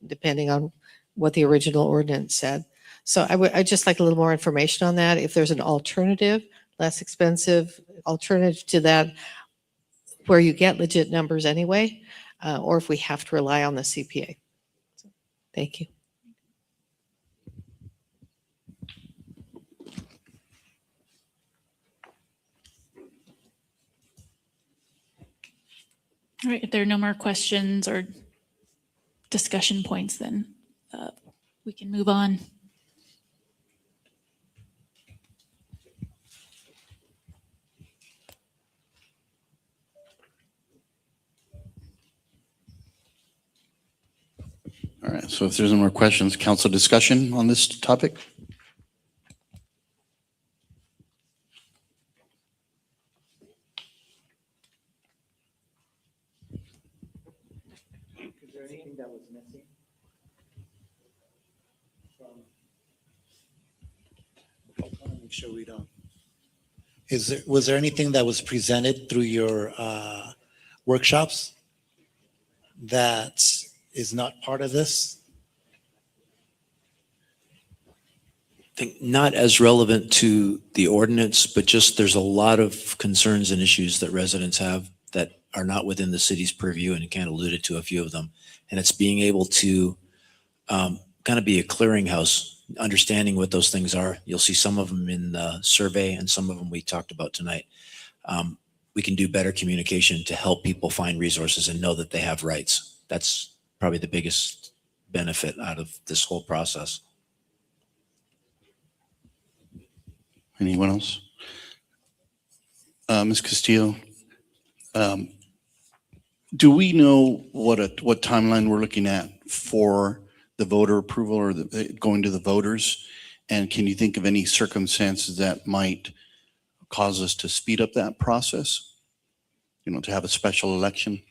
depending on what the original ordinance said. So I'd just like a little more information on that. If there's an alternative, less expensive alternative to that, where you get legit numbers anyway, or if we have to rely on the CPA. Thank you. All right, if there are no more questions or discussion points, then we can move on. All right, so if there's no more questions, council discussion on this topic? Is there anything that was missing? Make sure we don't. Was there anything that was presented through your workshops that is not part of this? I think not as relevant to the ordinance, but just there's a lot of concerns and issues that residents have that are not within the city's purview, and kind of alluded to a few of them. And it's being able to kind of be a clearinghouse, understanding what those things are. You'll see some of them in the survey and some of them we talked about tonight. We can do better communication to help people find resources and know that they have rights. That's probably the biggest benefit out of this whole process. Anyone else? Ms. Castillo, do we know what timeline we're looking at for the voter approval or going to the voters? And can you think of any circumstances that might cause us to speed up that process? You know, to have a special election?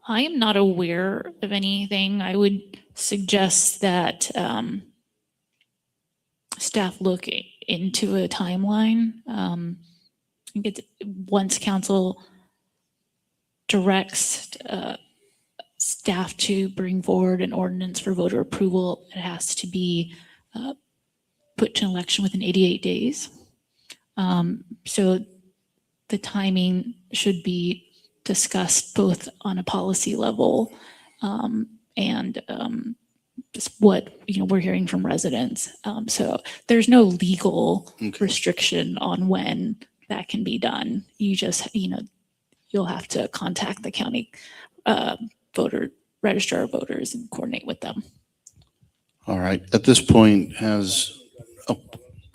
I am not aware of anything. I would suggest that staff look into a timeline. I think it's once council directs staff to bring forward an ordinance for voter approval, it has to be put to an election within 88 days. So the timing should be discussed both on a policy level and just what we're hearing from residents. So there's no legal restriction on when that can be done. You just you'll have to contact the county registrar of voters and coordinate with them. All right. At this point, go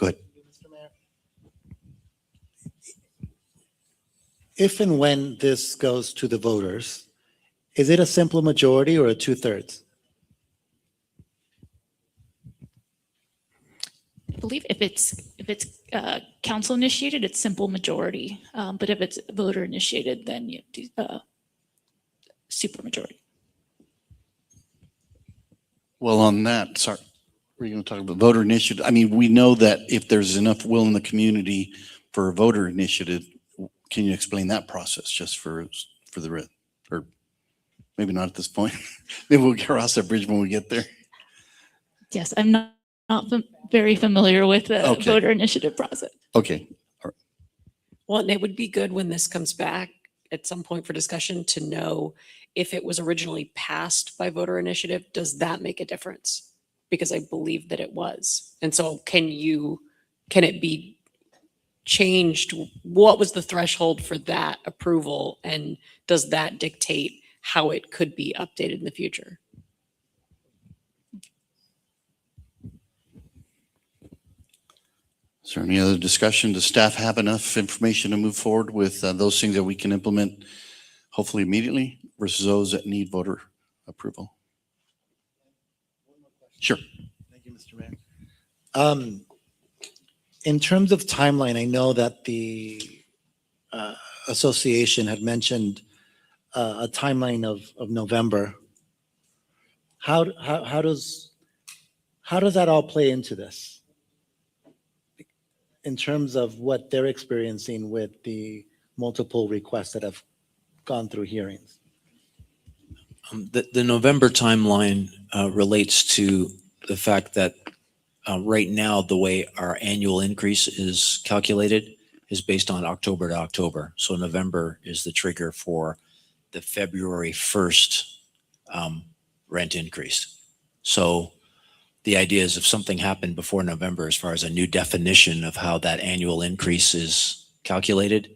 ahead. If and when this goes to the voters, is it a simple majority or a 2/3? I believe if it's council initiated, it's simple majority. But if it's voter initiated, then you do super majority. Well, on that, sorry, we're going to talk about voter initiative. I mean, we know that if there's enough will in the community for a voter initiative, can you explain that process just for the red? Or maybe not at this point. Maybe we'll cross that bridge when we get there. Yes, I'm not very familiar with the voter initiative process. Okay. All right. Well, and it would be good when this comes back at some point for discussion to know if it was originally passed by voter initiative, does that make a difference? Because I believe that it was. And so can it be changed? What was the threshold for that approval? And does that dictate how it could be updated in the future? Is there any other discussion? Does staff have enough information to move forward with those things that we can implement hopefully immediately versus those that need voter approval? Sure. Thank you, Mr. Mayor. In terms of timeline, I know that the association had mentioned a timeline of November. How does that all play into this? In terms of what they're experiencing with the multiple requests that have gone through hearings? The November timeline relates to the fact that right now, the way our annual increase is calculated is based on October to October. So November is the trigger for the February 1st rent increase. So the idea is if something happened before November, as far as a new definition of how that annual increase is calculated,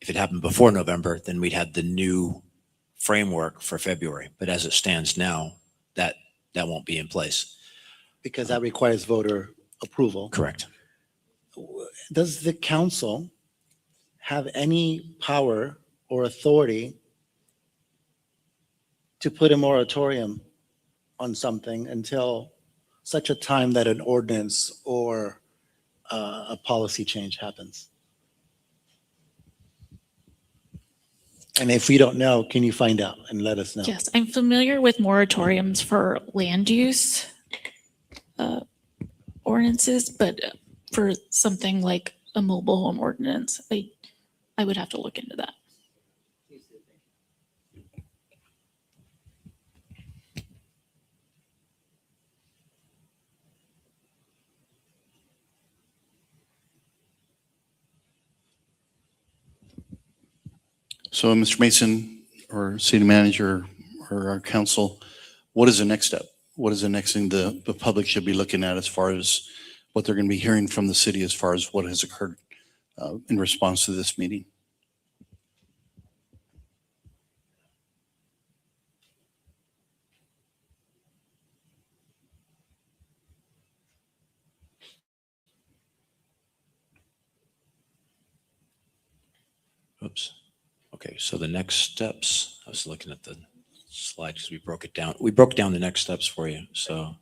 if it happened before November, then we'd have the new framework for February. But as it stands now, that won't be in place. Because that requires voter approval. Correct. Does the council have any power or authority to put a moratorium on something until such a time that an ordinance or a policy change happens? And if we don't know, can you find out and let us know? Yes, I'm familiar with moratoriums for land use ordinances, but for something like a mobile home ordinance, I would have to look into that. So, Mr. Mason, or city manager, or our council, what is the next step? What is the next thing the public should be looking at as far as what they're going to be hearing from the city as far as what has occurred in response to this meeting? Oops. Okay, so the next steps, I was looking at the slide because we broke it down. We broke down the next steps for you, so.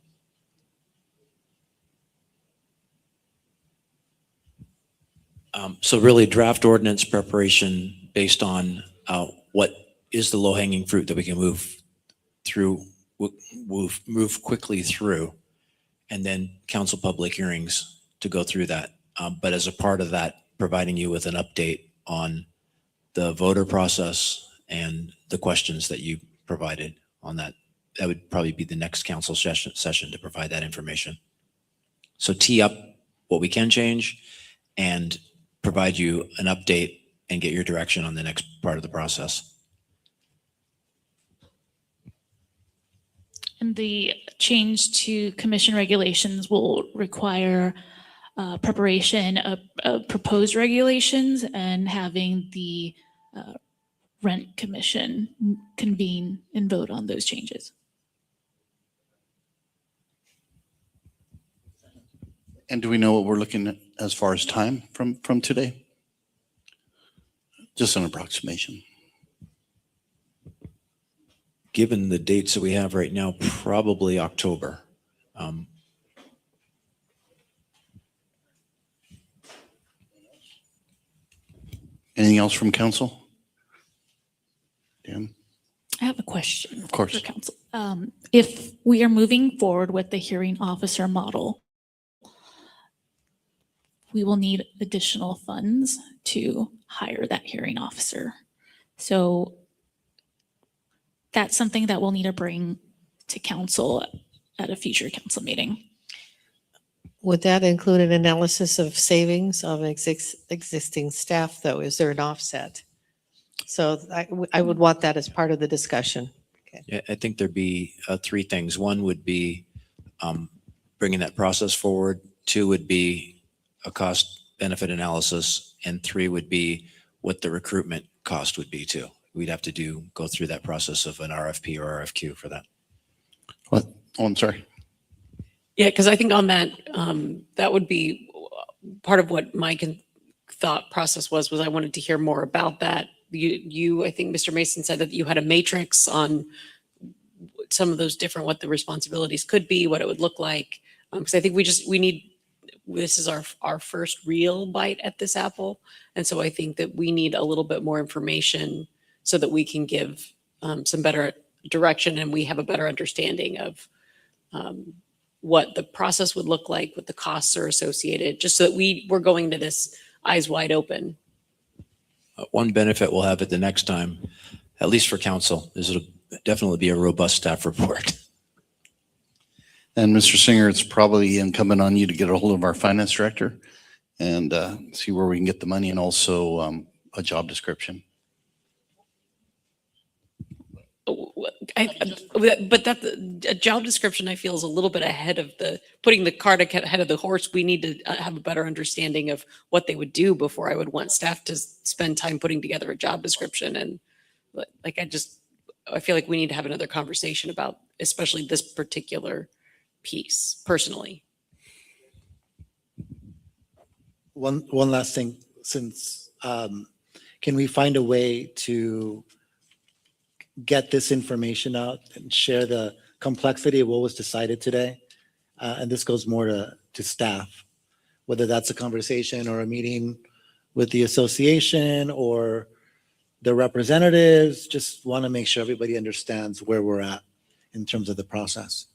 So really draft ordinance preparation based on what is the low hanging fruit that we can move through, move quickly through, and then council public hearings to go through that. But as a part of that, providing you with an update on the voter process and the questions that you provided on that. That would probably be the next council session to provide that information. So tee up what we can change and provide you an update and get your direction on the next part of the process. And the change to commission regulations will require preparation of proposed regulations and having the rent commission convene and vote on those changes. And do we know what we're looking at as far as time from today? Just an approximation. Given the dates that we have right now, probably October. Anything else from council? Dan? I have a question. Of course. For council. If we are moving forward with the hearing officer model, we will need additional funds to hire that hearing officer. So that's something that we'll need to bring to council at a future council meeting. Would that include an analysis of savings of existing staff, though? Is there an offset? So I would want that as part of the discussion. Okay. Yeah, I think there'd be three things. One would be bringing that process forward. Two would be a cost benefit analysis. And three would be what the recruitment cost would be too. We'd have to go through that process of an RFP or RFQ for that. What? Oh, I'm sorry. Yeah, because I think on that, that would be part of what my thought process was I wanted to hear more about that. I think Mr. Mason said that you had a matrix on some of those different, what the responsibilities could be, what it would look like. Because I think we this is our first real bite at this apple. And so I think that we need a little bit more information so that we can give some better direction and we have a better understanding of what the process would look like, what the costs are associated, just so that we're going to this eyes wide open. One benefit we'll have at the next time, at least for council, is it'll definitely be a robust staff report. And Mr. Singer, it's probably incumbent on you to get a hold of our finance director and see where we can get the money and also a job description. But that a job description, I feel, is a little bit ahead of putting the cart ahead of the horse. We need to have a better understanding of what they would do before I would want staff to spend time putting together a job description. And I feel like we need to have another conversation about, especially this particular piece, personally. One last thing, since can we find a way to get this information out and share the complexity of what was decided today? And this goes more to staff, whether that's a conversation or a meeting with the association or the representatives. Just want to make sure everybody understands where we're at in terms of the process.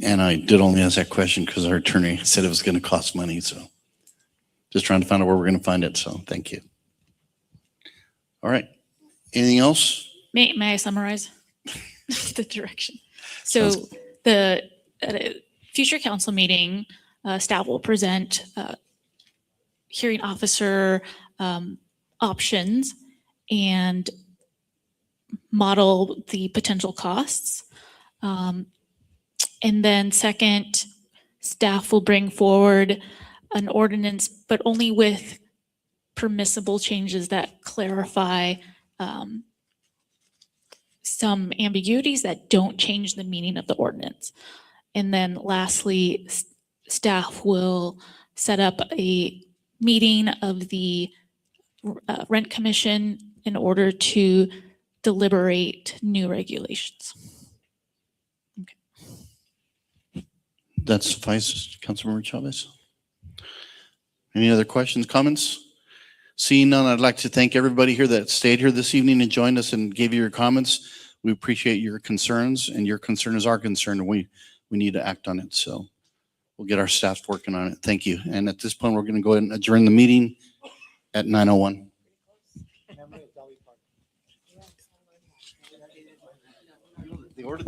And I did only ask that question because our attorney said it was going to cost money. So just trying to find out where we're going to find it. So thank you. All right. Anything else? May I summarize the direction? So at a future council meeting, staff will present hearing officer options and model the potential costs. And then second, staff will bring forward an ordinance, but only with permissible changes that clarify some ambiguities that don't change the meaning of the ordinance. And then lastly, staff will set up a meeting of the Rent Commission in order to deliberate new regulations. That suffices, Councilmember Chavez. Any other questions, comments? Seeing none, I'd like to thank everybody here that stayed here this evening and joined us and gave you your comments. We appreciate your concerns, and your concern is our concern, and we need to act on it. So we'll get our staff working on it. Thank you. And at this point, we're going to go ahead and adjourn the meeting at 9:01. The order.